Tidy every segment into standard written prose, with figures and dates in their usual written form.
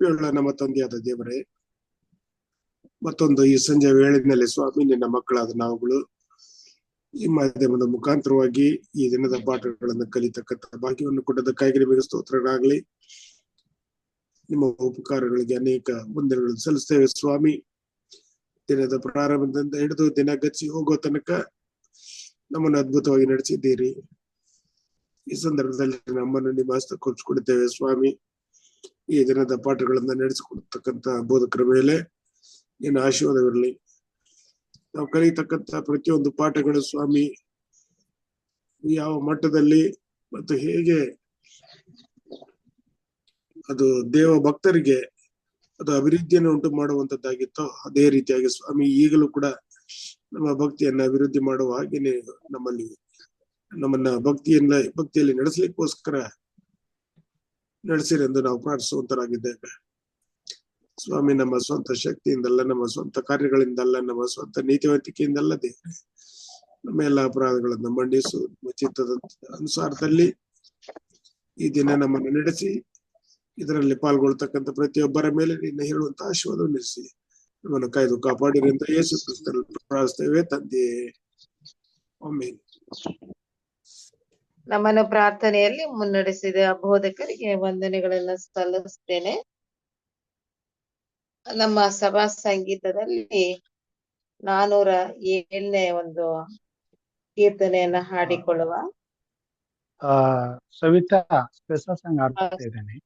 ಕೃಪೆಯುಳ್ಳ ನಮ್ಮ ತಂದೆಯಾದ ದೇವರೇ, ಮತ್ತೊಂದು ಈ ಸಂಜೆ ವೇಳೆಯಲ್ಲಿ ಸ್ವಾಮಿ ನಿನ್ನ ಮಕ್ಕಳಾದ ನಾವುಗಳು ಈ ಮಾಧ್ಯಮದ ಮುಖಾಂತರವಾಗಿ ಈ ದಿನದ ಪಾಠಗಳನ್ನು ಕಲಿತಕ್ಕಂಥ ಭಾಗ್ಯವನ್ನು ಕೊಟ್ಟದಕ್ಕಾಗಿ ನಿಮಗೆ ಸ್ತೋತ್ರಗಳಾಗಲಿ. ನಿಮ್ಮ ಉಪಕಾರಗಳಿಗೆ ಅನೇಕ ವಂದನೆಗಳನ್ನು ಸಲ್ಲಿಸ್ತೇವೆ ಸ್ವಾಮಿ. ದಿನದ ಪ್ರಾರಂಭದಿಂದ ಹಿಡಿದು ದಿನ ಗಚ್ಚಿ ಹೋಗೋ ತನಕ ನಮ್ಮನ್ನು ಅದ್ಭುತವಾಗಿ ನಡೆಸಿದ್ದೀರಿ. ಈ ಸಂದರ್ಭದಲ್ಲಿ ನಮ್ಮನ್ನು ನಿಮ್ಮ ಹಸ್ತಕ್ಕೆ ಕೊಚ್ಚಿಕೊಡುತ್ತೇವೆ ಸ್ವಾಮಿ. ಈ ದಿನದ ಪಾಠಗಳನ್ನ ನಡೆಸಿಕೊಡ್ತಕ್ಕಂಥ ಬೋಧಕರ ಮೇಲೆ ನಿನ್ನ ಆಶೀರ್ವಾದವಿರಲಿ. ನಾವು ಕಲಿತಕ್ಕಂಥ ಪ್ರತಿಯೊಂದು ಪಾಠಗಳು ಸ್ವಾಮಿ ಯಾವ ಮಟ್ಟದಲ್ಲಿ ಮತ್ತು ಹೇಗೆ ಅದು ದೇವ ಭಕ್ತರಿಗೆ ಅದು ಅಭಿವೃದ್ಧಿಯನ್ನು ಉಂಟು ಮಾಡುವಂತದ್ದಾಗಿತ್ತೋ ಅದೇ ರೀತಿಯಾಗಿ ಸ್ವಾಮಿ ಈಗಲೂ ಕೂಡ ನಮ್ಮ ಭಕ್ತಿಯನ್ನ ಅಭಿವೃದ್ಧಿ ಮಾಡುವ ಹಾಗೇನೆ ನಮ್ಮನ್ನ ಭಕ್ತಿಯಲ್ಲಿ ನಡೆಸಲಿಕ್ಕೋಸ್ಕರ ನಡೆಸಿರೆಂದು ನಾವು ಪ್ರಾರ್ಥಿಸುವಂತರಾಗಿದ್ದೇವೆ ಸ್ವಾಮಿ. ನಮ್ಮ ಸ್ವಂತ ಶಕ್ತಿಯಿಂದಲ್ಲ, ನಮ್ಮ ಸ್ವಂತ ಕಾರ್ಯಗಳಿಂದಲ್ಲ, ನಮ್ಮ ಸ್ವಂತ ನೀತಿವಂತಿಕೆಯಿಂದಲ್ಲ ದೇವರೇ, ನಮ್ಮ ಎಲ್ಲ ಅಪರಾಧಗಳನ್ನ ಮಂಡಿಸು. ನಮ್ಮ ಚಿತ್ತದ ಅನುಸಾರದಲ್ಲಿ ಈ ದಿನ ನಮ್ಮನ್ನು ನಡೆಸಿ ಇದರಲ್ಲಿ ಪಾಲ್ಗೊಳ್ತಕ್ಕಂಥ ಪ್ರತಿಯೊಬ್ಬರ ಮೇಲೆ ನಿನ್ನ ಹೇಳುವಂತ ಆಶೀರ್ವಾದವನ್ನು ನಿಲ್ಲಿಸಿ ನಮ್ಮನ್ನು ಕಾಯ್ದು ಕಾಪಾಡಿರಿ ಅಂತ ಯೇಸು ಕ್ರಿಸ್ತನಲ್ಲಿ ಪ್ರಾರ್ಥಿಸ್ತೇವೆ ತಂದೆ, ಆಮೆನ್. ನಮ್ಮನ್ನು ಪ್ರಾರ್ಥನೆಯಲ್ಲಿ ಮುನ್ನಡೆಸಿದ ಬೋಧಕರಿಗೆ ವಂದನೆಗಳನ್ನು ಸಲ್ಲಿಸ್ತೇನೆ. ನಮ್ಮ ಸಭಾ ಸಂಗೀತದಲ್ಲಿ 407ನೇ ಒಂದು ಕೀರ್ತನೆಯನ್ನ ಹಾಡಿಕೊಳ್ಳುವ. ಸವಿತಾ ಸಂಘ ಆಡ್ತಾ ಇದ್ದೇನೆ.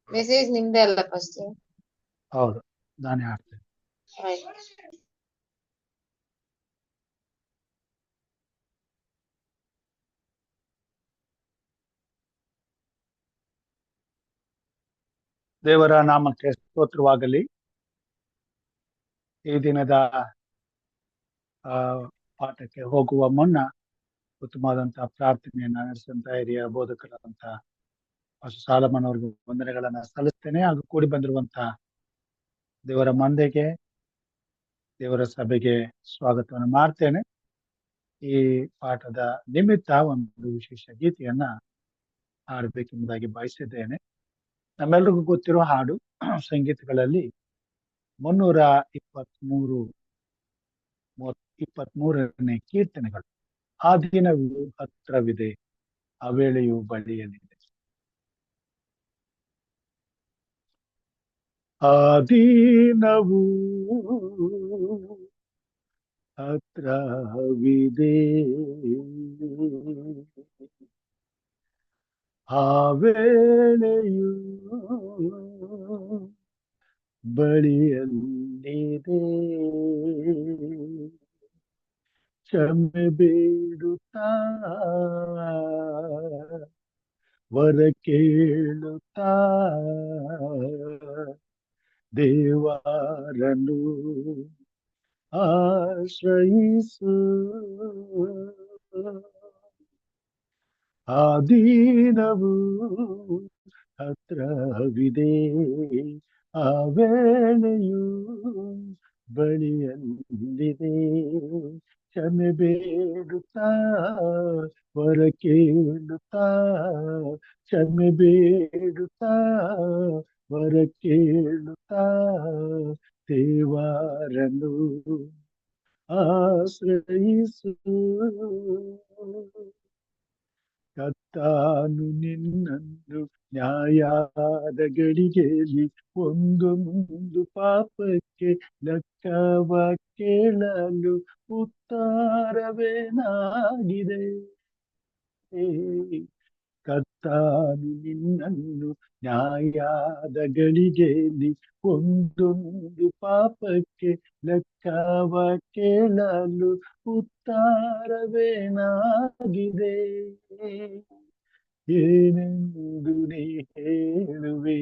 ಮೆಸೇಜ್ ನಿಮ್ದೇ ಅಲ್ಲ ಫಸ್ಟ್? ಹೌದು, ನಾನೇ ಆಡ್ತೇನೆ. ದೇವರ ನಾಮಕ್ಕೆ ಸ್ತೋತ್ರವಾಗಲಿ. ಈ ದಿನದ ಪಾಠಕ್ಕೆ ಹೋಗುವ ಮುನ್ನ ಉತ್ತಮವಾದಂತಹ ಪ್ರಾರ್ಥನೆಯನ್ನ ನಡೆಸಿದಂತ ಹಿರಿಯ ಬೋಧಕರಾದಂತ ಸಾಲಮನ್ ಅವ್ರಿಗೆ ವಂದನೆಗಳನ್ನ ಸಲ್ಲಿಸ್ತೇನೆ. ಹಾಗೂ ಕೂಡಿ ಬಂದಿರುವಂತಹ ದೇವರ ಮಂದೆಗೆ, ದೇವರ ಸಭೆಗೆ ಸ್ವಾಗತವನ್ನು ಮಾಡ್ತೇನೆ. ಈ ಪಾಠದ ನಿಮಿತ್ತ ಒಂದು ವಿಶೇಷ ಗೀತೆಯನ್ನ ಹಾಡಬೇಕೆಂಬುದಾಗಿ ಬಯಸಿದ್ದೇನೆ. ನಮ್ಮೆಲ್ರಿಗೂ ಗೊತ್ತಿರೋ ಹಾಡು. ಸಂಗೀತಗಳಲ್ಲಿ 323ನೇ ಕೀರ್ತನೆಗಳು. ಆ ದಿನವು ಹತ್ರವಿದೆ, ಆ ವೇಳೆಯು ಬಳಿಯಲಿದೆ. ಆ ದಿನವು ಹತ್ರವಿದೆ, ಆ ವೇಳೆಯು ಬಳಿಯಲ್ಲಿದೆ. ಕ್ಷಮೆ ಬೇಡುತ್ತಾ ವರ ಕೇಳುತ್ತಾ ದೇವರನ್ನು ಆಶ್ರಯಿಸು. ಆ ದಿನವು ಹತ್ರವಿದೆ, ಆ ವೇಳೆಯು ಬಳಿಯಲ್ಲಿದೆ. ಕ್ಷಮೆ ಬೇಡುತ್ತಾ ವರ ಕೇಳುತ್ತಾ, ಕ್ಷಮೆ ಬೇಡುತ್ತಾ ವರ ಕೇಳುತ್ತಾ ದೇವರನ್ನು ಆಶ್ರಯಿಸು. ಕರ್ತಾನು ನಿನ್ನನ್ನು ನ್ಯಾಯದ ಗಳಿಗೆಯಲ್ಲಿ ಒಂದೊಂದು ಪಾಪಕ್ಕೆ ಲೆಕ್ಕವ ಕೇಳಲು ಉತ್ತರವೇನಾಗಿದೆ. ಕರ್ತಾನು ನಿನ್ನನ್ನು ನ್ಯಾಯದ ಗಳಿಗೆಯಲ್ಲಿ ಒಂದೊಂದು ಪಾಪಕ್ಕೆ ಲೆಕ್ಕವ ಕೇಳಲು ಉತ್ತರವೇನಾಗಿದೆ. ಏನೆಂದು ನೀ ಹೇಳುವೆ,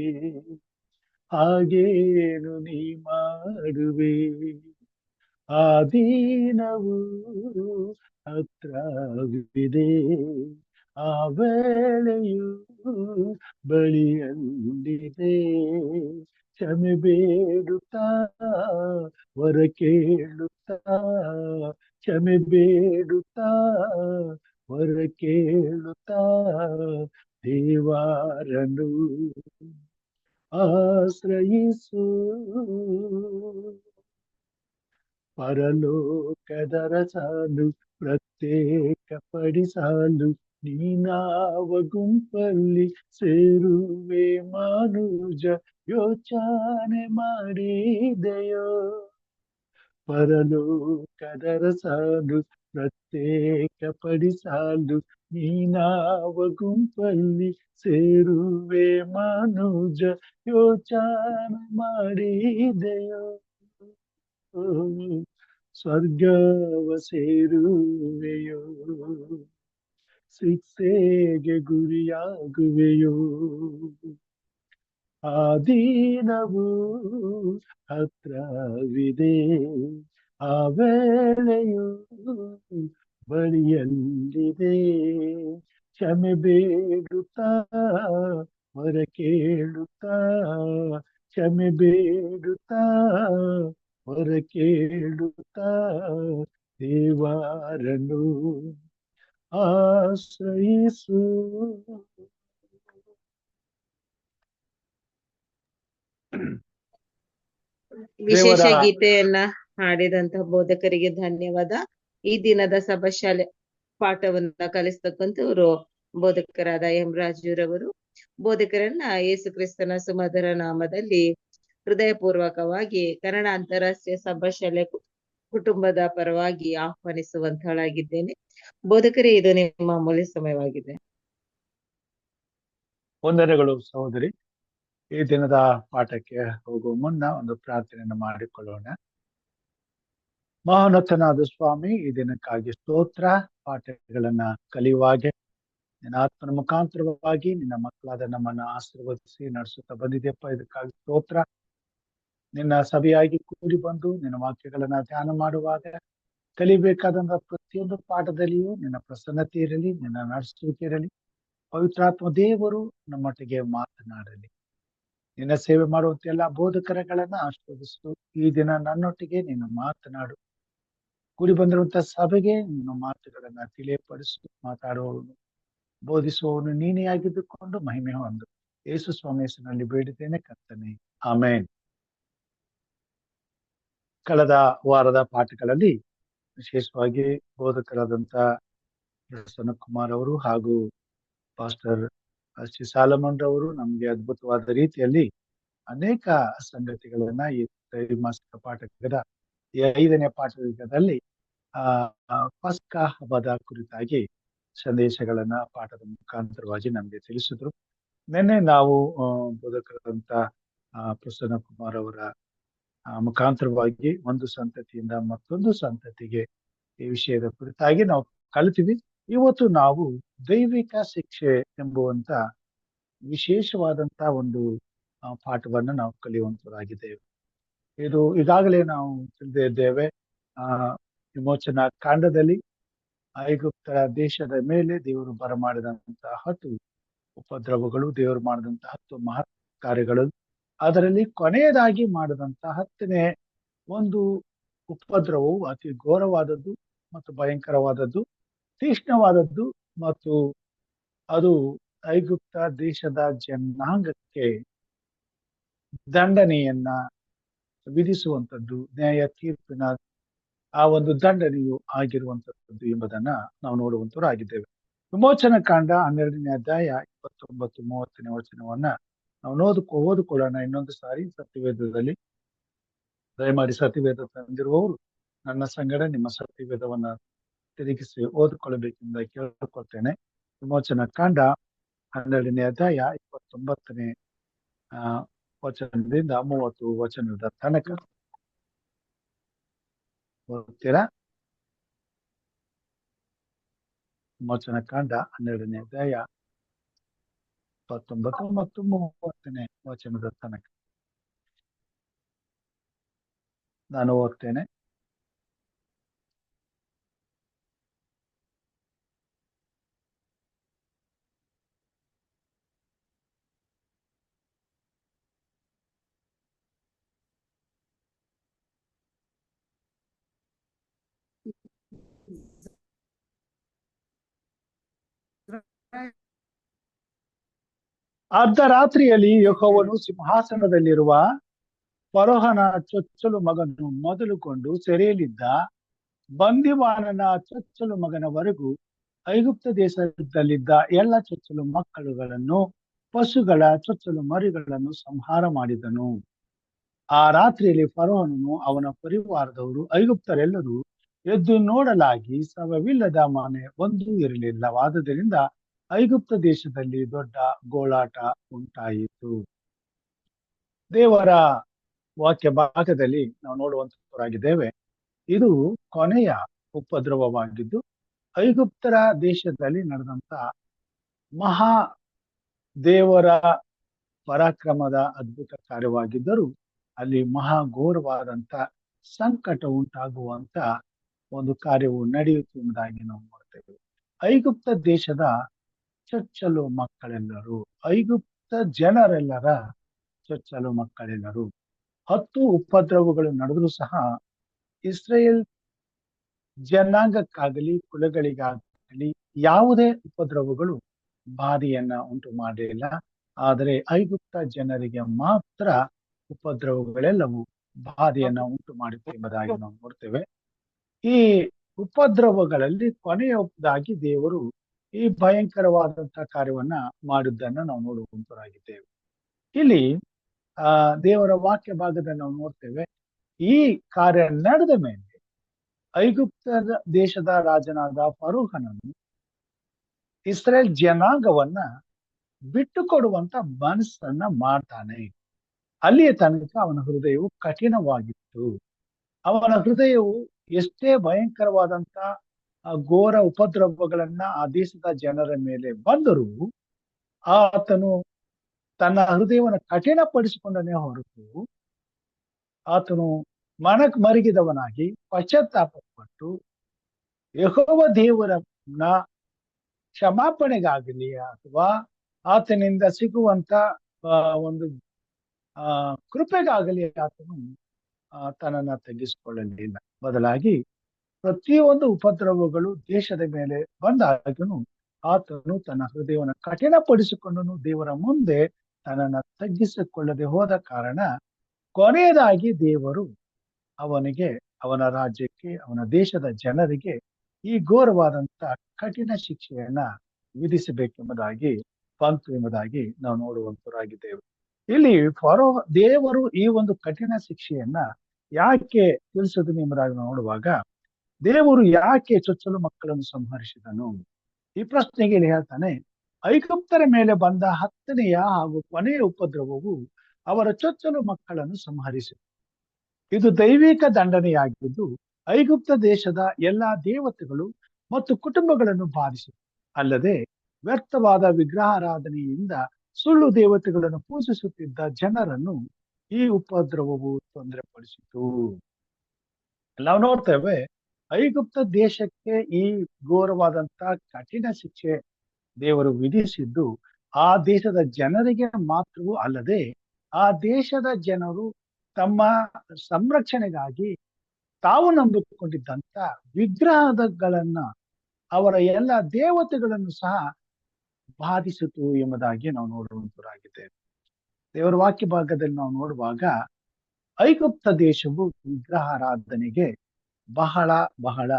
ಹಾಗೇನು ನೀ ಮಾಡುವೆ. ಆ ದಿನವು ಹತ್ರವಿದೆ, ಆ ವೇಳೆಯು ಬಳಿಯಲ್ಲಿದೆ. ಕ್ಷಮೆ ಬೇಡುತ್ತಾ ವರ ಕೇಳುತ್ತಾ, ಕ್ಷಮೆ ಬೇಡುತ್ತಾ ವರ ಕೇಳುತ್ತಾ ದೇವರನ್ನು ಆಶ್ರಯಿಸು. ಪರಲೋಕದ ರಸಾಲು ಪ್ರತ್ಯೇಕಪಡಿಸಲು ನೀನಾವ ಗುಂಪಲ್ಲಿ ಸೇರುವೆ ಮಾನುಜ, ಯೋಚನೆ ಮಾಡಿದೆಯೋ? ಪರಲೋಕದ ರಸಾಲು ಪ್ರತ್ಯೇಕಪಡಿಸಲು ನೀನಾವ ಗುಂಪಲ್ಲಿ ಸೇರುವೆ ಮಾನುಜ, ಯೋಚನೆ ಮಾಡಿದೆಯೋ? ಸ್ವರ್ಗವ ಸೇರುವೆಯೋ? ಶಿಕ್ಷೆಗೆ ಗುರಿಯಾಗುವೆಯೋ? ಆ ದಿನವು ಹತ್ರವಿದೆ, ಆ ವೇಳೆಯು ಬಳಿಯಲ್ಲಿದೆ. ಕ್ಷಮೆ ಬೇಡುತ್ತಾ ಹೊರ ಕೇಳುತ್ತಾ, ಕ್ಷಮೆ ಬೇಡುತ್ತಾ ಹೊರ ಕೇಳುತ್ತಾ, ದೇವರನ್ನು ಆಶ್ರಯಿಸು. ವಿಶೇಷ ದೇವರ ಗೀತೆಯನ್ನ ಹಾಡಿದಂತಹ ಬೋಧಕರಿಗೆ ಧನ್ಯವಾದ. ಈ ದಿನದ ಸಭಾಶಾಲೆ ಪಾಠವನ್ನ ಕಲಿಸ್ತಕ್ಕಂಥವ್ರು ಬೋಧಕರಾದ ಎಂ ರಾಜುರವರು. ಬೋಧಕರನ್ನ ಯೇಸು ಕ್ರಿಸ್ತನ ಸುಮಧುರ ನಾಮದಲ್ಲಿ ಹೃದಯಪೂರ್ವಕವಾಗಿ ಕನ್ನಡ ಅಂತಾರಾಷ್ಟ್ರೀಯ ಸಭಾಶಾಲೆ ಕುಟುಂಬದ ಪರವಾಗಿ ಆಹ್ವಾನಿಸುವಂತಳಾಗಿದ್ದೇನೆ. ಬೋಧಕರೇ, ಇದು ನಿಮ್ಮ ಅಮೂಲ್ಯ ಸಮಯವಾಗಿದೆ. ವಂದನೆಗಳು ಸಹೋದರಿ. ಈ ದಿನದ ಪಾಠಕ್ಕೆ ಹೋಗುವ ಮುನ್ನ ಒಂದು ಪ್ರಾರ್ಥನೆಯನ್ನು ಮಾಡಿಕೊಳ್ಳೋಣ. ಮಹೋನ್ನತನಾದ ಸ್ವಾಮಿ, ಈ ದಿನಕ್ಕಾಗಿ ಸ್ತೋತ್ರ. ಪಾಠಗಳನ್ನ ಕಲಿಯುವಾಗೆ ನಿನ್ನ ಆತ್ಮನ ಮುಖಾಂತರವಾಗಿ ನಿನ್ನ ಮಕ್ಕಳಾದ ನಮ್ಮನ್ನ ಆಶೀರ್ವದಿಸಿ ನಡೆಸುತ್ತಾ ಬಂದಿದೆಯಪ್ಪ. ಇದಕ್ಕಾಗಿ ಸ್ತೋತ್ರ. ನಿನ್ನ ಸಭೆಯಾಗಿ ಕೂಡಿ ಬಂದು ನಿನ್ನ ವಾಕ್ಯಗಳನ್ನ ಧ್ಯಾನ ಮಾಡುವಾಗ ಕಲಿಬೇಕಾದಂತಹ ಪ್ರತಿಯೊಂದು ಪಾಠದಲ್ಲಿಯೂ ನಿನ್ನ ಪ್ರಸನ್ನತೆ ಇರಲಿ, ನಿನ್ನ ನಡೆಸುವಿಕೆ ಇರಲಿ. ಪವಿತ್ರಾತ್ಮ ದೇವರು ನಮ್ಮೊಟ್ಟಿಗೆ ಮಾತನಾಡಲಿ. ನಿನ್ನ ಸೇವೆ ಮಾಡುವಂತ ಎಲ್ಲ ಬೋಧಕರಗಳನ್ನ ಆಶೀರ್ವದಿಸು. ಈ ದಿನ ನನ್ನೊಟ್ಟಿಗೆ ನೀನು ಮಾತನಾಡು. ಕೂಡಿ ಬಂದಿರುವಂತಹ ಸಭೆಗೆ ನಿನ್ನ ಮಾತುಗಳನ್ನ ತಿಳಿಯಪಡಿಸು. ಮಾತಾಡುವವನು ಬೋಧಿಸುವವನು ನೀನೇ ಆಗಿದ್ದುಕೊಂಡು ಮಹಿಮೆ ಹೊಂದು. ಯೇಸು ಸ್ವಾಮಿ ಹೆಸರಿನಲ್ಲಿ ಬೇಡಿದ್ದೇನೆ ಕರ್ತನೆ, ಆಮೇನ್. ಕಳೆದ ವಾರದ ಪಾಠಗಳಲ್ಲಿ ವಿಶೇಷವಾಗಿ ಬೋಧಕರಾದಂತ ಪ್ರಸನ್ನ ಕುಮಾರ್ ಅವರು ಹಾಗೂ ಪಾಸ್ಟರ್ ಶ್ರೀ ಸಾಲಮನ್ ರವರು ನಮ್ಗೆ ಅದ್ಭುತವಾದ ರೀತಿಯಲ್ಲಿ ಅನೇಕ ಸಂಗತಿಗಳನ್ನ ಈ ತ್ರೈಮಾಸಿಕ ಪಾಠದ ಈ 5ನೇ ಪಾಠದಲ್ಲಿ ಪಸ್ಕಾ ಹಬ್ಬದ ಕುರಿತಾಗಿ ಸಂದೇಶಗಳನ್ನ ಪಾಠದ ಮುಖಾಂತರವಾಗಿ ನಮ್ಗೆ ತಿಳಿಸಿದ್ರು. ನಿನ್ನೆ ನಾವು ಬೋಧಕರಾದಂತ ಪ್ರಸನ್ನ ಕುಮಾರ್ ಅವರ ಮುಖಾಂತರವಾಗಿ ಒಂದು ಸಂತತಿಯಿಂದ ಮತ್ತೊಂದು ಸಂತತಿಗೆ ಈ ವಿಷಯದ ಕುರಿತಾಗಿ ನಾವು ಕಲಿತೀವಿ. ಇವತ್ತು ನಾವು ದೈವಿಕ ಶಿಕ್ಷೆ ಎಂಬುವಂತ ವಿಶೇಷವಾದಂತ ಒಂದು ಪಾಠವನ್ನ ನಾವು ಕಲಿಯುವಂತರಾಗಿದ್ದೇವೆ. ಇದು ಈಗಾಗಲೇ ನಾವು ತಿಳಿದೇ ಇದ್ದೇವೆ. ವಿಮೋಚನಾ ಕಾಂಡದಲ್ಲಿ ಐಗುಪ್ತರ ದೇಶದ ಮೇಲೆ ದೇವರು ಬರಮಾಡಿದಂತಹ 10 ಉಪದ್ರವಗಳು, ದೇವರು ಮಾಡಿದಂತಹ 10 ಮಹತ್ ಕಾರ್ಯಗಳು, ಅದರಲ್ಲಿ ಕೊನೆಯದಾಗಿ ಮಾಡಿದಂತಹ 10ನೇ ಒಂದು ಉಪದ್ರವವು ಅತಿ ಘೋರವಾದದ್ದು ಮತ್ತು ಭಯಂಕರವಾದದ್ದು, ತೀಕ್ಷ್ಣವಾದದ್ದು ಮತ್ತು ಅದು ಐಗುಪ್ತ ದೇಶದ ಜನಾಂಗಕ್ಕೆ ದಂಡನೆಯನ್ನ ವಿಧಿಸುವಂಥದ್ದು, ನ್ಯಾಯ ತೀರ್ಪಿನ ಆ ಒಂದು ದಂಡನೆಯು ಆಗಿರುವಂತದ್ದು ಎಂಬುದನ್ನ ನಾವು ನೋಡುವಂತವರಾಗಿದ್ದೇವೆ. ವಿಮೋಚನ ಕಾಂಡ 12ನೇ ಅಧ್ಯಾಯ 29-30ನೇ ವಚನವನ್ನ ನಾವು ಓದಿಕೊಳ್ಳೋಣ ಇನ್ನೊಂದು ಸಾರಿ ಸತ್ಯವೇದದಲ್ಲಿ. ದಯಮಾಡಿ ಸತ್ಯವೇದ ತಂದಿರುವವರು ನನ್ನ ಸಂಗಡ ನಿಮ್ಮ ಸತ್ಯವೇದವನ್ನ ತಿರುಗಿಸಿ ಓದಿಕೊಳ್ಳಬೇಕೆಂದು ಕೇಳಿಕೊಳ್ತೇನೆ. ವಿಮೋಚನ ಕಾಂಡ 12ನೇ ಅಧ್ಯಾಯ 29ನೇ ವಚನದಿಂದ 30 ವಚನದ ತನಕ ಓದ್ತೀರಾ? ವಿಮೋಚನ ಕಾಂಡ 12ನೇ ಅಧ್ಯಾಯ 29 ಮತ್ತು 30ನೇ ವಚನದ ತನಕ ನಾನು ಓದ್ತೇನೆ. ಅರ್ಧರಾತ್ರಿಯಲ್ಲಿ ಯೆಹೋವನು ಸಿಂಹಾಸನದಲ್ಲಿರುವ ಫರೋಹನ ಚೊಚ್ಚಲು ಮಗನು ಮೊದಲುಕೊಂಡು ಸೆರೆಯಲ್ಲಿದ್ದ ಬಂದಿವಾನನ ಚೊಚ್ಚಲು ಮಗನವರೆಗೂ ಐಗುಪ್ತ ದೇಶದಲ್ಲಿದ್ದ ಎಲ್ಲ ಚೊಚ್ಚಲು ಮಕ್ಕಳುಗಳನ್ನು ಪಶುಗಳ ಚೊಚ್ಚಲು ಮರಿಗಳನ್ನು ಸಂಹಾರ ಮಾಡಿದನು. ಆ ರಾತ್ರಿಯಲ್ಲಿ ಫರೋಹನನು ಅವನ ಪರಿವಾರದವರು ಐಗುಪ್ತರೆಲ್ಲರೂ ಎದ್ದು ನೋಡಲಾಗಿ ಶವವಿಲ್ಲದ ಮನೆ ಒಂದೂ ಇರಲಿಲ್ಲವಾದ್ದರಿಂದ ಐಗುಪ್ತ ದೇಶದಲ್ಲಿ ದೊಡ್ಡ ಗೋಳಾಟ ಉಂಟಾಯಿತು. ದೇವರ ವಾಕ್ಯ ಭಾಗದಲ್ಲಿ ನಾವು ನೋಡುವಂತವರಾಗಿದ್ದೇವೆ. ಇದು ಕೊನೆಯ ಉಪದ್ರವವಾಗಿದ್ದು ಐಗುಪ್ತರ ದೇಶದಲ್ಲಿ ನಡೆದಂತ ಮಹಾ ದೇವರ ಪರಾಕ್ರಮದ ಅದ್ಭುತ ಕಾರ್ಯವಾಗಿದ್ದರೂ ಅಲ್ಲಿ ಮಹಾಘೋರವಾದಂತ ಸಂಕಟ ಉಂಟಾಗುವಂತ ಒಂದು ಕಾರ್ಯವು ನಡೆಯುತ್ತಿರುವುದಾಗಿ ನಾವು ನೋಡ್ತೇವೆ. ಐಗುಪ್ತ ದೇಶದ ಚೊಚ್ಚಲು ಮಕ್ಕಳೆಲ್ಲರೂ, ಐಗುಪ್ತ ಜನರೆಲ್ಲರ ಚೊಚ್ಚಲು ಮಕ್ಕಳೆಲ್ಲರೂ 10 ಉಪದ್ರವಗಳು ನಡೆದರೂ ಸಹ ಇಸ್ರೇಲ್ ಜನಾಂಗಕ್ಕಾಗಲಿ ಕುಲಗಳಿಗಾಗಲಿ ಯಾವುದೇ ಉಪದ್ರವಗಳು ಬಾಧೆಯನ್ನ ಉಂಟು ಮಾಡಲಿಲ್ಲ. ಆದರೆ ಐಗುಪ್ತ ಜನರಿಗೆ ಮಾತ್ರ ಉಪದ್ರವಗಳೆಲ್ಲವೂ ಬಾಧೆಯನ್ನ ಉಂಟು ಮಾಡಿತು ಎಂಬುದಾಗಿ ನಾವು ನೋಡ್ತೇವೆ. ಈ ಉಪದ್ರವಗಳಲ್ಲಿ ಕೊನೆಯದಾಗಿ ದೇವರು ಈ ಭಯಂಕರವಾದಂತಹ ಕಾರ್ಯವನ್ನ ಮಾಡಿದ್ದನ್ನು ನಾವು ನೋಡುವಂತರಾಗಿದ್ದೇವೆ. ಇಲ್ಲಿ ದೇವರ ವಾಕ್ಯ ಭಾಗದಲ್ಲಿ ನಾವು ನೋಡ್ತೇವೆ, ಈ ಕಾರ್ಯ ನಡೆದ ಮೇಲೆ ಐಗುಪ್ತ ದೇಶದ ರಾಜನಾದ ಫರೋಹನನು ಇಸ್ರೇಲ್ ಜನಾಂಗವನ್ನ ಬಿಟ್ಟು ಕೊಡುವಂತ ಮನಸ್ಸನ್ನ ಮಾಡ್ತಾನೆ. ಅಲ್ಲಿಯ ತನಕ ಅವನ ಹೃದಯವು ಕಠಿಣವಾಗಿತ್ತು. ಅವನ ಹೃದಯವು ಎಷ್ಟೇ ಭಯಂಕರವಾದಂತ ಘೋರ ಉಪದ್ರವಗಳನ್ನ ಆ ದೇಶದ ಜನರ ಮೇಲೆ ಬಂದರೂ ಆತನು ತನ್ನ ಹೃದಯವನ್ನು ಕಠಿಣಪಡಿಸಿಕೊಂಡನೇ ಹೊರತು ಆತನು ಮರಗಿದವನಾಗಿ ಪಶ್ಚಾತ್ತಾಪಪಟ್ಟು ಯೆಹೋವ ದೇವರನ್ನ ಕ್ಷಮಾಪಣೆಗಾಗಲಿ ಅಥವಾ ಆತನಿಂದ ಸಿಗುವಂತ ಒಂದು ಕೃಪೆಗಾಗಲಿ ಆತನು ತನ್ನನ್ನ ತಗ್ಗಿಸಿಕೊಳ್ಳಲಿಲ್ಲ. ಬದಲಾಗಿ ಪ್ರತಿಯೊಂದು ಉಪದ್ರವಗಳು ದೇಶದ ಮೇಲೆ ಬಂದಾಗನು ಆತನು ತನ್ನ ಹೃದಯವನ್ನು ಕಠಿಣಪಡಿಸಿಕೊಂಡನು. ದೇವರ ಮುಂದೆ ತನ್ನನ್ನ ತಗ್ಗಿಸಿಕೊಳ್ಳದೆ ಹೋದ ಕಾರಣ ಕೊನೆಯದಾಗಿ ದೇವರು ಅವನಿಗೆ, ಅವನ ರಾಜ್ಯಕ್ಕೆ, ಅವನ ದೇಶದ ಜನರಿಗೆ ಈ ಘೋರವಾದಂತ ಕಠಿಣ ಶಿಕ್ಷೆಯನ್ನ ವಿಧಿಸಬೇಕೆಂಬುದಾಗಿ ಬಂತು ಎಂಬುದಾಗಿ ನಾವು ನೋಡುವಂತರಾಗಿದ್ದೇವೆ. ಇಲ್ಲಿ ದೇವರು ಈ ಒಂದು ಕಠಿಣ ಶಿಕ್ಷೆಯನ್ನ ಯಾಕೆ ತಿಳಿಸಿದನು ಎಂಬುದಾಗಿ ನೋಡುವಾಗ, ದೇವರು ಯಾಕೆ ಚೊಚ್ಚಲು ಮಕ್ಕಳನ್ನು ಸಂಹರಿಸಿದನು? ಈ ಪ್ರಶ್ನೆಗೆ ಇಲ್ಲಿ ಹೇಳ್ತಾನೆ, ಐಗುಪ್ತರ ಮೇಲೆ ಬಂದ 10ನೆಯ ಹಾಗೂ ಕೊನೆಯ ಉಪದ್ರವವು ಅವರ ಚೊಚ್ಚಲು ಮಕ್ಕಳನ್ನು ಸಂಹರಿಸಿತು. ಇದು ದೈವಿಕ ದಂಡನೆಯಾಗಿದ್ದು ಐಗುಪ್ತ ದೇಶದ ಎಲ್ಲಾ ದೇವತೆಗಳು ಮತ್ತು ಕುಟುಂಬಗಳನ್ನು ಬಾಧಿಸಿತು. ಅಲ್ಲದೆ ವ್ಯರ್ಥವಾದ ವಿಗ್ರಹಾರಾಧನೆಯಿಂದ ಸುಳ್ಳು ದೇವತೆಗಳನ್ನು ಪೂಜಿಸುತ್ತಿದ್ದ ಜನರನ್ನು ಈ ಉಪದ್ರವವು ತೊಂದರೆಪಡಿಸಿತು. ನಾವು ನೋಡ್ತೇವೆ, ಐಗುಪ್ತ ದೇಶಕ್ಕೆ ಈ ಘೋರವಾದಂತ ಕಠಿಣ ಶಿಕ್ಷೆ ದೇವರು ವಿಧಿಸಿದ್ದು ಆ ದೇಶದ ಜನರಿಗೆ ಮಾತ್ರವೂ ಅಲ್ಲದೆ ಆ ದೇಶದ ಜನರು ತಮ್ಮ ಸಂರಕ್ಷಣೆಗಾಗಿ ತಾವು ನಂಬಿಕೊಂಡಿದ್ದಂತ ವಿಗ್ರಹಗಳನ್ನ, ಅವರ ಎಲ್ಲ ದೇವತೆಗಳನ್ನು ಸಹ ಬಾಧಿಸಿತು ಎಂಬುದಾಗಿ ನಾವು ನೋಡುವಂತರಾಗಿದ್ದೇವೆ. ದೇವರ ವಾಕ್ಯ ಭಾಗದಲ್ಲಿ ನಾವು ನೋಡುವಾಗ ಐಗುಪ್ತ ದೇಶವು ವಿಗ್ರಹಾರಾಧನೆಗೆ ಬಹಳ ಬಹಳ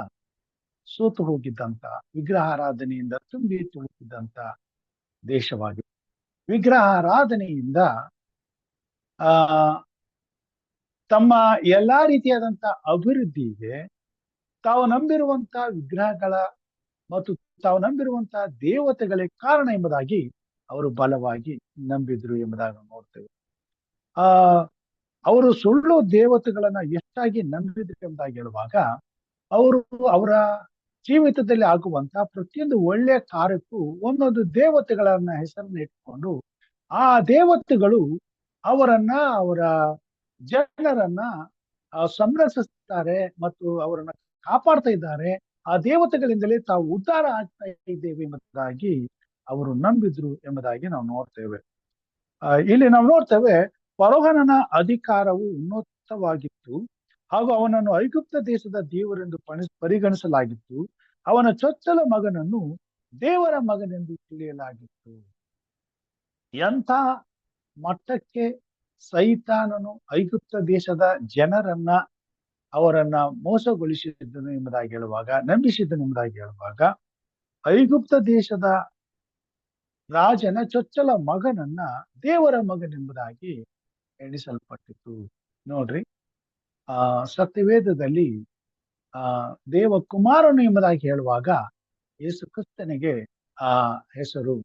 ಸೋತು ಹೋಗಿದ್ದಂತ, ವಿಗ್ರಹಾರಾಧನೆಯಿಂದ ತುಂಬಿ ತುಳುಕಿದ್ದಂತ ದೇಶವಾಗಿದೆ. ವಿಗ್ರಹಾರಾಧನೆಯಿಂದ ತಮ್ಮ ಎಲ್ಲಾ ರೀತಿಯಾದಂತ ಅಭಿವೃದ್ಧಿಗೆ ತಾವು ನಂಬಿರುವಂತ ವಿಗ್ರಹಗಳ ಮತ್ತು ತಾವು ನಂಬಿರುವಂತ ದೇವತೆಗಳೇ ಕಾರಣ ಎಂಬುದಾಗಿ ಅವರು ಬಲವಾಗಿ ನಂಬಿದ್ರು ಎಂಬುದಾಗಿ ನಾವು ನೋಡ್ತೇವೆ. ಅವರು ಸುಳ್ಳು ದೇವತೆಗಳನ್ನ ಎಷ್ಟಾಗಿ ನಂಬಿದ್ರು ಎಂಬುದಾಗಿ ಹೇಳುವಾಗ, ಅವರು ಅವರ ಜೀವಿತದಲ್ಲಿ ಆಗುವಂತ ಪ್ರತಿಯೊಂದು ಒಳ್ಳೆಯ ಕಾರ್ಯಕ್ಕೂ ಒಂದೊಂದು ದೇವತೆಗಳನ್ನ ಹೆಸರನ್ನ ಇಟ್ಕೊಂಡು ಆ ದೇವತೆಗಳು ಅವರನ್ನ, ಅವರ ಜನರನ್ನ ಸಂರಕ್ಷಿಸ್ತಾರೆ ಮತ್ತು ಅವರನ್ನ ಕಾಪಾಡ್ತಾ ಇದ್ದಾರೆ. ಆ ದೇವತೆಗಳಿಂದಲೇ ತಾವು ಉದ್ಧಾರ ಆಗ್ತಾ ಇದ್ದೇವೆ ಎಂಬುದಾಗಿ ಅವರು ನಂಬಿದ್ರು ಎಂಬುದಾಗಿ ನಾವು ನೋಡ್ತೇವೆ. ಇಲ್ಲಿ ನಾವು ನೋಡ್ತೇವೆ, ಫರೋಹನನ ಅಧಿಕಾರವು ಉನ್ನತವಾಗಿತ್ತು ಹಾಗೂ ಅವನನ್ನು ಐಗುಪ್ತ ದೇಶದ ದೇವರೆಂದು ಪರಿಗಣಿಸಲಾಗಿತ್ತು. ಅವನ ಚೊಚ್ಚಲ ಮಗನನ್ನು ದೇವರ ಮಗನೆಂದು ತಿಳಿಯಲಾಗಿತ್ತು. ಎಂಥ ಮಟ್ಟಕ್ಕೆ ಸೈತಾನನು ಐಗುಪ್ತ ದೇಶದ ಜನರನ್ನ ಅವರನ್ನ ಮೋಸಗೊಳಿಸಿದ್ದನು ಎಂಬುದಾಗಿ ಹೇಳುವಾಗ, ನಂಬಿಸಿದ್ದನು ಎಂಬುದಾಗಿ ಹೇಳುವಾಗ, ಐಗುಪ್ತ ದೇಶದ ರಾಜನ ಚೊಚ್ಚಲ ಮಗನನ್ನ ದೇವರ ಮಗನೆಂಬುದಾಗಿ ಎಣಿಸಲ್ಪಟ್ಟಿತು. ನೋಡ್ರಿ, ಸತ್ಯವೇದದಲ್ಲಿ ದೇವ ಕುಮಾರನು ಎಂಬುದಾಗಿ ಹೇಳುವಾಗ ಯೇಸು ಕ್ರಿಸ್ತನಿಗೆ ಆ ಹೆಸರು,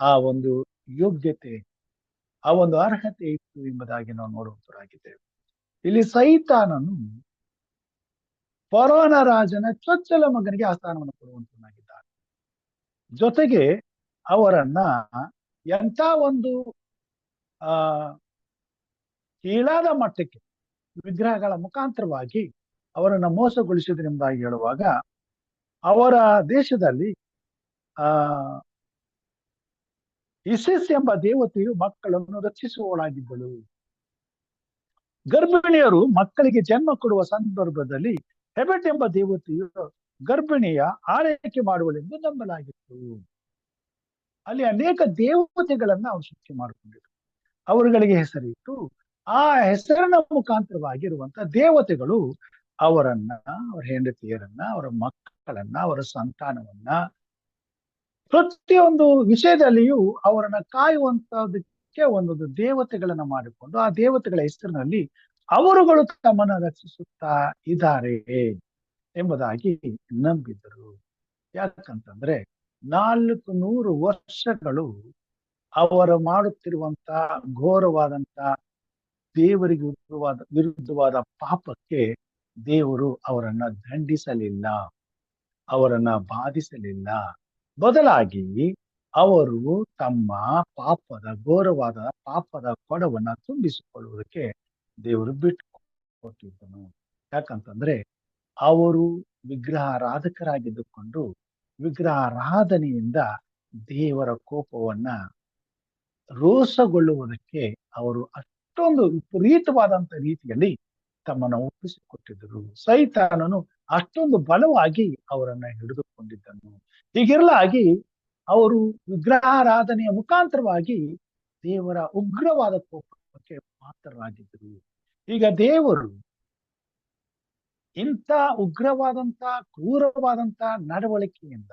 ಆ ಒಂದು ಯೋಗ್ಯತೆ, ಆ ಒಂದು ಅರ್ಹತೆ ಇತ್ತು ಎಂಬುದಾಗಿ ನಾವು ನೋಡುವಂತರಾಗಿದ್ದೇವೆ. ಇಲ್ಲಿ ಸೈತಾನನು ಫರೋನ ರಾಜನ ಚೊಚ್ಚಲ ಮಗನಿಗೆ ಆ ಸ್ಥಾನವನ್ನು ಕೊಡುವಂತನಾಗಿದ್ದಾನೆ. ಜೊತೆಗೆ ಅವರನ್ನ ಎಂಥ ಒಂದು ಕೀಳಾದ ಮಟ್ಟಕ್ಕೆ ವಿಗ್ರಹಗಳ ಮುಖಾಂತರವಾಗಿ ಅವರನ್ನ ಮೋಸಗೊಳಿಸಿದ್ರೆಂಬುದಾಗಿ ಹೇಳುವಾಗ, ಅವರ ದೇಶದಲ್ಲಿ ಇಸಿಸ್ ಎಂಬ ದೇವತೆಯು ಮಕ್ಕಳನ್ನು ರಕ್ಷಿಸುವವಳಾಗಿದ್ದಳು. ಗರ್ಭಿಣಿಯರು ಮಕ್ಕಳಿಗೆ ಜನ್ಮ ಕೊಡುವ ಸಂದರ್ಭದಲ್ಲಿ ಹೆಬೆಟ್ ಎಂಬ ದೇವತೆಯು ಗರ್ಭಿಣಿಯ ಆರೈಕೆ ಮಾಡುವಳೆಂದು ನಂಬಲಾಗಿತ್ತು. ಅಲ್ಲಿ ಅನೇಕ ದೇವತೆಗಳನ್ನ ಅವರು ಸೃಷ್ಟಿ ಮಾಡಿಕೊಂಡಿದ್ರು, ಅವರುಗಳಿಗೆ ಹೆಸರಿಟ್ಟು ಆ ಹೆಸರಿನ ಮುಖಾಂತರವಾಗಿರುವಂತ ದೇವತೆಗಳು ಅವರನ್ನ, ಅವರ ಹೆಂಡತಿಯರನ್ನ, ಅವರ ಮಕ್ಕಳನ್ನ, ಅವರ ಸಂತಾನವನ್ನ ಪ್ರತಿಯೊಂದು ವಿಷಯದಲ್ಲಿಯೂ ಅವರನ್ನ ಕಾಯುವಂತದಕ್ಕೆ ಒಂದೊಂದು ದೇವತೆಗಳನ್ನ ಮಾಡಿಕೊಂಡು ಆ ದೇವತೆಗಳ ಹೆಸರಿನಲ್ಲಿ ಅವರುಗಳು ತಮ್ಮನ್ನ ರಕ್ಷಿಸುತ್ತಾ ಇದ್ದಾರೆ ಎಂಬುದಾಗಿ ನಂಬಿದರು. ಯಾಕಂತಂದ್ರೆ 400 ವರ್ಷಗಳು ಅವರು ಮಾಡುತ್ತಿರುವಂತ ಘೋರವಾದಂತ ದೇವರಿಗೆ ವಿರುದ್ಧವಾದ ಪಾಪಕ್ಕೆ ದೇವರು ಅವರನ್ನ ದಂಡಿಸಲಿಲ್ಲ, ಅವರನ್ನ ಬಾಧಿಸಲಿಲ್ಲ. ಬದಲಾಗಿ ಅವರು ತಮ್ಮ ಘೋರವಾದ ಪಾಪದ ಕೊಡವನ್ನ ತುಂಬಿಸಿಕೊಳ್ಳುವುದಕ್ಕೆ ದೇವರು ಬಿಟ್ಟು ಕೊಟ್ಟಿದ್ದನು. ಯಾಕಂತಂದ್ರೆ ಅವರು ವಿಗ್ರಹಾರಾಧಕರಾಗಿದ್ದುಕೊಂಡು ವಿಗ್ರಹಾರಾಧನೆಯಿಂದ ದೇವರ ಕೋಪವನ್ನ ರೋಷಗೊಳ್ಳುವುದಕ್ಕೆ ಅವರು ಅಷ್ಟೊಂದು ವಿಪರೀತವಾದಂತ ರೀತಿಯಲ್ಲಿ ತಮ್ಮನ್ನು ಒಪ್ಪಿಸಿಕೊಟ್ಟಿದ್ದರು. ಸೈತಾನನು ಅಷ್ಟೊಂದು ಬಲವಾಗಿ ಅವರನ್ನ ಹಿಡಿದುಕೊಂಡಿದ್ದನು. ಹೀಗಿರಲಾಗಿ ಅವರು ವಿಗ್ರಹಾರಾಧನೆಯ ಮುಖಾಂತರವಾಗಿ ದೇವರ ಉಗ್ರವಾದ ಕೋಪಕ್ಕೆ ಪಾತ್ರರಾಗಿದ್ದರು. ಈಗ ದೇವರು ಇಂಥ ಉಗ್ರವಾದಂತ ಕ್ರೂರವಾದಂತ ನಡವಳಿಕೆಯಿಂದ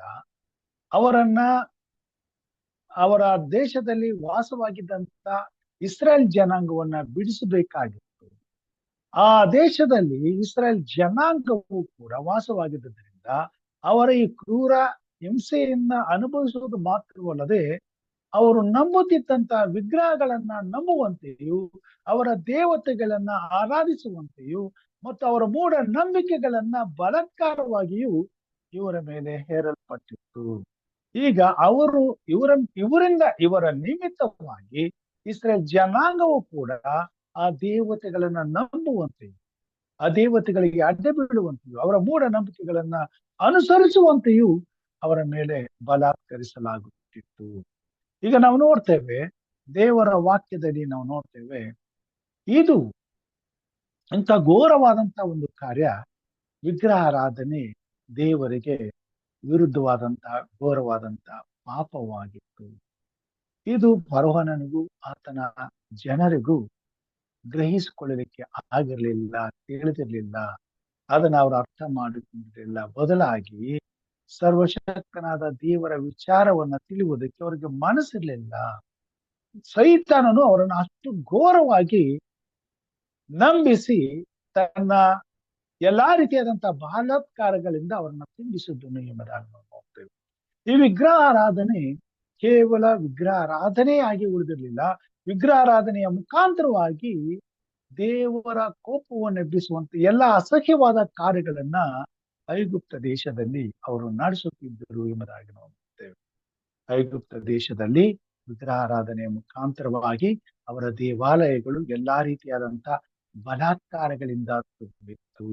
ಅವರ ದೇಶದಲ್ಲಿ ವಾಸವಾಗಿದ್ದಂತ ಇಸ್ರೇಲ್ ಜನಾಂಗವನ್ನ ಬಿಡಿಸಬೇಕಾಗಿತ್ತು. ಆ ದೇಶದಲ್ಲಿ ಇಸ್ರೇಲ್ ಜನಾಂಗವು ಕೂಡ ವಾಸವಾಗಿದ್ದರಿಂದ ಅವರ ಈ ಕ್ರೂರ ಹಿಂಸೆಯನ್ನ ಅನುಭವಿಸುವುದು ಮಾತ್ರವಲ್ಲದೆ ಅವರು ನಂಬುತ್ತಿದ್ದಂತ ವಿಗ್ರಹಗಳನ್ನ ನಂಬುವಂತೆಯೂ ಅವರ ದೇವತೆಗಳನ್ನ ಆರಾಧಿಸುವಂತೆಯೂ ಮತ್ತು ಅವರ ಮೂಢ ನಂಬಿಕೆಗಳನ್ನ ಬಲಾತ್ಕಾರವಾಗಿಯೂ ಇವರ ಮೇಲೆ ಹೇರಲ್ಪಟ್ಟಿತ್ತು. ಈಗ ಇವರ ನಿಮಿತ್ತವಾಗಿ ಇಸ್ರೇಲ್ ಜನಾಂಗವು ಕೂಡ ಆ ದೇವತೆಗಳನ್ನ ನಂಬುವಂತೆಯೂ ಆ ದೇವತೆಗಳಿಗೆ ಅಡ್ಡ ಬೀಳುವಂತೆಯೂ ಅವರ ಮೂಢ ನಂಬಿಕೆಗಳನ್ನ ಅನುಸರಿಸುವಂತೆಯೂ ಅವರ ಮೇಲೆ ಬಲಾತ್ಕರಿಸಲಾಗುತ್ತಿತ್ತು. ಈಗ ನಾವು ನೋಡ್ತೇವೆ, ದೇವರ ವಾಕ್ಯದಲ್ಲಿ ನಾವು ನೋಡ್ತೇವೆ, ಇದು ಇಂಥ ಘೋರವಾದಂತ ಒಂದು ಕಾರ್ಯ, ವಿಗ್ರಹಾರಾಧನೆ ದೇವರಿಗೆ ವಿರುದ್ಧವಾದಂತ ಘೋರವಾದಂತ ಪಾಪವಾಗಿತ್ತು. ಇದು ಫರೋಹನನಿಗೂ ಆತನ ಜನರಿಗೂ ಗ್ರಹಿಸಿಕೊಳ್ಳಲಿಕ್ಕೆ ಆಗಿರ್ಲಿಲ್ಲ, ತಿಳಿದಿರ್ಲಿಲ್ಲ, ಅದನ್ನ ಅವರು ಅರ್ಥ ಮಾಡಿಕೊಂಡಿರಲಿಲ್ಲ. ಬದಲಾಗಿ ಸರ್ವಶಕ್ತನಾದ ದೇವರ ವಿಚಾರವನ್ನ ತಿಳಿಯುವುದಕ್ಕೆ ಅವರಿಗೆ ಮನಸ್ಸಿರ್ಲಿಲ್ಲ. ಸೈತಾನನು ಅವರನ್ನು ಅಷ್ಟು ಘೋರವಾಗಿ ನಂಬಿಸಿ ತನ್ನ ಎಲ್ಲಾ ರೀತಿಯಾದಂತಹ ಬಲಾತ್ಕಾರಗಳಿಂದ ಅವರನ್ನ ತುಂಬಿಸಿದ್ದನು ಎಂಬುದಾಗಿ ನಾವು ನೋಡ್ತೇವೆ. ಈ ವಿಗ್ರಹಾರಾಧನೆ ಕೇವಲ ವಿಗ್ರಹಾರಾಧನೆಯಾಗಿ ಉಳಿದಿರಲಿಲ್ಲ, ವಿಗ್ರಹಾರಾಧನೆಯ ಮುಖಾಂತರವಾಗಿ ದೇವರ ಕೋಪವನ್ನು ಎಬ್ಬಿಸುವಂತ ಎಲ್ಲಾ ಅಸಹ್ಯವಾದ ಕಾರ್ಯಗಳನ್ನ ಐಗುಪ್ತ ದೇಶದಲ್ಲಿ ಅವರು ನಡೆಸುತ್ತಿದ್ದರು ಎಂಬುದಾಗಿ ನಾವು ನೋಡ್ತೇವೆ. ಐಗುಪ್ತ ದೇಶದಲ್ಲಿ ವಿಗ್ರಹಾರಾಧನೆಯ ಮುಖಾಂತರವಾಗಿ ಅವರ ದೇವಾಲಯಗಳು ಎಲ್ಲಾ ರೀತಿಯಾದಂತ ಬಲಾತ್ಕಾರಗಳಿಂದ ತುಂಬಿತ್ತು,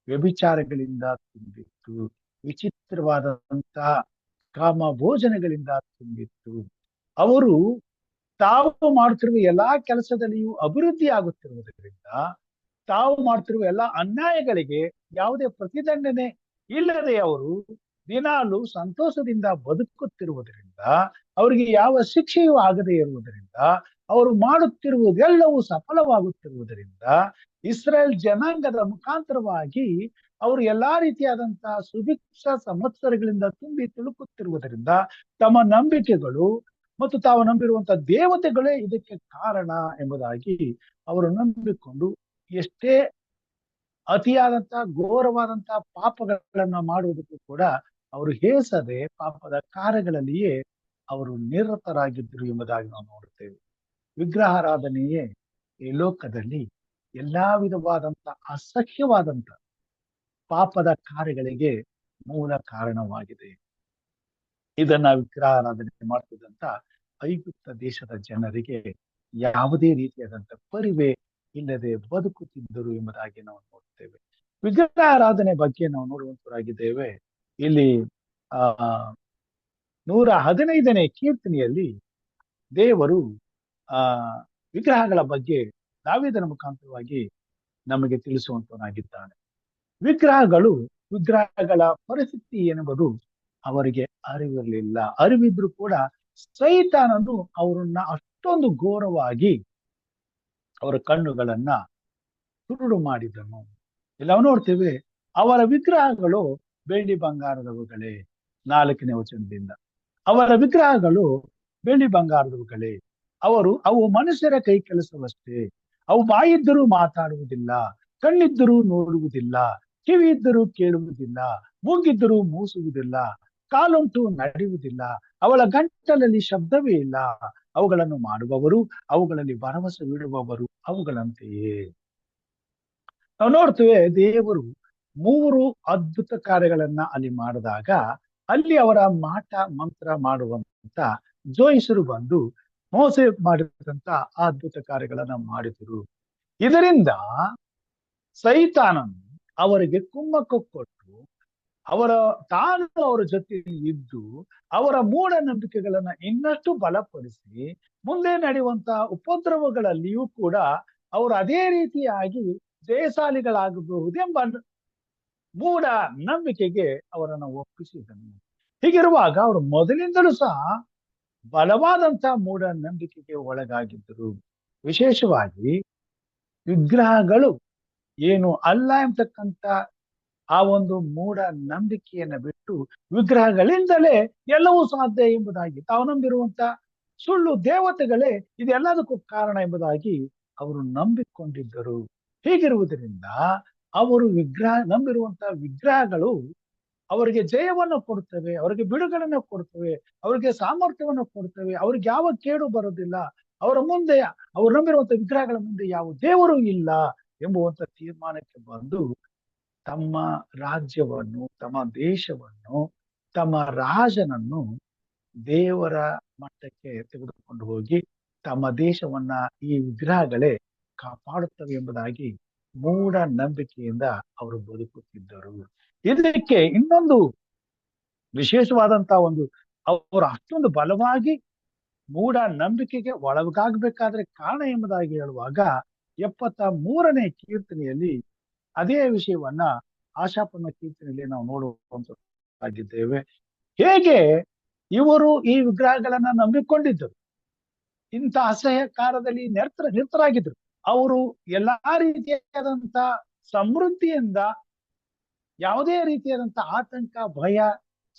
ವ್ಯಭಿಚಾರಗಳಿಂದ ತುಂಬಿತ್ತು, ವಿಚಿತ್ರವಾದಂತ ಕಾಮ ಭೋಜನಗಳಿಂದ ತುಂಬಿತ್ತು. ಅವರು ತಾವು ಮಾಡ್ತಿರುವ ಎಲ್ಲಾ ಕೆಲಸದಲ್ಲಿಯೂ ಅಭಿವೃದ್ಧಿ ಆಗುತ್ತಿರುವುದರಿಂದ, ತಾವು ಮಾಡ್ತಿರುವ ಎಲ್ಲಾ ಅನ್ಯಾಯಗಳಿಗೆ ಯಾವುದೇ ಪ್ರತಿದಂಡನೆ ಇಲ್ಲದೆ ಅವರು ದಿನಾಲು ಸಂತೋಷದಿಂದ ಬದುಕುತ್ತಿರುವುದರಿಂದ ಅವರಿಗೆ ಯಾವ ಶಿಕ್ಷೆಯೂ ಆಗದೇ ಇರುವುದರಿಂದ, ಅವರು ಮಾಡುತ್ತಿರುವುದೆಲ್ಲವೂ ಸಫಲವಾಗುತ್ತಿರುವುದರಿಂದ, ಇಸ್ರೇಲ್ ಜನಾಂಗದ ಮುಖಾಂತರವಾಗಿ ಅವರು ಎಲ್ಲಾ ರೀತಿಯಾದಂತಹ ಸುಭಿಕ್ಷ ಸಂವತ್ಸರಗಳಿಂದ ತುಂಬಿ ತುಳುಕುತ್ತಿರುವುದರಿಂದ ತಮ್ಮ ನಂಬಿಕೆಗಳು ಮತ್ತು ತಾವು ನಂಬಿರುವಂತಹ ದೇವತೆಗಳೇ ಇದಕ್ಕೆ ಕಾರಣ ಎಂಬುದಾಗಿ ಅವರು ನಂಬಿಕೊಂಡು ಎಷ್ಟೇ ಅತಿಯಾದಂತಹ ಘೋರವಾದಂತಹ ಪಾಪಗಳನ್ನ ಮಾಡುವುದಕ್ಕೂ ಕೂಡ ಅವರು ಹೇಸದೆ ಪಾಪದ ಕಾರ್ಯಗಳಲ್ಲಿಯೇ ಅವರು ನಿರತರಾಗಿದ್ದರು ಎಂಬುದಾಗಿ ನಾವು ನೋಡುತ್ತೇವೆ. ವಿಗ್ರಹಾರಾಧನೆಯೇ ಈ ಲೋಕದಲ್ಲಿ ಎಲ್ಲಾ ವಿಧವಾದಂತ ಅಸಹ್ಯವಾದಂತ ಪಾಪದ ಕಾರ್ಯಗಳಿಗೆ ಮೂಲ ಕಾರಣವಾಗಿದೆ. ಇದನ್ನ ವಿಗ್ರಹಾರಾಧನೆ ಮಾಡ್ತಿದ್ದಂತ ಐಗುಪ್ತ ದೇಶದ ಜನರಿಗೆ ಯಾವುದೇ ರೀತಿಯಾದಂತ ಪರಿವೆ ಇಲ್ಲದೆ ಬದುಕುತ್ತಿದ್ದರು ಎಂಬುದಾಗಿ ನಾವು ನೋಡ್ತೇವೆ. ವಿಗ್ರಹಾರಾಧನೆ ಬಗ್ಗೆ ನಾವು ನೋಡುವಂತರಾಗಿದ್ದೇವೆ. ಇಲ್ಲಿ 115ನೇ ಕೀರ್ತನೆಯಲ್ಲಿ ದೇವರು ವಿಗ್ರಹಗಳ ಬಗ್ಗೆ ದಾವೀದನ ಮುಖಾಂತರವಾಗಿ ನಮಗೆ ತಿಳಿಸುವಂತನಾಗಿದ್ದಾನೆ. ವಿಗ್ರಹಗಳ ಪರಿಸ್ಥಿತಿ ಎನ್ನುವುದು ಅವರಿಗೆ ಅರಿವಿರಲಿಲ್ಲ. ಅರಿವಿದ್ರು ಕೂಡ ಸೈತಾನನು ಅವರನ್ನ ಅಷ್ಟೊಂದು ಘೋರವಾಗಿ ಅವರ ಕಣ್ಣುಗಳನ್ನ ಕುರುಡು ಮಾಡಿದನು. ನಾವು ನೋಡ್ತೇವೆ, ಅವರ ವಿಗ್ರಹಗಳು ಬೆಳ್ಳಿ ಬಂಗಾರದವುಗಳೇ. 4ನೇ ವಚನದಿಂದ ಅವರ ವಿಗ್ರಹಗಳು ಬೆಳ್ಳಿ ಬಂಗಾರದವುಗಳೇ, ಅವು ಮನುಷ್ಯರ ಕೈ ಕೆಲಸವಷ್ಟೇ. ಅವು ಬಾಯಿದ್ದರೂ ಮಾತಾಡುವುದಿಲ್ಲ, ಕಣ್ಣಿದ್ದರೂ ನೋಡುವುದಿಲ್ಲ, ಕಿವಿ ಇದ್ದರೂ ಕೇಳುವುದಿಲ್ಲ, ಮೂಗಿದ್ದರೂ ಮೂಸುವುದಿಲ್ಲ, ಕಾಲುಂಟು ನಡೆಯುವುದಿಲ್ಲ, ಅವಳ ಗಂಟಲಲ್ಲಿ ಶಬ್ದವೇ ಇಲ್ಲ. ಅವುಗಳನ್ನು ಮಾಡುವವರು, ಅವುಗಳಲ್ಲಿ ಭರವಸವಿಡುವವರು ಅವುಗಳಂತೆಯೇ. ನಾವು ನೋಡ್ತೇವೆ, ದೇವರು 3 ಅದ್ಭುತ ಕಾರ್ಯಗಳನ್ನ ಅಲ್ಲಿ ಮಾಡಿದಾಗ ಅಲ್ಲಿ ಅವರ ಮಾಟ ಮಂತ್ರ ಮಾಡುವಂತ ಜೋಯಿಸರು ಬಂದು ಮೋಸೆ ಮಾಡಿದಂತ ಆ ಅದ್ಭುತ ಕಾರ್ಯಗಳನ್ನ ಮಾಡಿದರು. ಇದರಿಂದ ಸೈತಾನನು ಅವರಿಗೆ ಕುಮ್ಮಕ್ಕ ಕೊಟ್ಟು ತಾನು ಅವರ ಜೊತೆ ಇದ್ದು ಅವರ ಮೂಢನಂಬಿಕೆಗಳನ್ನ ಇನ್ನಷ್ಟು ಬಲಪಡಿಸಿ ಮುಂದೆ ನಡೆಯುವಂತಹ ಉಪದ್ರವಗಳಲ್ಲಿಯೂ ಕೂಡ ಅವರು ಅದೇ ರೀತಿಯಾಗಿ ಜಯಶಾಲಿಗಳಾಗಬಹುದೆಂಬ ಮೂಢ ನಂಬಿಕೆಗೆ ಅವರನ್ನು ಒಪ್ಪಿಸಿದನು. ಹೀಗಿರುವಾಗ ಅವರು ಮೊದಲಿಂದಲೂ ಸಹ ಬಲವಾದಂತಹ ಮೂಢ ನಂಬಿಕೆಗೆ ಒಳಗಾಗಿದ್ದರು. ವಿಶೇಷವಾಗಿ ವಿಗ್ರಹಗಳು ಏನು ಅಲ್ಲ ಎಂಬತಕ್ಕಂತ ಆ ಒಂದು ಮೂಢ ನಂಬಿಕೆಯನ್ನ ಬಿಟ್ಟು ವಿಗ್ರಹಗಳಿಂದಲೇ ಎಲ್ಲವೂ ಸಾಧ್ಯ ಎಂಬುದಾಗಿ ತಾವು ನಂಬಿರುವಂತ ಸುಳ್ಳು ದೇವತೆಗಳೇ ಇದೆಲ್ಲದಕ್ಕೂ ಕಾರಣ ಎಂಬುದಾಗಿ ಅವರು ನಂಬಿಕೊಂಡಿದ್ದರು. ಹೀಗಿರುವುದರಿಂದ ಅವರು ನಂಬಿರುವಂತಹ ವಿಗ್ರಹಗಳು ಅವರಿಗೆ ಜಯವನ್ನು ಕೊಡ್ತವೆ, ಅವರಿಗೆ ಬಿಡುಗಡೆಯನ್ನು ಕೊಡ್ತವೆ, ಅವರಿಗೆ ಸಾಮರ್ಥ್ಯವನ್ನು ಕೊಡ್ತವೆ, ಅವ್ರಿಗೆ ಯಾವ ಕೇಡು ಬರೋದಿಲ್ಲ. ಅವರು ನಂಬಿರುವಂತಹ ವಿಗ್ರಹಗಳ ಮುಂದೆ ಯಾವ ದೇವರು ಇಲ್ಲ ಎಂಬುವಂತ ತೀರ್ಮಾನಕ್ಕೆ ಬಂದು ತಮ್ಮ ರಾಜ್ಯವನ್ನು, ತಮ್ಮ ದೇಶವನ್ನು, ತಮ್ಮ ರಾಜನನ್ನು ದೇವರ ಮಟ್ಟಕ್ಕೆ ತೆಗೆದುಕೊಂಡು ಹೋಗಿ ತಮ್ಮ ದೇಶವನ್ನ ಈ ವಿಗ್ರಹಗಳೇ ಕಾಪಾಡುತ್ತವೆ ಎಂಬುದಾಗಿ ಮೂಢ ನಂಬಿಕೆಯಿಂದ ಅವರು ಬದುಕುತ್ತಿದ್ದರು. ಇದಕ್ಕೆ ಇನ್ನೊಂದು ವಿಶೇಷವಾದಂತಹ ಅವರು ಅಷ್ಟೊಂದು ಬಲವಾಗಿ ಮೂಢ ನಂಬಿಕೆಗೆ ಒಳಗಾಗಬೇಕಾದ್ರೆ ಕಾರಣ ಎಂಬುದಾಗಿ ಹೇಳುವಾಗ 73ನೇ ಕೀರ್ತನೆಯಲ್ಲಿ ಅದೇ ವಿಷಯವನ್ನ ಆಶಾಪನ ಕೀರ್ತನೆಯಲ್ಲಿ ನಾವು ನೋಡುವಂತಾಗಿದ್ದೇವೆ. ಹೇಗೆ ಇವರು ಈ ವಿಗ್ರಹಗಳನ್ನ ನಂಬಿಕೊಂಡಿದ್ದರು, ಇಂಥ ಅಸಹ್ಯಕಾರದಲ್ಲಿ ನಿರತರಾಗಿದ್ರು. ಅವರು ಎಲ್ಲಾ ರೀತಿಯಾದಂತ ಸಮೃದ್ಧಿಯಿಂದ ಯಾವುದೇ ರೀತಿಯಾದಂತ ಆತಂಕ, ಭಯ,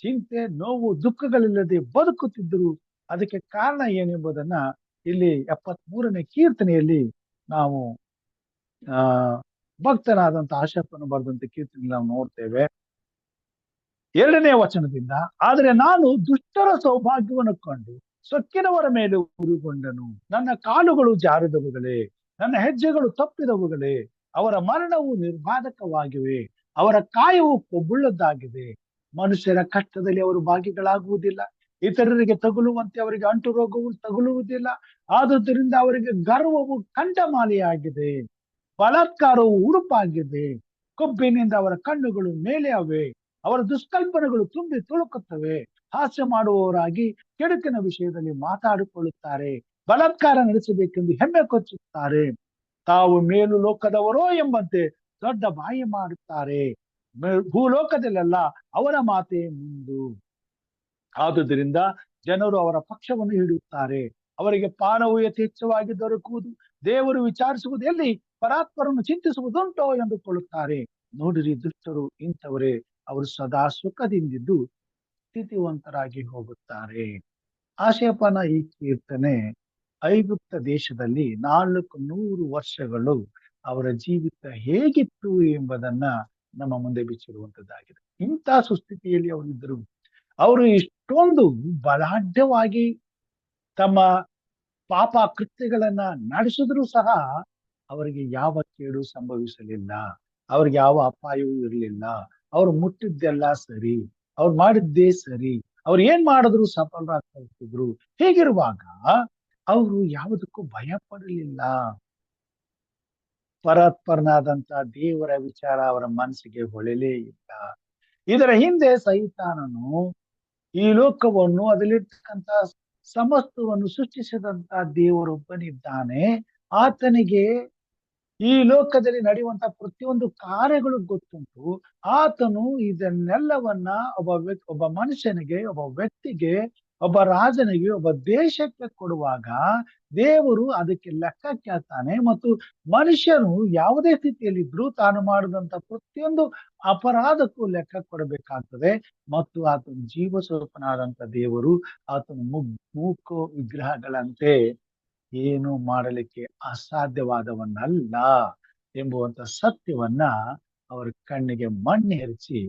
ಚಿಂತೆ, ನೋವು, ದುಃಖಗಳಿಲ್ಲದೆ ಬದುಕುತ್ತಿದ್ದರು. ಅದಕ್ಕೆ ಕಾರಣ ಏನೆಂಬುದನ್ನ ಇಲ್ಲಿ 73ನೇ ಕೀರ್ತನೆಯಲ್ಲಿ ನಾವು ಭಕ್ತನಾದಂತ ಆಶಾಪನ ಬರೆದಂತ ಕೀರ್ತನೆ ನಾವು ನೋಡ್ತೇವೆ. 2ನೇ ವಚನದಿಂದ, ಆದರೆ ನಾನು ದುಷ್ಟರ ಸೌಭಾಗ್ಯವನ್ನು ಕಂಡು ಸೊಕ್ಕಿನವರ ಮೇಲೆ ಉರುಗೊಂಡನು. ನನ್ನ ಕಾಲುಗಳು ಜಾರಿದವುಗಳೇ, ನನ್ನ ಹೆಜ್ಜೆಗಳು ತಪ್ಪಿದವುಗಳೇ. ಅವರ ಮರಣವು ನಿರ್ಬಾಧಕವಾಗಿವೆ, ಅವರ ಕಾಯವು ಕೊಬ್ಬುಳ್ಳದ್ದಾಗಿದೆ. ಮನುಷ್ಯರ ಕಷ್ಟದಲ್ಲಿ ಅವರು ಭಾಗಿಗಳಾಗುವುದಿಲ್ಲ, ಇತರರಿಗೆ ತಗುಲುವಂತೆ ಅವರಿಗೆ ಅಂಟು ರೋಗವು ತಗುಲುವುದಿಲ್ಲ. ಆದುದರಿಂದ ಅವರಿಗೆ ಗರ್ವವು ಕಂಠಮಾಲೆಯಾಗಿದೆ, ಬಲಾತ್ಕಾರವು ಉಡುಪಾಗಿದೆ. ಕೊಬ್ಬಿನಿಂದ ಅವರ ಕಣ್ಣುಗಳು ಮೇಲೆ ಅವೆ, ಅವರ ದುಷ್ಕಲ್ಪನೆಗಳು ತುಂಬಿ ತುಳುಕುತ್ತವೆ. ಹಾಸ್ಯ ಮಾಡುವವರಾಗಿ ಕೆಡುಕಿನ ವಿಷಯದಲ್ಲಿ ಮಾತಾಡಿಕೊಳ್ಳುತ್ತಾರೆ, ಬಲಾತ್ಕಾರ ನಡೆಸಬೇಕೆಂದು ಹೆಮ್ಮೆ ಕೊಚ್ಚುತ್ತಾರೆ. ತಾವು ಮೇಲು ಲೋಕದವರೋ ಎಂಬಂತೆ ದೊಡ್ಡ ಬಾಯಿ ಮಾಡುತ್ತಾರೆ. ಭೂಲೋಕದಲ್ಲೆಲ್ಲ ಅವರ ಮಾತೇ ಮುಂದು. ಆದುದರಿಂದ ಜನರು ಅವರ ಪಕ್ಷವನ್ನು ಹಿಡಿಯುತ್ತಾರೆ. ಅವರಿಗೆ ಪಾನವು ಯಥೇಚ್ಛವಾಗಿ ದೊರಕುವುದು. ದೇವರು ವಿಚಾರಿಸುವುದು ಎಲ್ಲಿ, ಪರಾತ್ಪರನ್ನು ಚಿಂತಿಸುವುದುಂಟೋ ಎಂದುಕೊಳ್ಳುತ್ತಾರೆ. ನೋಡಿರಿ, ದುಷ್ಟರು ಇಂಥವರೇ. ಅವರು ಸದಾ ಸುಖದಿಂದಿದ್ದು ಸ್ಥಿತಿವಂತರಾಗಿ ಹೋಗುತ್ತಾರೆ. ಆಶಯಪ್ಪನ ಈ ಕೀರ್ತನೆ ಐಗುಪ್ತ ದೇಶದಲ್ಲಿ 400 ವರ್ಷಗಳು ಅವರ ಜೀವಿತ ಹೇಗಿತ್ತು ಎಂಬುದನ್ನ ನಮ್ಮ ಮುಂದೆ ಬಿಚ್ಚಿರುವಂತದ್ದಾಗಿದೆ. ಇಂಥ ಸುಸ್ಥಿತಿಯಲ್ಲಿ ಅವರಿದ್ದರು. ಅವರು ಇಷ್ಟೊಂದು ಬಲಾಢ್ಯವಾಗಿ ತಮ್ಮ ಪಾಪ ಕೃತ್ಯಗಳನ್ನ ನಡೆಸಿದ್ರು ಸಹ ಅವರಿಗೆ ಯಾವ ಕೇಡು ಸಂಭವಿಸಲಿಲ್ಲ. ಅವ್ರಿಗೆ ಯಾವ ಅಪಾಯವೂ ಇರಲಿಲ್ಲ. ಅವ್ರು ಮುಟ್ಟಿದ್ದೆಲ್ಲ ಸರಿ, ಅವ್ರು ಮಾಡಿದ್ದೇ ಸರಿ, ಅವ್ರು ಏನ್ ಮಾಡಿದ್ರು ಸಫಲರಾಗ್ತಾ ಇರ್ತಿದ್ರು. ಹೀಗಿರುವಾಗ ಅವರು ಯಾವುದಕ್ಕೂ ಭಯ ಪಡಲಿಲ್ಲ. ಪರಾತ್ಪರನಾದಂತ ದೇವರ ವಿಚಾರ ಅವರ ಮನಸ್ಸಿಗೆ ಹೊಳೆಲೇ ಇಲ್ಲ. ಇದರ ಹಿಂದೆ ಸೈತಾನನು ಈ ಲೋಕವನ್ನು, ಅದರಲ್ಲಿರ್ತಕ್ಕಂಥ ಸಮಸ್ತವನ್ನು ಸೃಷ್ಟಿಸಿದಂತ ದೇವರೊಬ್ಬನಿದ್ದಾನೆ. ಆತನಿಗೆ ಈ ಲೋಕದಲ್ಲಿ ನಡೆಯುವಂತ ಪ್ರತಿಯೊಂದು ಕಾರ್ಯಗಳು ಗೊತ್ತುಂಟು. ಆತನು ಇದನ್ನೆಲ್ಲವನ್ನ ಒಬ್ಬ ಮನುಷ್ಯನಿಗೆ, ಒಬ್ಬ ವ್ಯಕ್ತಿಗೆ, ಒಬ್ಬ ರಾಜನಿಗೆ, ಒಬ್ಬ ದೇಶಕ್ಕೆ ಕೊಡುವಾಗ ದೇವರು ಅದಕ್ಕೆ ಲೆಕ್ಕ ಕೇಳ್ತಾನೆ. ಮತ್ತು ಮನುಷ್ಯನು ಯಾವುದೇ ಸ್ಥಿತಿಯಲ್ಲಿದ್ರು ತಾನು ಮಾಡಿದಂತ ಪ್ರತಿಯೊಂದು ಅಪರಾಧಕ್ಕೂ ಲೆಕ್ಕ ಕೊಡಬೇಕಾಗ್ತದೆ. ಮತ್ತು ಆತನು ಜೀವ ಸ್ವರೂಪನಾದಂತ ದೇವರು. ಆತನು ಮೂಕ ವಿಗ್ರಹಗಳಂತೆ ಏನು ಮಾಡಲಿಕ್ಕೆ ಅಸಾಧ್ಯವಾದವನ್ನಲ್ಲ ಎಂಬುವಂತ ಸತ್ಯವನ್ನ ಅವರ ಕಣ್ಣಿಗೆ ಮಣ್ಣು ಎರಚಿ,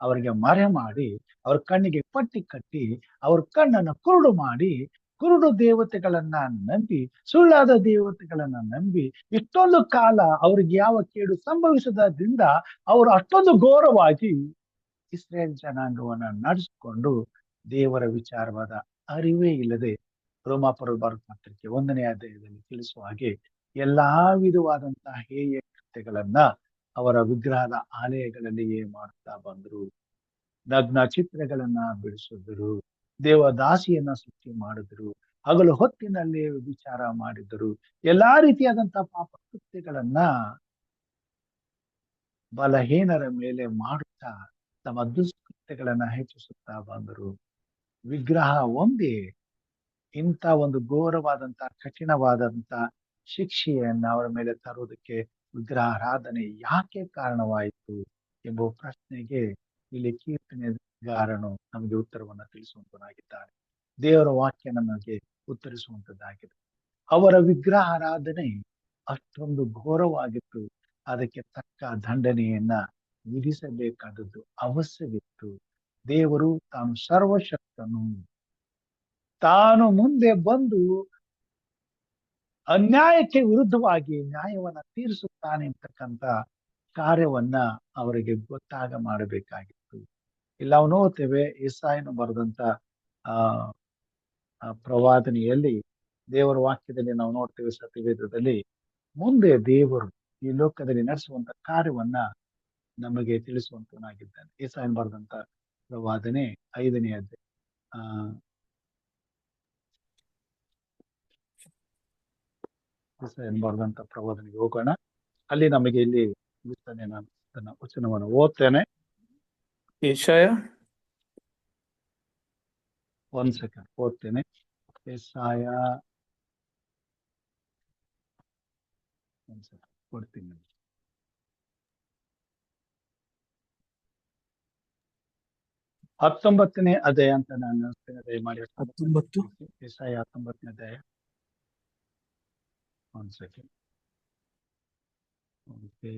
ಅವರಿಗೆ ಮರೆ ಮಾಡಿ, ಅವ್ರ ಕಣ್ಣಿಗೆ ಪಟ್ಟಿ ಕಟ್ಟಿ, ಅವ್ರ ಕಣ್ಣನ್ನು ಕುರುಡು ಮಾಡಿ, ಕುರುಡು ದೇವತೆಗಳನ್ನ ನಂಬಿ, ಸುಳ್ಳಾದ ದೇವತೆಗಳನ್ನ ನಂಬಿ, ಇಷ್ಟೊಂದು ಕಾಲ ಅವ್ರಿಗೆ ಯಾವ ಕೇಡು ಸಂಭವಿಸದ್ರಿಂದ ಅವರು ಅಷ್ಟೊಂದು ಘೋರವಾಗಿ ಇಸ್ರೇಲ್ ಜನಾಂಗವನ್ನ ನಡೆಸಿಕೊಂಡು ದೇವರ ವಿಚಾರವಾದ ಅರಿವೇ ಇಲ್ಲದೆ, ರೋಮಾಪುರ ಬರೆದ ಪತ್ರಿಕೆ 1ನೇ ಅಧ್ಯಾಯದಲ್ಲಿ ತಿಳಿಸುವ ಹಾಗೆ ಎಲ್ಲಾ ವಿಧವಾದಂತಹ ಹೇಯ ಕೃತ್ಯಗಳನ್ನ ಅವರ ವಿಗ್ರಹದ ಆಲಯಗಳಲ್ಲಿಯೇ ಮಾಡ್ತಾ ಬಂದ್ರು. ನಗ್ನ ಚಿತ್ರಗಳನ್ನ ಬಿಡಿಸಿದ್ರು, ದೇವದಾಸಿಯನ್ನ ಸೃಷ್ಟಿ ಮಾಡಿದ್ರು, ಹಗಲು ಹೊತ್ತಿನಲ್ಲಿ ವಿಚಾರ ಮಾಡಿದರು. ಎಲ್ಲಾ ರೀತಿಯಾದಂತಹ ಪಾಪ ಕೃತ್ಯಗಳನ್ನ ಬಲಹೀನರ ಮೇಲೆ ಮಾಡುತ್ತಾ ತಮ್ಮ ದುಷ್ಕೃತ್ಯಗಳನ್ನ ಹೆಚ್ಚಿಸುತ್ತಾ ಬಂದರು. ವಿಗ್ರಹ ಒಂದೇ ಇಂಥ ಒಂದು ಘೋರವಾದಂತಹ, ಕಠಿಣವಾದಂತ ಶಿಕ್ಷೆಯನ್ನ ಅವರ ಮೇಲೆ ತರುವುದಕ್ಕೆ ವಿಗ್ರಹಾರಾಧನೆ ಯಾಕೆ ಕಾರಣವಾಯಿತು ಎಂಬ ಪ್ರಶ್ನೆಗೆ ಇಲ್ಲಿ ಕೀರ್ತನೆಗಾರನು ನಮಗೆ ಉತ್ತರವನ್ನ ತಿಳಿಸುವಂತನಾಗಿದ್ದಾನೆ. ದೇವರ ವಾಕ್ಯ ನಮಗೆ ಉತ್ತರಿಸುವಂತದ್ದಾಗಿದೆ. ಅವರ ವಿಗ್ರಹಾರಾಧನೆ ಅಷ್ಟೊಂದು ಘೋರವಾಗಿತ್ತು. ಅದಕ್ಕೆ ತಕ್ಕ ದಂಡನೆಯನ್ನ ವಿಧಿಸಬೇಕಾದದ್ದು ಅವಶ್ಯವಿತ್ತು. ದೇವರು ತಾನು ಸರ್ವಶಕ್ತನು, ತಾನು ಮುಂದೆ ಬಂದು ಅನ್ಯಾಯಕ್ಕೆ ವಿರುದ್ಧವಾಗಿ ನ್ಯಾಯವನ್ನ ತೀರಿಸುತ್ತಾನೆ ಅಂತಕ್ಕಂಥ ಕಾರ್ಯವನ್ನ ಅವರಿಗೆ ಗೊತ್ತಾಗ ಮಾಡಬೇಕಾಗಿತ್ತು. ಇಲ್ಲಿ ನಾವು ನೋಡ್ತೇವೆ, ಯೆಶಾಯನು ಬರೆದಂತ ಪ್ರವಾದನೆಯಲ್ಲಿ, ದೇವರ ವಾಕ್ಯದಲ್ಲಿ ನಾವು ನೋಡ್ತೇವೆ, ಸತ್ಯವೇದದಲ್ಲಿ ಮುಂದೆ ದೇವರು ಈ ಲೋಕದಲ್ಲಿ ನಡೆಸುವಂತ ಕಾರ್ಯವನ್ನ ನಮಗೆ ತಿಳಿಸುವಂತನಾಗಿದ್ದಾನೆ. ಯೆಶಾಯನು ಬರೆದಂತ ಪ್ರವಾದನೆ 5ನೇ ಅಧ್ಯಾಯ ಬರೆದಂತ ಪ್ರವಾದನೆಗೆ ಹೋಗೋಣ. ಅಲ್ಲಿ ನಮಗೆ ಇಲ್ಲಿ ನಾನು ಅದನ್ನ ವಚನವನ್ನು ಓದ್ತೇನೆ. ಯೆಶಾಯ 1 ಸೆಕೆಂಡ್ ಓದ್ತೇನೆ. ಯೆಶಾಯ ಕೊಡ್ತೀನಿ. 19ನೇ ಅಧ್ಯಾಯ ಅಂತ ನಾನು ಅನಿಸ್ತೇನೆ. ದಯಮಾಡಿ 19. ಯೆಶಾಯ 19ನೇ ಅಧ್ಯಾಯ. 1 ಸೆಕೆಂಡ್. ಓಕೆ,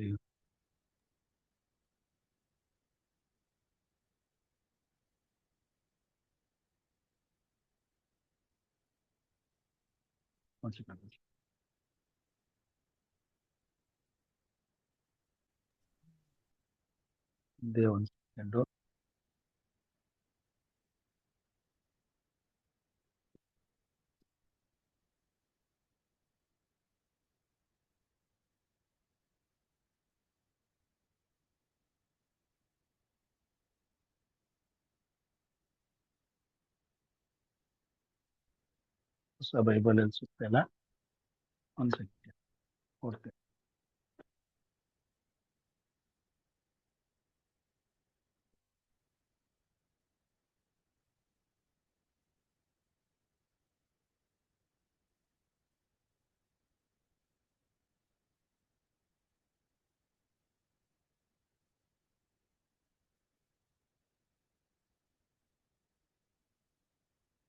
ಒಂದು ಸೆಕೆಂಡು. ಹೊಸ ಬೈಬಲ್ ಅಲ್ಲಿ ಸಿಗ್ತಲ್ಲ. 1 ಸೆಕೆಂಡ್ ಕೊಡ್ತೇನೆ.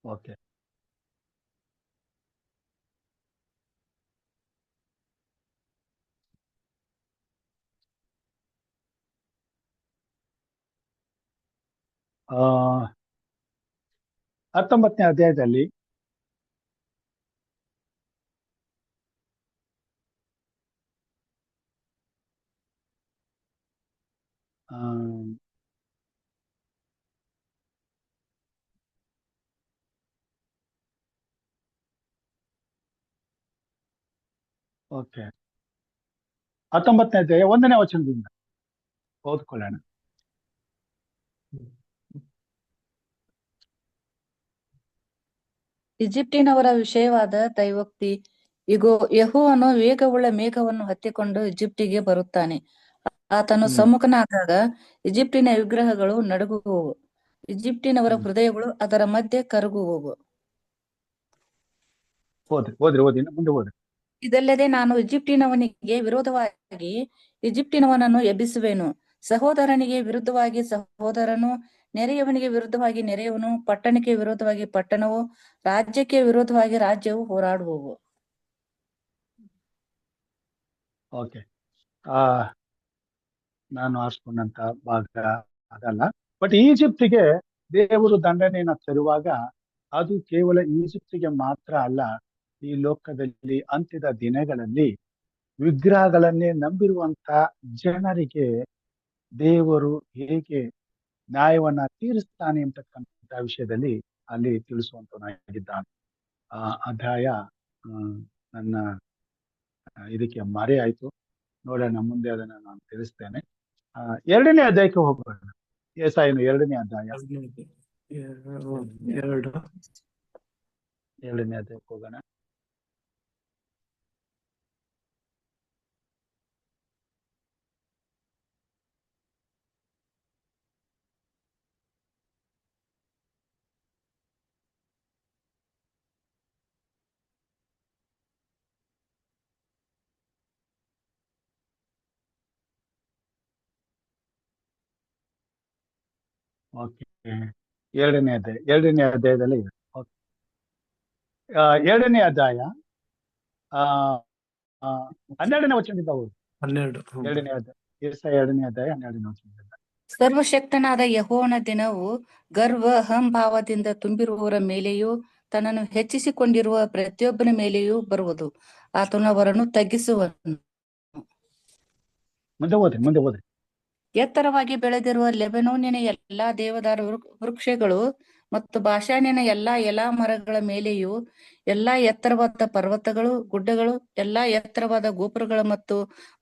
ಓಕೆ. ಆ 19ನೇ ಅಧ್ಯಾಯದಲ್ಲಿ ಆ ಓಕೆ 19ನೇ ಅಧ್ಯಾಯ 1ನೇ ವಚನದಿಂದ ಓದ್ಕೊಳ್ಳೋಣ. ಈಜಿಪ್ಟಿನವರ ವಿಷಯವಾದ ದೈವೋಕ್ತಿ. ಇಗೋ, ಯೆಹೋವನು ವೇಗವುಳ್ಳ ಮೇಘವನ್ನು ಹತ್ತಿಕೊಂಡು ಈಜಿಪ್ಟಿಗೆ ಬರುತ್ತಾನೆ. ಆತನು ಸಮ್ಮುಖನಾದಾಗ ಈಜಿಪ್ಟಿನ ವಿಗ್ರಹಗಳು ನಡುಗುವುವು, ಈಜಿಪ್ಟಿನವರ ಹೃದಯಗಳು ಅದರ ಮಧ್ಯೆ ಕರಗುವುವು. ಓದ್ರಿ ಮುಂದೆ ಓದ್ರಿ. ಇದಲ್ಲದೆ ನಾನು ಈಜಿಪ್ಟಿನವನಿಗೆ ವಿರೋಧವಾಗಿ ಈಜಿಪ್ಟಿನವನನ್ನು ಎಬ್ಬಿಸುವೆನು, ಸಹೋದರನಿಗೆ ವಿರುದ್ಧವಾಗಿ ಸಹೋದರನು, ನೆರೆಯವನಿಗೆ ವಿರುದ್ಧವಾಗಿ ನೆರೆಯವನು, ಪಟ್ಟಣಕ್ಕೆ ವಿರೋಧವಾಗಿ ಪಟ್ಟಣವು, ರಾಜ್ಯಕ್ಕೆ ವಿರೋಧವಾಗಿ ರಾಜ್ಯವು ಹೋರಾಡುವವು. ಓಕೆ. ನಾನು ಆರಿಸ್ಕೊಂಡಂತ ಭಾಗ ಅದಲ್ಲ. ಬಟ್ ಈಜಿಪ್ಟಿಗೆ ದೇವರು ದಂಡನೆಯನ್ನ ತರುವಾಗ ಅದು ಕೇವಲ ಈಜಿಪ್ಟಿಗೆ ಮಾತ್ರ ಅಲ್ಲ, ಈ ಲೋಕದಲ್ಲಿ ಅಂತ್ಯದ ದಿನಗಳಲ್ಲಿ ವಿಗ್ರಹಗಳನ್ನೇ ನಂಬಿರುವಂತ ಜನರಿಗೆ ದೇವರು ಹೇಗೆ ನ್ಯಾಯವನ್ನ ತೀರಿಸ್ತಾನೆ ಅಂತಕ್ಕಂಥ ವಿಷಯದಲ್ಲಿ ಅಲ್ಲಿ ತಿಳಿಸುವಂತನಾಗಿದ್ದಾನೆ. ಆ ಅಧ್ಯಾಯ ನನ್ನ ಇದಕ್ಕೆ ಮರೆ ಆಯ್ತು. ನೋಡೋಣ, ಮುಂದೆ ಅದನ್ನ ನಾನು ತಿಳಿಸ್ತೇನೆ. 2ನೇ ಅಧ್ಯಾಯಕ್ಕೆ ಹೋಗೋಣ. ಯೆಶಾಯನು 2ನೇ ಅಧ್ಯಾಯ 2ನೇ ಅಧ್ಯಾಯಕ್ಕೆ ಹೋಗೋಣ. ಓಕೆ, 2ನೇ ಅಧ್ಯಾಯದಲ್ಲಿ 2ನೇ ಅಧ್ಯಾಯ 12ನೇ ವಚನದಿಂದ ಹೋಗಿ. 2ನೇ ಅಧ್ಯಾಯ ಯೆಶಾಯ 2ನೇ ಅಧ್ಯಾಯ 12ನೇ ವಚನದಿಂದ. ಸರ್ವಶಕ್ತನಾದ ಯೆಹೋವನ ದಿನವು ಗರ್ವ ಅಹಂಭಾವದಿಂದ ತುಂಬಿರುವವರ ಮೇಲೆಯೂ ತನ್ನನ್ನು ಹೆಚ್ಚಿಸಿಕೊಂಡಿರುವ ಪ್ರತಿಯೊಬ್ಬನ ಮೇಲೆಯೂ ಬರುವುದು. ಆತನು ಅವರನ್ನು ತಗ್ಗಿಸುವನು. ಮುಂದೆ ಓದ್ರಿ. ಎತ್ತರವಾಗಿ ಬೆಳೆದಿರುವ ಲೆಬನೋನಿನ ಎಲ್ಲಾ ದೇವದಾರ ವೃಕ್ಷಗಳು ಮತ್ತು ಬಾಷಾನಿನ ಎಲ್ಲಾ ಎಲಾ ಮರಗಳ ಮೇಲೆಯೂ, ಎಲ್ಲಾ ಎತ್ತರವಾದ ಪರ್ವತಗಳು, ಗುಡ್ಡಗಳು, ಎಲ್ಲಾ ಎತ್ತರವಾದ ಗೋಪುರಗಳ ಮತ್ತು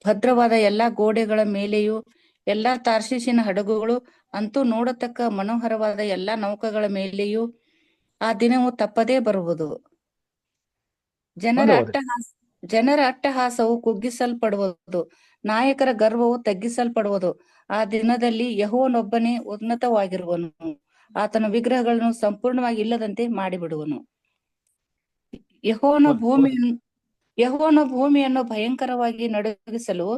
ಭದ್ರವಾದ ಎಲ್ಲಾ ಗೋಡೆಗಳ ಮೇಲೆಯೂ, ಎಲ್ಲಾ ತಾರ್ಷೀಷಿನ ಹಡಗುಗಳು, ಅಂತೂ ನೋಡತಕ್ಕ ಮನೋಹರವಾದ ಎಲ್ಲಾ ನೌಕಗಳ ಮೇಲೆಯೂ ಆ ದಿನವು ತಪ್ಪದೇ ಬರುವುದು. ಜನರ ಅಟ್ಟಹಾಸವು ಕುಗ್ಗಿಸಲ್ಪಡುವುದು, ನಾಯಕರ ಗರ್ವವು ತಗ್ಗಿಸಲ್ಪಡುವುದು. ಆ ದಿನದಲ್ಲಿ ಯೆಹೋವನೊಬ್ಬನೇ ಉನ್ನತವಾಗಿರುವನು, ಆತನ ವಿಗ್ರಹಗಳನ್ನು ಸಂಪೂರ್ಣವಾಗಿ ಇಲ್ಲದಂತೆ ಮಾಡಿಬಿಡುವನು. ಯೆಹೋವನ ಭೂಮಿಯನ್ನು ಭಯಂಕರವಾಗಿ ನಡುಗಿಸಲು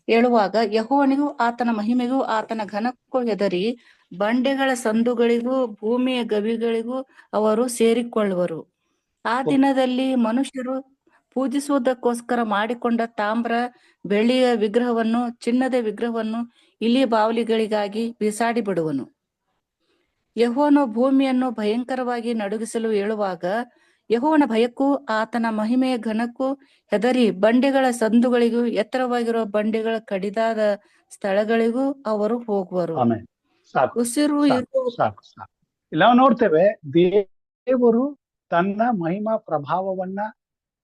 ಹೇಳುವಾಗ ಯೆಹೋವನಿಗೂ ಆತನ ಮಹಿಮೆಗೂ ಆತನ ಘನಕ್ಕೂ ಹೆದರಿ ಬಂಡೆಗಳ ಸಂದುಗಳಿಗೂ ಭೂಮಿಯ ಗವಿಗಳಿಗೂ ಅವರು ಸೇರಿಕೊಳ್ಳುವರು. ಆ ದಿನದಲ್ಲಿ ಮನುಷ್ಯರು ಪೂಜಿಸುವುದಕ್ಕೋಸ್ಕರ ಮಾಡಿಕೊಂಡ ತಾಮ್ರ ಬೆಳ್ಳಿಯ ವಿಗ್ರಹವನ್ನು, ಚಿನ್ನದ ವಿಗ್ರಹವನ್ನು ಇಲಿ ಬಾವಲಿಗಳಿಗಾಗಿ ಬಿಸಾಡಿ ಬಿಡುವನು. ಯೆಹೋವನು ಭೂಮಿಯನ್ನು ಭಯಂಕರವಾಗಿ ನಡುಗಿಸಲು ಹೇಳುವಾಗ ಯೆಹೋವನ ಭಯಕ್ಕೂ ಆತನ ಮಹಿಮೆಯ ಘನಕ್ಕೂ ಹೆದರಿ ಬಂಡೆಗಳ ಸಂದುಗಳಿಗೂ ಎತ್ತರವಾಗಿರುವ ಬಂಡೆಗಳ ಕಡಿದಾದ ಸ್ಥಳಗಳಿಗೂ ಅವರು ಹೋಗುವರು. ಉಸಿರು ಸಾಕು. ಇಲ್ಲ, ನಾವು ನೋಡ್ತೇವೆ ದೇವರು ತನ್ನ ಮಹಿಮಾ ಪ್ರಭಾವವನ್ನ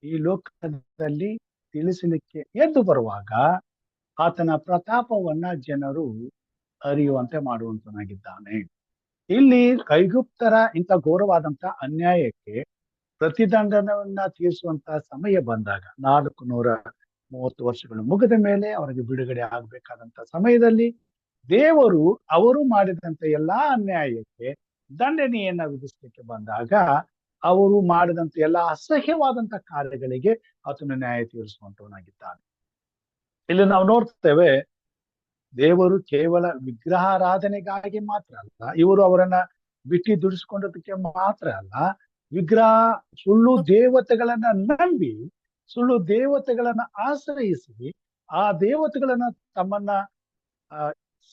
ಈ ಲೋಕದಲ್ಲಿ ತಿಳಿಸಲಿಕ್ಕೆ ಎದ್ದು ಬರುವಾಗ ಆತನ ಪ್ರತಾಪವನ್ನ ಜನರು ಅರಿಯುವಂತೆ ಮಾಡುವಂತನಾಗಿದ್ದಾನೆ. ಇಲ್ಲಿ ಐಗುಪ್ತರ ಇಂಥ ಘೋರವಾದಂತ ಅನ್ಯಾಯಕ್ಕೆ ಪ್ರತಿದಂಡನವನ್ನ ತೀರಿಸುವಂತ ಸಮಯ ಬಂದಾಗ 430 ವರ್ಷಗಳು ಮುಗಿದ ಮೇಲೆ ಅವರಿಗೆ ಬಿಡುಗಡೆ ಆಗ್ಬೇಕಾದಂತ ಸಮಯದಲ್ಲಿ ದೇವರು ಅವರು ಮಾಡಿದಂತ ಎಲ್ಲಾ ಅನ್ಯಾಯಕ್ಕೆ ದಂಡನೆಯನ್ನ ವಿಧಿಸಲಿಕ್ಕೆ ಬಂದಾಗ ಅವರು ಮಾಡಿದಂತ ಎಲ್ಲಾ ಅಸಹ್ಯವಾದಂತ ಕಾರ್ಯಗಳಿಗೆ ಆತನ ನ್ಯಾಯ ತೀರಿಸುವಂತವನಾಗಿದ್ದಾನೆ. ಇಲ್ಲಿ ನಾವು ನೋಡ್ತೇವೆ, ದೇವರು ಕೇವಲ ವಿಗ್ರಹಾರಾಧನೆಗಾಗಿ ಮಾತ್ರ ಅಲ್ಲ, ಇವರು ಅವರನ್ನ ಬಿಟ್ಟಿ ದುಡಿಸ್ಕೊಂಡದಕ್ಕೆ ಮಾತ್ರ ಅಲ್ಲ, ವಿಗ್ರಹ ಸುಳ್ಳು ದೇವತೆಗಳನ್ನ ನಂಬಿ, ಸುಳ್ಳು ದೇವತೆಗಳನ್ನ ಆಶ್ರಯಿಸಿ, ಆ ದೇವತೆಗಳನ್ನ ತಮ್ಮನ್ನ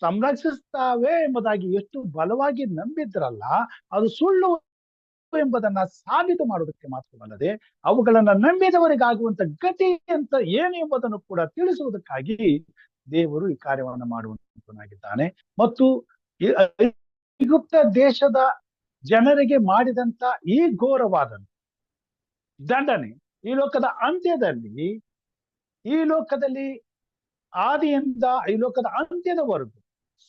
ಸಂರಕ್ಷಿಸ್ತಾವೆ ಎಂಬುದಾಗಿ ಎಷ್ಟು ಬಲವಾಗಿ ನಂಬಿದ್ರಲ್ಲ, ಅದು ಸುಳ್ಳು ಎಂಬುದನ್ನ ಸಾಬೀತು ಮಾಡೋದಕ್ಕೆ ಮಾತ್ರವಲ್ಲದೆ, ಅವುಗಳನ್ನ ನಂಬಿದವರಿಗಾಗುವಂತ ಗತಿ ಅಂತ ಏನು ಎಂಬುದನ್ನು ಕೂಡ ತಿಳಿಸುವುದಕ್ಕಾಗಿ ದೇವರು ಈ ಕಾರ್ಯವನ್ನ ಮಾಡುವಂತನಾಗಿದ್ದಾನೆ. ಮತ್ತು ಐಗುಪ್ತ ದೇಶದ ಜನರಿಗೆ ಮಾಡಿದಂತ ಈ ಘೋರವಾದ ದಂಡನೆ ಈ ಲೋಕದ ಅಂತ್ಯದಲ್ಲಿ, ಈ ಲೋಕದಲ್ಲಿ ಆದಿಯಿಂದ ಈ ಲೋಕದ ಅಂತ್ಯದವರೆಗೂ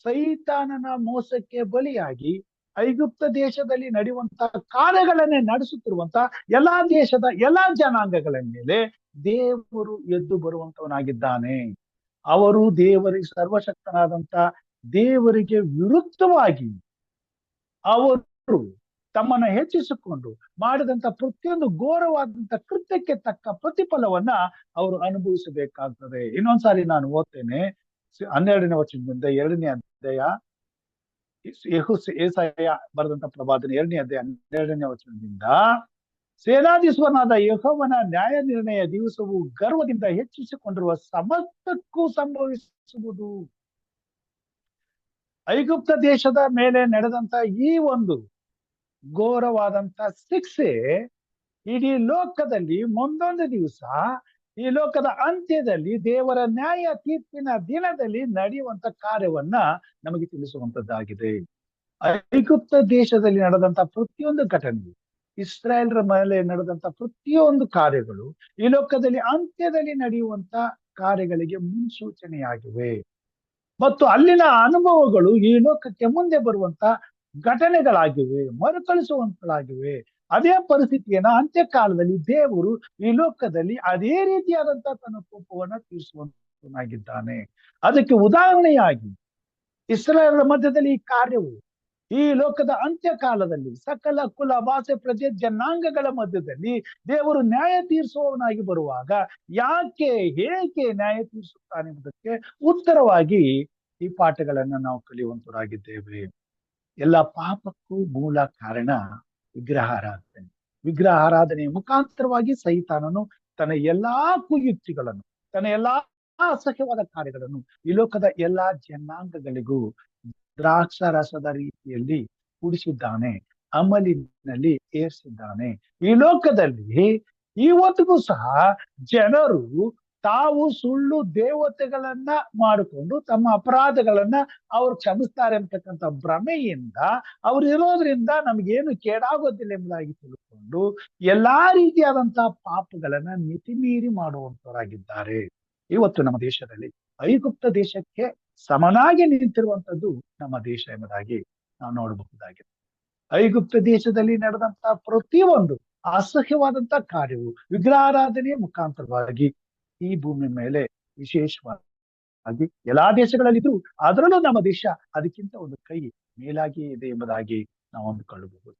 ಸೈತಾನನ ಮೋಸಕ್ಕೆ ಬಲಿಯಾಗಿ ಐಗುಪ್ತ ದೇಶದಲ್ಲಿ ನಡೆಯುವಂತಹ ಕಾರ್ಯಗಳನ್ನೇ ನಡೆಸುತ್ತಿರುವಂತಹ ಎಲ್ಲಾ ದೇಶದ ಎಲ್ಲಾ ಜನಾಂಗಗಳ ಮೇಲೆ ದೇವರು ಎದ್ದು ಬರುವಂತವನಾಗಿದ್ದಾನೆ. ಅವರು ದೇವರಿಗೆ ಸರ್ವಶಕ್ತನಾದಂತ ದೇವರಿಗೆ ವಿರುದ್ಧವಾಗಿ ಅವರು ತಮ್ಮನ್ನ ಹೆಚ್ಚಿಸಿಕೊಂಡು ಮಾಡಿದಂತ ಪ್ರತಿಯೊಂದು ಘೋರವಾದಂತ ಕೃತ್ಯಕ್ಕೆ ತಕ್ಕ ಪ್ರತಿಫಲವನ್ನ ಅವರು ಅನುಭವಿಸಬೇಕಾಗ್ತದೆ. ಇನ್ನೊಂದ್ಸಾರಿ ನಾನು ಓದ್ತೇನೆ, 12ನೇ ವಚನದಿಂದ 2ನೇ ಅಧ್ಯಾಯ, ಏಸಾಯ ಬರೆದಂತ ಪ್ರವಾದನೆ 2ನೇ ಅಧ್ಯಾಯ 12ನೇ ವಚನದಿಂದ, ಸೇನಾಧೀಶ್ವರನಾದ ಯೆಹೋವನ ನ್ಯಾಯ ನಿರ್ಣಯ ದಿವಸವು ಗರ್ವದಿಂದ ಹೆಚ್ಚಿಸಿಕೊಂಡಿರುವ ಸಮಸ್ತಕ್ಕೂ ಸಂಭವಿಸುವುದು. ಐಗುಪ್ತ ದೇಶದ ಮೇಲೆ ನಡೆದಂತ ಈ ಒಂದು ಘೋರವಾದಂತ ಶಿಕ್ಷೆ ಇಡೀ ಲೋಕದಲ್ಲಿ ಮುಂದೊಂದು ದಿವಸ ಈ ಲೋಕದ ಅಂತ್ಯದಲ್ಲಿ ದೇವರ ನ್ಯಾಯ ತೀರ್ಪಿನ ದಿನದಲ್ಲಿ ನಡೆಯುವಂತ ಕಾರ್ಯವನ್ನ ನಮಗೆ ತಿಳಿಸುವಂತದ್ದಾಗಿದೆ. ಐಗುಪ್ತ ದೇಶದಲ್ಲಿ ನಡೆದಂತ ಪ್ರತಿಯೊಂದು ಘಟನೆ, ಇಸ್ರಾಯೇಲರ ಮೇಲೆ ನಡೆದಂತ ಪ್ರತಿಯೊಂದು ಕಾರ್ಯಗಳು ಈ ಲೋಕದಲ್ಲಿ ಅಂತ್ಯದಲ್ಲಿ ನಡೆಯುವಂತ ಕಾರ್ಯಗಳಿಗೆ ಮುನ್ಸೂಚನೆಯಾಗಿವೆ. ಮತ್ತು ಅಲ್ಲಿನ ಅನುಭವಗಳು ಈ ಲೋಕಕ್ಕೆ ಮುಂದೆ ಬರುವಂತ ಘಟನೆಗಳಾಗಿವೆ, ಮರುಕಳಿಸುವಂತಗಳಾಗಿವೆ. ಅದೇ ಪರಿಸ್ಥಿತಿಯನ್ನ ಅಂತ್ಯಕಾಲದಲ್ಲಿ ದೇವರು ಈ ಲೋಕದಲ್ಲಿ ಅದೇ ರೀತಿಯಾದಂತಹ ತನ್ನ ಕೋಪವನ್ನ ತೀರಿಸುವಂತನಾಗಿದ್ದಾನೆ. ಅದಕ್ಕೆ ಉದಾಹರಣೆಯಾಗಿ ಇಸ್ರಾಯೇಲರ ಮಧ್ಯದಲ್ಲಿ ಈ ಕಾರ್ಯವು ಈ ಲೋಕದ ಅಂತ್ಯಕಾಲದಲ್ಲಿ ಸಕಲ ಕುಲ ಭಾಷೆ ಪ್ರಜೆ ಜನಾಂಗಗಳ ಮಧ್ಯದಲ್ಲಿ ದೇವರು ನ್ಯಾಯ ತೀರಿಸುವವನಾಗಿ ಬರುವಾಗ ಯಾಕೆ ಹೇಗೆ ನ್ಯಾಯ ತೀರಿಸುತ್ತಾನೆ ಎಂಬುದಕ್ಕೆ ಉತ್ತರವಾಗಿ ಈ ಪಾಠಗಳನ್ನ ನಾವು ಕಲಿಯುವಂತರಾಗಿದ್ದೇವೆ. ಎಲ್ಲ ಪಾಪಕ್ಕೂ ಮೂಲ ಕಾರಣ ವಿಗ್ರಹಾರಾಧನೆ. ವಿಗ್ರಹಾರಾಧನೆಯ ಮುಖಾಂತರವಾಗಿ ಸೈತಾನನು ತನ್ನ ಎಲ್ಲಾ ಕುಯುಕ್ತಿಗಳನ್ನು, ತನ್ನ ಎಲ್ಲಾ ಅಸಹ್ಯವಾದ ಕಾರ್ಯಗಳನ್ನು ಈ ಲೋಕದ ಎಲ್ಲಾ ಜನಾಂಗಗಳಿಗೂ ದ್ರಾಕ್ಷಾರಸದ ರೀತಿಯಲ್ಲಿ ಕುಡಿಸಿದ್ದಾನೆ, ಅಮಲಿನಲ್ಲಿ ಏರ್ಸಿದ್ದಾನೆ. ಈ ಲೋಕದಲ್ಲಿ ಇವತ್ತಿಗೂ ಸಹ ಜನರು ತಾವು ಸುಳ್ಳು ದೇವತೆಗಳನ್ನ ಮಾಡಿಕೊಂಡು ತಮ್ಮ ಅಪರಾಧಗಳನ್ನ ಅವರು ಕ್ಷಮಿಸ್ತಾರೆ ಅಂತಕ್ಕಂಥ ಭ್ರಮೆಯಿಂದ ಅವ್ರು ಇರೋದ್ರಿಂದ ನಮ್ಗೇನು ಕೇಡಾಗೋದಿಲ್ಲ ಎಂಬುದಾಗಿ ತಿಳ್ಕೊಂಡು ಎಲ್ಲಾ ರೀತಿಯಾದಂತಹ ಪಾಪಗಳನ್ನ ಮಿತಿಮೀರಿ ಮಾಡುವಂತವರಾಗಿದ್ದಾರೆ. ಇವತ್ತು ನಮ್ಮ ದೇಶದಲ್ಲಿ ಐಗುಪ್ತ ದೇಶಕ್ಕೆ ಸಮನಾಗಿ ನಿಂತಿರುವಂತದ್ದು ನಮ್ಮ ದೇಶ ಎಂಬುದಾಗಿ ನಾವು ನೋಡಬಹುದಾಗಿದೆ. ಐಗುಪ್ತ ದೇಶದಲ್ಲಿ ನಡೆದಂತಹ ಪ್ರತಿಯೊಂದು ಅಸಹ್ಯವಾದಂತ ಕಾರ್ಯವು ವಿಗ್ರಹಾರಾಧನೆಯ ಮುಖಾಂತರವಾಗಿ ಈ ಭೂಮಿ ಮೇಲೆ ವಿಶೇಷವಾಗಿ ಎಲ್ಲಾ ದೇಶಗಳಲ್ಲಿದ್ರು ಅದರಲ್ಲೂ ನಮ್ಮ ದೇಶ ಅದಕ್ಕಿಂತ ಒಂದು ಕೈ ಮೇಲಾಗಿ ಇದೆ ಎಂಬುದಾಗಿ ನಾವು ಅಂದುಕೊಳ್ಳಬಹುದು.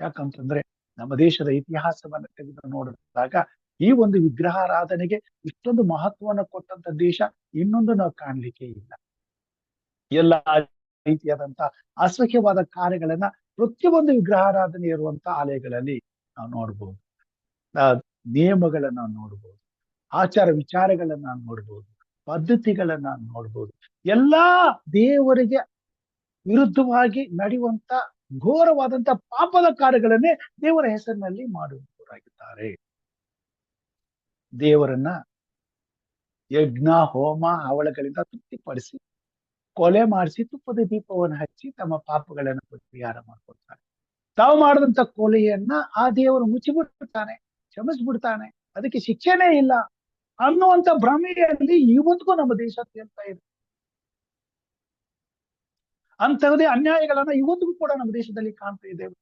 ಯಾಕಂತಂದ್ರೆ ನಮ್ಮ ದೇಶದ ಇತಿಹಾಸವನ್ನ ತೆಗೆದು ನೋಡಿದಾಗ ಈ ಒಂದು ವಿಗ್ರಹಾರಾಧನೆಗೆ ಇಷ್ಟೊಂದು ಮಹತ್ವವನ್ನು ಕೊಟ್ಟಂತ ದೇಶ ಇನ್ನೊಂದು ನಾವು ಕಾಣ್ಲಿಕ್ಕೆ ಇಲ್ಲ. ಎಲ್ಲ ರೀತಿಯಾದಂತ ಅಸಹ್ಯವಾದ ಕಾರ್ಯಗಳನ್ನ ಪ್ರತಿಯೊಂದು ವಿಗ್ರಹಾರಾಧನೆ ಇರುವಂತ ಆಲಯಗಳಲ್ಲಿ ನಾವು ನೋಡ್ಬೋದು, ನಿಯಮಗಳನ್ನ ನೋಡ್ಬೋದು, ಆಚಾರ ವಿಚಾರಗಳನ್ನ ನೋಡ್ಬೋದು, ಪದ್ಧತಿಗಳನ್ನ ನೋಡ್ಬೋದು. ಎಲ್ಲಾ ದೇವರಿಗೆ ವಿರುದ್ಧವಾಗಿ ನಡೆಯುವಂತ ಘೋರವಾದಂತ ಪಾಪದ ಕಾರ್ಯಗಳನ್ನೇ ದೇವರ ಹೆಸರಿನಲ್ಲಿ ಮಾಡುವವರಾಗಿದ್ದಾರೆ. ದೇವರನ್ನ ಯಜ್ಞ ಹೋಮ ಹವಳಗಳಿಂದ ತೃಪ್ತಿಪಡಿಸಿ ಕೊಲೆ ಮಾಡಿಸಿ ತುಪ್ಪದ ದೀಪವನ್ನು ಹಚ್ಚಿ ತಮ್ಮ ಪಾಪಗಳನ್ನು ಪರಿಹಾರ ಮಾಡ್ಕೊಳ್ತಾರೆ. ತಾವು ಮಾಡಿದಂತ ಕೊಲೆಯನ್ನ ಆ ದೇವರು ಮುಚ್ಚಿಬಿಡ್ತಾನೆ, ಕ್ಷಮಿಸ್ಬಿಡ್ತಾನೆ, ಅದಕ್ಕೆ ಶಿಕ್ಷೆನೇ ಇಲ್ಲ ಅನ್ನುವಂತ ಭ್ರಮೆಯಲ್ಲಿ ಇವತ್ತಿಗೂ ನಮ್ಮ ದೇಶ ತೇಲ್ತಾ ಇದೆ. ಅಂತಹದೇ ಅನ್ಯಾಯಗಳನ್ನ ಇವತ್ತಿಗೂ ಕೂಡ ನಮ್ಮ ದೇಶದಲ್ಲಿ ಕಾಣ್ತಾ ಇದ್ದೇವೆ.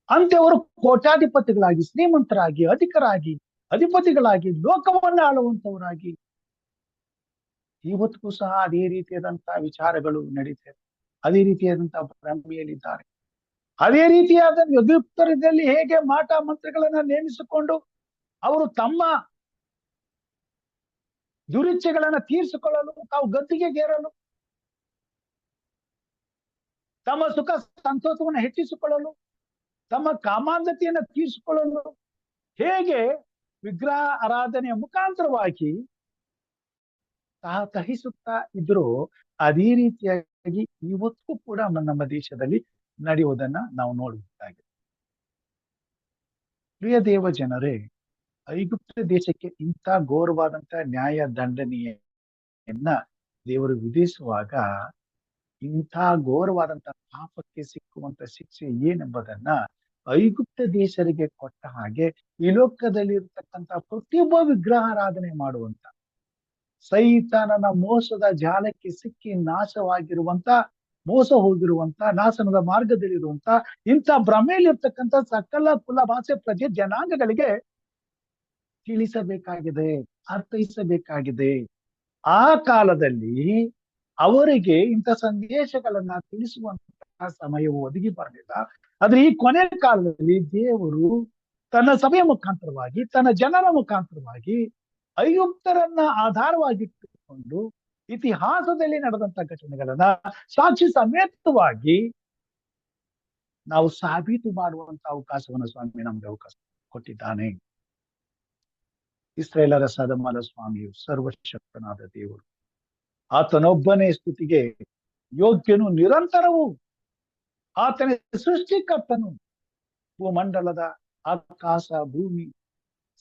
ಅಂತವರು ಕೋಟ್ಯಾಧಿಪತಿಗಳಾಗಿ, ಶ್ರೀಮಂತರಾಗಿ, ಅಧಿಪತಿಗಳಾಗಿ, ಲೋಕವನ್ನ ಆಳುವಂತವರಾಗಿ ಇವತ್ತಿಗೂ ಸಹ ಅದೇ ರೀತಿಯಾದಂತಹ ವಿಚಾರಗಳು ನಡೀತವೆ. ಅದೇ ರೀತಿಯಾದಂತಹ ಭ್ರಮೆಯಲ್ಲಿದ್ದಾರೆ. ಅದೇ ರೀತಿಯಾದ ಐಗುಪ್ತರಲ್ಲಿ ಹೇಗೆ ಮಾಟ ಮಂತ್ರಗಳನ್ನ ನೇಮಿಸಿಕೊಂಡು ಅವರು ತಮ್ಮ ದುರಿಚ್ಛೆಗಳನ್ನ ತೀರಿಸಿಕೊಳ್ಳಲು, ತಾವು ಗದ್ದಿಗೆಗೇರಲು ತಮ್ಮ ಸುಖ ಸಂತೋಷವನ್ನು ಹೆಚ್ಚಿಸಿಕೊಳ್ಳಲು, ತಮ್ಮ ಕಾಮಾಂಧತೆಯನ್ನು ತೀರಿಸಿಕೊಳ್ಳಲು ಹೇಗೆ ವಿಗ್ರಹ ಆರಾಧನೆಯ ಮುಖಾಂತರವಾಗಿ ತಹಿಸುತ್ತಾ ಇದ್ರು, ಅದೇ ರೀತಿಯಾಗಿ ಇವತ್ತು ಕೂಡ ನಮ್ಮ ದೇಶದಲ್ಲಿ ನಡೆಯುವುದನ್ನ ನಾವು ನೋಡಬೇಕಾಗಿದೆ. ಪ್ರಿಯ ದೇವ ಜನರೇ, ಐಗುಪ್ತ ದೇಶಕ್ಕೆ ಇಂಥ ಘೋರವಾದಂತ ನ್ಯಾಯ ದಂಡನೆಯನ್ನ ದೇವರು ವಿಧಿಸುವಾಗ ಇಂಥ ಘೋರವಾದಂತ ಪಾಪಕ್ಕೆ ಸಿಕ್ಕುವಂತ ಶಿಕ್ಷೆ ಏನೆಂಬುದನ್ನ ಐಗುಪ್ತ ದೇಶರಿಗೆ ಕೊಟ್ಟ ಹಾಗೆ ಈ ಲೋಕದಲ್ಲಿ ಇರ್ತಕ್ಕಂಥ ಪ್ರತಿಯೊಬ್ಬ ವಿಗ್ರಹಾರಾಧನೆ ಮಾಡುವಂತ, ಸೈತಾನನ ಮೋಸದ ಜಾಲಕ್ಕೆ ಸಿಕ್ಕಿ ಮೋಸ ಹೋಗಿರುವಂತ, ನಾಶನದ ಮಾರ್ಗದಲ್ಲಿರುವಂತ ಇಂಥ ಭ್ರಮೆಯಲ್ಲಿರ್ತಕ್ಕಂಥ ಸಕಲ ಕುಲ ಭಾಷೆ ಪ್ರಜೆ ಜನಾಂಗಗಳಿಗೆ ತಿಳಿಸಬೇಕಾಗಿದೆ, ಅರ್ಥೈಸಬೇಕಾಗಿದೆ. ಆ ಕಾಲದಲ್ಲಿ ಅವರಿಗೆ ಇಂಥ ಸಂದೇಶಗಳನ್ನ ತಿಳಿಸುವಂತಹ ಸಮಯವು ಒದಗಿ ಬರಲಿಲ್ಲ. ಆದ್ರೆ ಈ ಕೊನೆ ಕಾಲದಲ್ಲಿ ದೇವರು ತನ್ನ ಸಭೆಯ ಮುಖಾಂತರವಾಗಿ, ತನ್ನ ಜನರ ಮುಖಾಂತರವಾಗಿ ಐಗುಪ್ತರನ್ನ ಆಧಾರವಾಗಿಟ್ಟುಕೊಂಡು ಇತಿಹಾಸದಲ್ಲಿ ನಡೆದಂತ ಘಟನೆಗಳನ್ನ ಸಾಕ್ಷಿ ಸಮೇತವಾಗಿ ನಾವು ಸಾಬೀತು ಮಾಡುವಂತ ಅವಕಾಶವನ್ನು ಸ್ವಾಮಿ ನಮ್ಗೆ ಅವಕಾಶ ಕೊಟ್ಟಿದ್ದಾನೆ. ಇಸ್ರೇಲರ ಸದಮಲ ಸ್ವಾಮಿಯು ಸರ್ವಶಕ್ತನಾದ ದೇವರು, ಆತನೊಬ್ಬನೇ ಸ್ತುತಿಗೆ ಯೋಗ್ಯನು, ನಿರಂತರವೂ ಆತನ ಸೃಷ್ಟಿಕರ್ತನು. ಭೂಮಂಡಲದ ಆಕಾಶ ಭೂಮಿ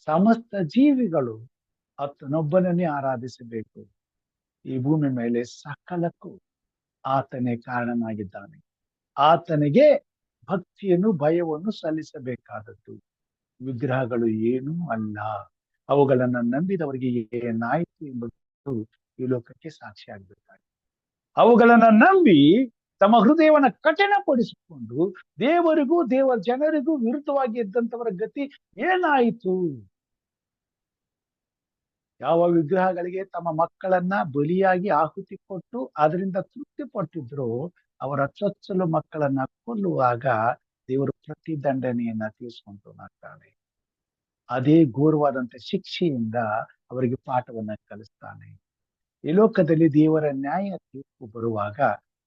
ಸಮಸ್ತ ಜೀವಿಗಳು ಆತನೊಬ್ಬನನ್ನೇ ಆರಾಧಿಸಬೇಕು. ಈ ಭೂಮಿ ಮೇಲೆ ಸಕಲಕ್ಕೂ ಆತನೇ ಕಾರಣನಾಗಿದ್ದಾನೆ. ಆತನಿಗೆ ಭಕ್ತಿಯನ್ನು, ಭಯವನ್ನು ಸಲ್ಲಿಸಬೇಕಾದದ್ದು. ವಿಗ್ರಹಗಳು ಏನೂ ಅಲ್ಲ, ಅವುಗಳನ್ನ ನಂಬಿದವರಿಗೆ ಏನಾಯಿತು ಎಂಬುದು ಈ ಲೋಕಕ್ಕೆ ಸಾಕ್ಷಿ ಆಗ್ಬೇಕಾಗಿದೆ. ಅವುಗಳನ್ನ ನಂಬಿ ತಮ್ಮ ಹೃದಯವನ್ನ ಕಠಿಣಪಡಿಸಿಕೊಂಡು ದೇವರಿಗೂ ದೇವರ ಜನರಿಗೂ ವಿರುದ್ಧವಾಗಿ ಇದ್ದಂಥವರ ಗತಿ ಏನಾಯಿತು? ಯಾವ ವಿಗ್ರಹಗಳಿಗೆ ತಮ್ಮ ಮಕ್ಕಳನ್ನ ಬಲಿಯಾಗಿ ಆಹುತಿ ಕೊಟ್ಟು ಅದರಿಂದ ತೃಪ್ತಿ ಪಟ್ಟಿದ್ರು, ಅವರ ಚೊಚ್ಚಲು ಮಕ್ಕಳನ್ನ ಕೊಲ್ಲುವಾಗ ದೇವರು ಪ್ರತಿದಂಡನೆಯನ್ನ ತೀರಿಸುವಂತನಾಗ್ತಾನೆ. ಅದೇ ಘೋರವಾದಂತ ಶಿಕ್ಷೆಯಿಂದ ಅವರಿಗೆ ಪಾಠವನ್ನ ಕಲಿಸ್ತಾನೆ. ಈ ಲೋಕದಲ್ಲಿ ದೇವರ ನ್ಯಾಯ ತೀರ್ಪು ಬರುವಾಗ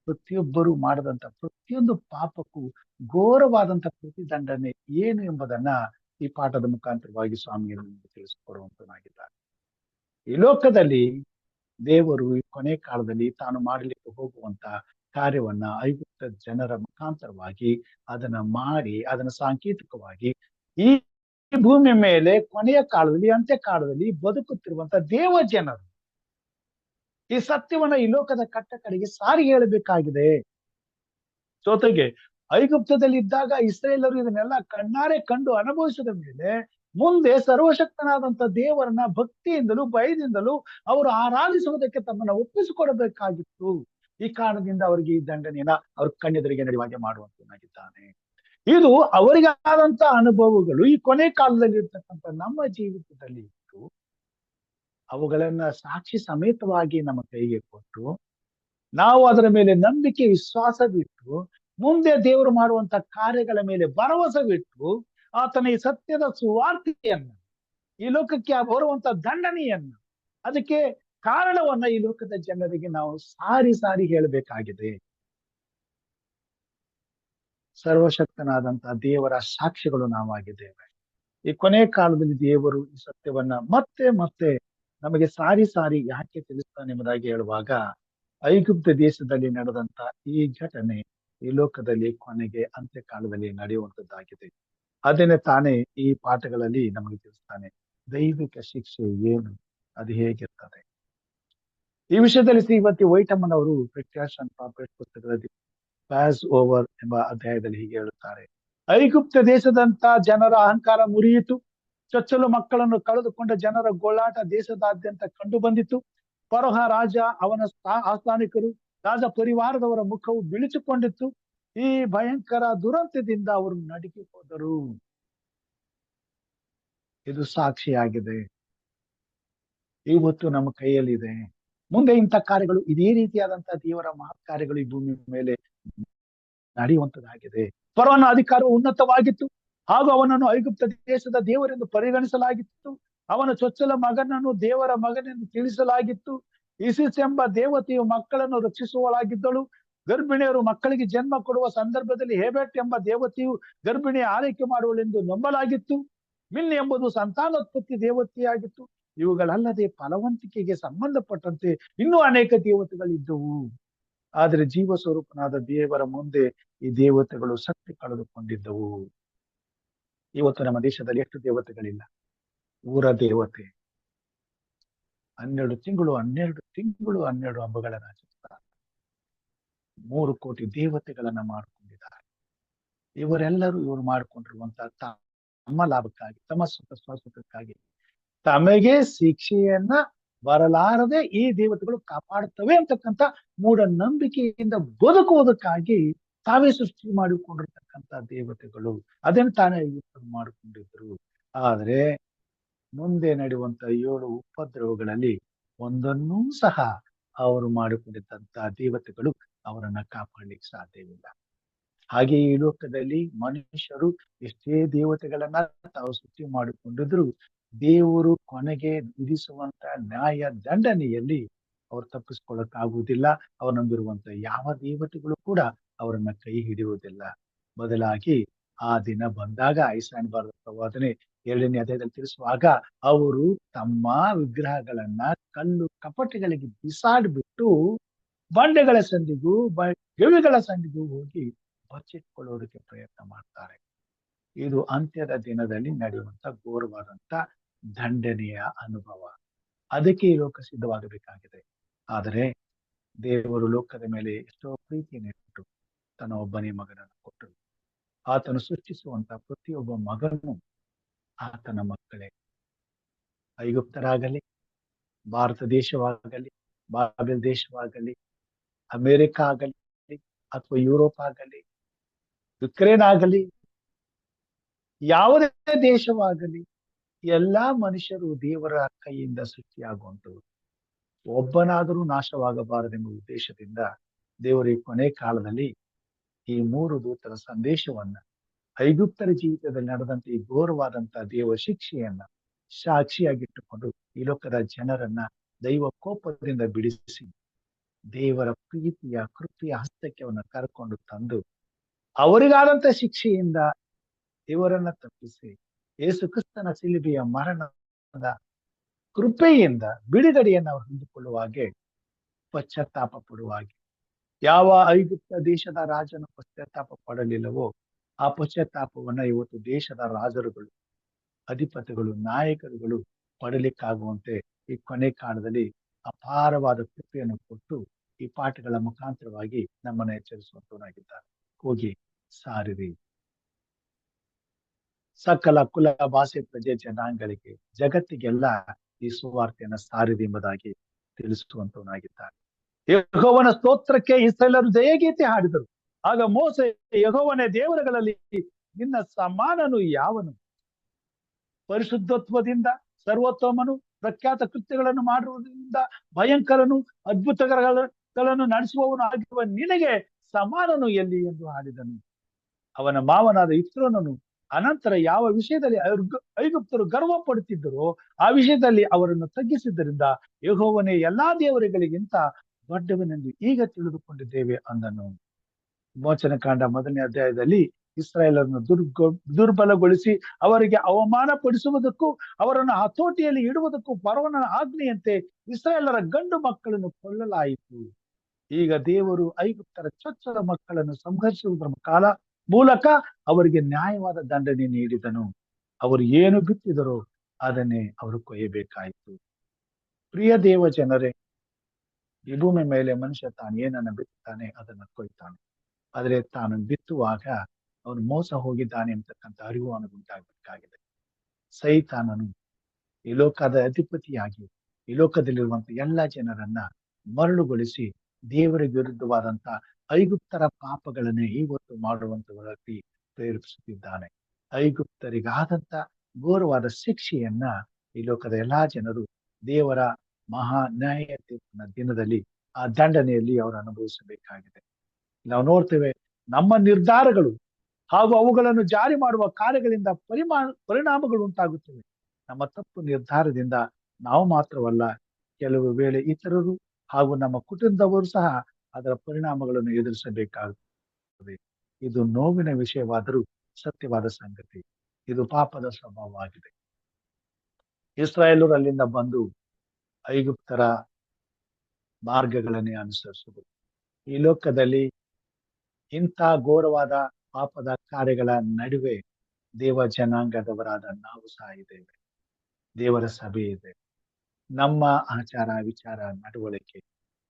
ಪ್ರತಿಯೊಬ್ಬರು ಮಾಡದಂತ ಪ್ರತಿಯೊಂದು ಪಾಪಕ್ಕೂ ಘೋರವಾದಂತ ಪ್ರತಿದಂಡನೆ ಏನು ಎಂಬುದನ್ನ ಈ ಪಾಠದ ಮುಖಾಂತರವಾಗಿ ಸ್ವಾಮಿಯನ್ನು ತಿಳಿಸಿಕೊಡುವಂತನಾಗಿದ್ದಾರೆ. ಈ ಲೋಕದಲ್ಲಿ ದೇವರು ಈ ಕೊನೆ ಕಾಲದಲ್ಲಿ ತಾನು ಮಾಡಲಿಕ್ಕೆ ಹೋಗುವಂತ ಕಾರ್ಯವನ್ನ ಐಗುಪ್ತ ಜನರ ಮುಖಾಂತರವಾಗಿ ಅದನ್ನ ಮಾಡಿ, ಅದನ್ನ ಸಾಂಕೇತಿಕವಾಗಿ ಈ ಭೂಮಿ ಮೇಲೆ ಕೊನೆಯ ಕಾಲದಲ್ಲಿ, ಅಂತ್ಯ ಕಾಲದಲ್ಲಿ ಬದುಕುತ್ತಿರುವಂತ ದೇವ ಜನರು ಈ ಸತ್ಯವನ್ನ ಈ ಲೋಕದ ಕಟ್ಟ ಕಡೆಗೆ ಸಾರಿ ಹೇಳಬೇಕಾಗಿದೆ. ಜೊತೆಗೆ ಐಗುಪ್ತದಲ್ಲಿ ಇದ್ದಾಗ ಇಸ್ರೇಲರು ಇದನ್ನೆಲ್ಲ ಕಣ್ಣಾರೆ ಕಂಡು ಅನುಭವಿಸಿದ ಮೇಲೆ ಮುಂದೆ ಸರ್ವಶಕ್ತನಾದಂತ ದೇವರನ್ನ ಭಕ್ತಿಯಿಂದಲೂ ಭಯದಿಂದಲೂ ಅವರು ಆರಾಧಿಸುವುದಕ್ಕೆ ತಮ್ಮನ್ನ ಒಪ್ಪಿಸಿಕೊಡಬೇಕಾಗಿತ್ತು. ಈ ಕಾರಣದಿಂದ ಅವರಿಗೆ ಈ ದಂಡನೆಯನ್ನ ಅವ್ರ ಕಣ್ಣೆದುರಿಗೆ ನಡೆಯುವಾಗೆ ಮಾಡುವಂತನಾಗಿದ್ದಾನೆ. ಇದು ಅವರಿಗಾದಂತ ಅನುಭವಗಳು ಈ ಕೊನೆ ಕಾಲದಲ್ಲಿ ಇರ್ತಕ್ಕಂಥ ನಮ್ಮ ಜೀವಿತದಲ್ಲಿ ಇತ್ತು. ಅವುಗಳನ್ನ ಸಾಕ್ಷಿ ಸಮೇತವಾಗಿ ನಮ್ಮ ಕೈಗೆ ಕೊಟ್ಟು ನಾವು ಅದರ ಮೇಲೆ ನಂಬಿಕೆ ವಿಶ್ವಾಸವಿಟ್ಟು ಮುಂದೆ ದೇವರು ಮಾಡುವಂತ ಕಾರ್ಯಗಳ ಮೇಲೆ ಭರವಸೆವಿಟ್ಟು ಆತನ ಈ ಸತ್ಯದ ಸುವಾರ್ತೆಯನ್ನ, ಈ ಲೋಕಕ್ಕೆ ಬರುವಂತ ದಂಡನೆಯನ್ನ, ಅದಕ್ಕೆ ಕಾರಣವನ್ನ ಈ ಲೋಕದ ಜನರಿಗೆ ನಾವು ಸಾರಿ ಸಾರಿ ಹೇಳಬೇಕಾಗಿದೆ. ಸರ್ವಶಕ್ತನಾದಂತ ದೇವರ ಸಾಕ್ಷಿಗಳು ನಾವಾಗಿದ್ದೇವೆ. ಈ ಕೊನೆ ಕಾಲದಲ್ಲಿ ದೇವರು ಈ ಸತ್ಯವನ್ನ ಮತ್ತೆ ಮತ್ತೆ ನಮಗೆ ಸಾರಿ ಸಾರಿ ಯಾಕೆ ತಿಳಿಸ್ತಾನೆ ಎಂಬುದಾಗಿ ಹೇಳುವಾಗ, ಐಗುಪ್ತ ದೇಶದಲ್ಲಿ ನಡೆದಂತ ಈ ಘಟನೆ ಈ ಲೋಕದಲ್ಲಿ ಕೊನೆಗೆ ಅಂತ್ಯಕಾಲದಲ್ಲಿ ನಡೆಯುವಂತದ್ದಾಗಿದೆ. ಅದನ್ನೇ ತಾನೇ ಈ ಪಾಠಗಳಲ್ಲಿ ನಮಗೆ ತಿಳಿಸ್ತಾನೆ. ದೈವಿಕ ಶಿಕ್ಷೆ ಏನು, ಅದು ಹೇಗಿರ್ತದೆ ಈ ವಿಷಯದಲ್ಲಿ ಶ್ರೀಮತಿ ವೈಟಮ್ಮನವರು ಪ್ರಿಕಾಷನ್ ಪಾಪೆಟ್ ಪುಸ್ತಕದಲ್ಲಿ ಪ್ಯಾಸ್ ಓವರ್ ಎಂಬ ಅಧ್ಯಾಯದಲ್ಲಿ ಹೀಗೆ ಹೇಳುತ್ತಾರೆ. ಐಗುಪ್ತ ದೇಶದಂತ ಜನರ ಅಹಂಕಾರ ಮುರಿಯಿತು. ಚೊಚ್ಚಲು ಮಕ್ಕಳನ್ನು ಕಳೆದುಕೊಂಡ ಜನರ ಗೋಳಾಟ ದೇಶದಾದ್ಯಂತ ಕಂಡು ಬಂದಿತು. ಫರೋಹ ರಾಜ, ಅವನ ಆಸ್ಥಾನಿಕರು, ರಾಜ ಪರಿವಾರದವರ ಮುಖವು ಬಿಳಿಸಿಕೊಂಡಿತ್ತು. ಈ ಭಯಂಕರ ದುರಂತದಿಂದ ಅವರು ನಡುಗಿ ಹೋದರು. ಇದು ಸಾಕ್ಷಿಯಾಗಿದೆ, ಇವತ್ತು ನಮ್ಮ ಕೈಯಲ್ಲಿದೆ. ಮುಂದೆ ಇಂಥ ಕಾರ್ಯಗಳು, ಇದೇ ರೀತಿಯಾದಂತಹ ದೇವರ ಮಹತ್ ಕಾರ್ಯಗಳು ಈ ಭೂಮಿ ಮೇಲೆ ನಡೆಯುವಂತದ್ದಾಗಿದೆ. ಫರೋಹನ ಅಧಿಕಾರವು ಉನ್ನತವಾಗಿತ್ತು ಹಾಗೂ ಅವನನ್ನು ಐಗುಪ್ತ ದೇಶದ ದೇವರೆಂದು ಪರಿಗಣಿಸಲಾಗಿತ್ತು. ಅವನ ಚೊಚ್ಚಲ ಮಗನನ್ನು ದೇವರ ಮಗನೆಂದು ತಿಳಿಸಲಾಗಿತ್ತು. ಇಸಿಸ್ ಎಂಬ ದೇವತೆಯು ಮಕ್ಕಳನ್ನು ರಕ್ಷಿಸುವಳಾಗಿದ್ದಳು. ಗರ್ಭಿಣಿಯರು ಮಕ್ಕಳಿಗೆ ಜನ್ಮ ಕೊಡುವ ಸಂದರ್ಭದಲ್ಲಿ ಹೇಬೆಟ್ ಎಂಬ ದೇವತೆಯು ಗರ್ಭಿಣಿಯ ಆರೈಕೆ ಮಾಡುವಳೆಂದು ನಂಬಲಾಗಿತ್ತು. ಮಿನ್ ಎಂಬುದು ಸಂತಾನೋತ್ಪತ್ತಿ ದೇವತೆಯಾಗಿತ್ತು. ಇವುಗಳಲ್ಲದೆ ಫಲವಂತಿಕೆಗೆ ಸಂಬಂಧಪಟ್ಟಂತೆ ಇನ್ನೂ ಅನೇಕ ದೇವತೆಗಳಿದ್ದವು. ಆದರೆ ಜೀವ ಸ್ವರೂಪನಾದ ದೇವರ ಮುಂದೆ ಈ ದೇವತೆಗಳು ಶಕ್ತಿ ಕಳೆದುಕೊಂಡಿದ್ದವು. ಇವತ್ತು ನಮ್ಮ ದೇಶದಲ್ಲಿ ಎಷ್ಟು ದೇವತೆಗಳಿಲ್ಲ. ಊರ ದೇವತೆ 12 ತಿಂಗಳು 12 ಹಬ್ಬಗಳನ್ನ ಆಚರಿಸ್ತಾರೆ. 3 ಕೋಟಿ ದೇವತೆಗಳನ್ನ ಮಾಡಿಕೊಂಡಿದ್ದಾರೆ. ಇವರೆಲ್ಲರೂ ಇವರು ಮಾಡಿಕೊಂಡಿರುವಂತಹ ತಮ್ಮ ಲಾಭಕ್ಕಾಗಿ, ತಮ್ಮ ಸ್ವಸುಖಕ್ಕಾಗಿ, ತಮಗೆ ಶಿಕ್ಷೆಯನ್ನ ಬರಲಾರದೆ ಈ ದೇವತೆಗಳು ಕಾಪಾಡುತ್ತವೆ ಅಂತಕ್ಕಂಥ ಮೂಢನಂಬಿಕೆಯಿಂದ ಬದುಕುವುದಕ್ಕಾಗಿ ತಾವೇ ಸೃಷ್ಟಿ ಮಾಡಿಕೊಂಡಿರ್ತಕ್ಕಂಥ ದೇವತೆಗಳು. ಅದನ್ನು ತಾನೇ ಮಾಡಿಕೊಂಡಿದ್ರು. ಆದ್ರೆ ಮುಂದೆ ನಡೆಯುವಂತ 7 ಉಪದ್ರವಗಳಲ್ಲಿ ಒಂದನ್ನೂ ಸಹ ಅವರು ಮಾಡಿಕೊಂಡಿದ್ದಂತಹ ದೇವತೆಗಳು ಅವರನ್ನ ಕಾಪಾಡ್ಲಿಕ್ಕೆ ಸಾಧ್ಯವಿಲ್ಲ. ಹಾಗೆ ಈ ಲೋಕದಲ್ಲಿ ಮನುಷ್ಯರು ಎಷ್ಟೇ ದೇವತೆಗಳನ್ನ ತಾವು ಸೃಷ್ಟಿ ಮಾಡಿಕೊಂಡಿದ್ರು ದೇವರು ಕೊನೆಗೆ ವಿಧಿಸುವಂತ ನ್ಯಾಯ ದಂಡನೆಯಲ್ಲಿ ಅವರು ತಪ್ಪಿಸ್ಕೊಳ್ಳಕ್ಕಾಗುವುದಿಲ್ಲ. ಅವರು ನಂಬಿರುವಂತ ಯಾವ ದೇವತೆಗಳು ಕೂಡ ಅವರನ್ನ ಕೈ ಹಿಡಿಯುವುದಿಲ್ಲ. ಬದಲಾಗಿ ಆ ದಿನ ಬಂದಾಗ ಐಸಾಯನ ಬರೆದ ಪ್ರವಾದನೆ 7ನೇ ಅಧ್ಯಾಯದಲ್ಲಿ ತಿಳಿಸುವಾಗ ಅವರು ತಮ್ಮ ವಿಗ್ರಹಗಳನ್ನ ಕಲ್ಲು ಕಪಟಿಗಳಿಗೆ ಬಿಸಾಡ್ಬಿಟ್ಟು ಬಂಡೆಗಳ ಸಂದಿಗೂ ಗೆವಿಗಳ ಸಂದಿಗೂ ಹೋಗಿ ಬಚ್ಚಿಟ್ಕೊಳ್ಳೋದಕ್ಕೆ ಪ್ರಯತ್ನ ಮಾಡ್ತಾರೆ. ಇದು ಅಂತ್ಯದ ದಿನದಲ್ಲಿ ನಡೆಯುವಂತ ಘೋರವಾದಂತ ದಂಡನೆಯ ಅನುಭವ. ಅದಕ್ಕೆ ಈ ಲೋಕ ಸಿದ್ಧವಾಗಬೇಕಾಗಿದೆ. ಆದರೆ ದೇವರು ಲೋಕದ ಮೇಲೆ ಎಷ್ಟೋ ಪ್ರೀತಿಯನ್ನಿಟ್ಟು ತನ್ನ ಒಬ್ಬನೇ ಮಗನನ್ನು ಕೊಟ್ಟರು. ಆತನು ಸೃಷ್ಟಿಸುವಂತ ಪ್ರತಿಯೊಬ್ಬ ಮಗನು ಆತನ ಮಕ್ಕಳೇ. ಐಗುಪ್ತರಾಗಲಿ, ಭಾರತ ದೇಶವಾಗಲಿ, ಬಾಬೆಲ್ ದೇಶವಾಗಲಿ, ಅಮೆರಿಕ ಆಗಲಿ ಅಥವಾ ಯುರೋಪ್ ಆಗಲಿ, ಯುಕ್ರೇನ್ ಆಗಲಿ, ಯಾವುದೇ ದೇಶವಾಗಲಿ, ಎಲ್ಲಾ ಮನುಷ್ಯರು ದೇವರ ಕೈಯಿಂದ ಸೃಷ್ಟಿಯಾಗುವಂಥವು. ಒಬ್ಬನಾದರೂ ನಾಶವಾಗಬಾರದೆಂಬ ಉದ್ದೇಶದಿಂದ ದೇವರು ಈ ಕೊನೆ ಕಾಲದಲ್ಲಿ ಈ 3 ದೂತರ ಸಂದೇಶವನ್ನ ಐಗುಪ್ತರ ಜೀವಿತದಲ್ಲಿ ನಡೆದಂತ ಈ ಘೋರವಾದಂತಹ ದೇವ ಶಿಕ್ಷೆಯನ್ನ ಸಾಕ್ಷಿಯಾಗಿಟ್ಟುಕೊಂಡು ಈ ಲೋಕದ ಜನರನ್ನ ದೈವ ಕೋಪದಿಂದ ಬಿಡಿಸಿ ದೇವರ ಪ್ರೀತಿಯ ಕೃಪೆಯ ಹಸ್ತಕ್ಕೆ ಅವನ್ನ ಕರ್ಕೊಂಡು ತಂದು ಅವರಿಗಾದಂತ ಶಿಕ್ಷೆಯಿಂದ ಇವರನ್ನ ತಪ್ಪಿಸಿ ಯೇಸು ಕ್ರಿಸ್ತನ ಶಿಲುಬೆಯ ಮರಣದ ಕೃಪೆಯಿಂದ ಬಿಡುಗಡೆಯನ್ನು ಅವರು ಹೊಂದಿಕೊಳ್ಳುವ ಹಾಗೆ ಪಶ್ಚಾತ್ತಾಪ ಪಡುವ ಹಾಗೆ ಯಾವ ಐಗುಪ್ತ ದೇಶದ ರಾಜನು ಪಶ್ಚಾತ್ತಾಪ ಪಡಲಿಲ್ಲವೋ ಆ ಪಶ್ಚಾತ್ತಾಪವನ್ನ ಇವತ್ತು ದೇಶದ ರಾಜರುಗಳು, ಅಧಿಪತಿಗಳು, ನಾಯಕರುಗಳು ಪಡಲಿಕ್ಕಾಗುವಂತೆ ಈ ಕೊನೆ ಕಾಲದಲ್ಲಿ ಅಪಾರವಾದ ಕೃಪೆಯನ್ನು ಕೊಟ್ಟು ಈ ಪಾಠಗಳ ಮುಖಾಂತರವಾಗಿ ನಮ್ಮನ್ನು ಎಚ್ಚರಿಸುವಂತವನಾಗಿದ್ದಾರೆ. ಹೋಗಿ ಸಾರಿರಿ, ಸಕಲ ಕುಲ ಭಾಷೆ ಪ್ರಜೆ ಜನಾಂಗಗಳಿಗೆ ಜಗತ್ತಿಗೆಲ್ಲ ಈ ಸುವಾರ್ತೆಯನ್ನ ಸಾರಿರಿ ಎಂಬುದಾಗಿ ತಿಳಿಸುವಂತವನಾಗಿದ್ದಾರೆ. ಯೆಹೋವನ ಸ್ತೋತ್ರಕ್ಕೆ ಇಸ್ರಾಯೇಲರು ಜಯಗೀತೆ ಹಾಡಿದರು. ಆಗ ಮೋಸೆ, ಯೆಹೋವನೇ, ದೇವರುಗಳಲ್ಲಿ ನಿನ್ನ ಸಮಾನನು ಯಾವನು? ಪರಿಶುದ್ಧತ್ವದಿಂದ ಸರ್ವೋತ್ತಮನು, ಪ್ರಖ್ಯಾತ ಕೃತ್ಯಗಳನ್ನು ಮಾಡುವುದರಿಂದ ಭಯಂಕರನು, ಅದ್ಭುತಗಳನ್ನು ನಡೆಸುವವನು ಆಗಿರುವ ನಿನಗೆ ಸಮಾನನು ಎಲ್ಲಿ ಎಂದು ಹಾಡಿದನು. ಅವನ ಮಾವನಾದ ಇಸ್ರೋನನು ಅನಂತರ ಯಾವ ವಿಷಯದಲ್ಲಿ ಐಗುಪ್ತರು ಗರ್ವ ಪಡುತ್ತಿದ್ದರೋ ಆ ವಿಷಯದಲ್ಲಿ ಅವರನ್ನು ತಗ್ಗಿಸಿದ್ದರಿಂದ ಯೆಹೋವನೇ ಎಲ್ಲಾ ದೇವರುಗಳಿಗಿಂತ ದೊಡ್ಡವನೆಂದು ಈಗ ತಿಳಿದುಕೊಂಡಿದ್ದೇವೆ ಅಂದನು. ಮೋಚನಕಾಂಡ 1ನೇ ಅಧ್ಯಾಯದಲ್ಲಿ ಇಸ್ರಾಯೇಲರನ್ನು ದುರ್ಬಲಗೊಳಿಸಿ ಅವರಿಗೆ ಅವಮಾನ ಪಡಿಸುವುದಕ್ಕೂ ಅವರನ್ನು ಹತೋಟಿಯಲ್ಲಿ ಇಡುವುದಕ್ಕೂ ಫರೋಹನ ಆಜ್ಞೆಯಂತೆ ಇಸ್ರಾಯೇಲರ ಗಂಡು ಮಕ್ಕಳನ್ನು ಕೊಲ್ಲಲಾಯಿತು. ಈಗ ದೇವರು ಐಗುಪ್ತರ ಚೊಚ್ಚಲ ಮಕ್ಕಳನ್ನು ಸಂಹರಿಸುವುದರ ಮೂಲಕ ಅವರಿಗೆ ನ್ಯಾಯವಾದ ದಂಡನೆ ನೀಡಿದನು. ಅವರು ಏನು ಬಿತ್ತಿದರೋ ಅದನ್ನೇ ಅವರು ಕೊಯ್ಯಬೇಕಾಯಿತು. ಪ್ರಿಯ ದೇವ ಜನರೇ, ಈ ಭೂಮಿ ಮೇಲೆ ಮನುಷ್ಯ ತಾನು ಏನನ್ನ ಬಿತ್ತುತ್ತಾನೆ ಅದನ್ನ ಕೊಯ್ತಾನೆ. ಆದ್ರೆ ತಾನು ಬಿತ್ತುವಾಗ ಅವನು ಮೋಸ ಹೋಗಿದ್ದಾನೆ ಅಂತಕ್ಕಂಥ ಅರಿವು ಅವನಿಗುಂಟಾಗಬೇಕಾಗಿದೆ. ಸೈತಾನನು ಈ ಲೋಕದ ಅಧಿಪತಿಯಾಗಿ ಈ ಲೋಕದಲ್ಲಿರುವಂತ ಎಲ್ಲಾ ಜನರನ್ನ ಮರಳುಗೊಳಿಸಿ ದೇವರ ವಿರುದ್ಧವಾದಂತ ಐಗುಪ್ತರ ಪಾಪಗಳನ್ನೇ ಇವತ್ತು ಮಾಡುವಂತವರಲ್ಲಿ ಪ್ರೇರೇಪಿಸುತ್ತಿದ್ದಾನೆ. ಐಗುಪ್ತರಿಗಾದಂತ ಘೋರವಾದ ಶಿಕ್ಷೆಯನ್ನ ಈ ಲೋಕದ ಎಲ್ಲಾ ಜನರು ದೇವರ ಮಹಾ ನ್ಯಾಯ ತೀರ್ಪಿನ ದಿನದಲ್ಲಿ ಆ ದಂಡನೆಯಲ್ಲಿ ಅವರು ಅನುಭವಿಸಬೇಕಾಗಿದೆ. ನಾವು ನೋಡ್ತೇವೆ, ನಮ್ಮ ನಿರ್ಧಾರಗಳು ಹಾಗೂ ಅವುಗಳನ್ನು ಜಾರಿ ಮಾಡುವ ಕಾರ್ಯಗಳಿಂದ ಪರಿಣಾಮಗಳು ಉಂಟಾಗುತ್ತವೆ. ನಮ್ಮ ತಪ್ಪು ನಿರ್ಧಾರದಿಂದ ನಾವು ಮಾತ್ರವಲ್ಲ, ಕೆಲವು ವೇಳೆ ಇತರರು ಹಾಗೂ ನಮ್ಮ ಕುಟುಂಬದವರು ಸಹ ಅದರ ಪರಿಣಾಮಗಳನ್ನು ಎದುರಿಸಬೇಕಾಗುತ್ತದೆ. ಇದು ನೋವಿನ ವಿಷಯವಾದರೂ ಸತ್ಯವಾದ ಸಂಗತಿ. ಇದು ಪಾಪದ ಸ್ವಭಾವವಾಗಿದೆ. ಇಸ್ರಾಯೇಲರು ಅಲ್ಲಿಂದ ಬಂದು ಐಗುಪ್ತರ ಮಾರ್ಗಗಳನ್ನೇ ಅನುಸರಿಸುವುದು. ಈ ಲೋಕದಲ್ಲಿ ಇಂಥ ಘೋರವಾದ ಪಾಪದ ಕಾರ್ಯಗಳ ನಡುವೆ ದೇವ ಜನಾಂಗದವರಾದ ನಾವು ಸಹ ಇದ್ದೇವೆ. ದೇವರ ಸಭೆ ಇದೆ. ನಮ್ಮ ಆಚಾರ ವಿಚಾರ ನಡವಳಿಕೆ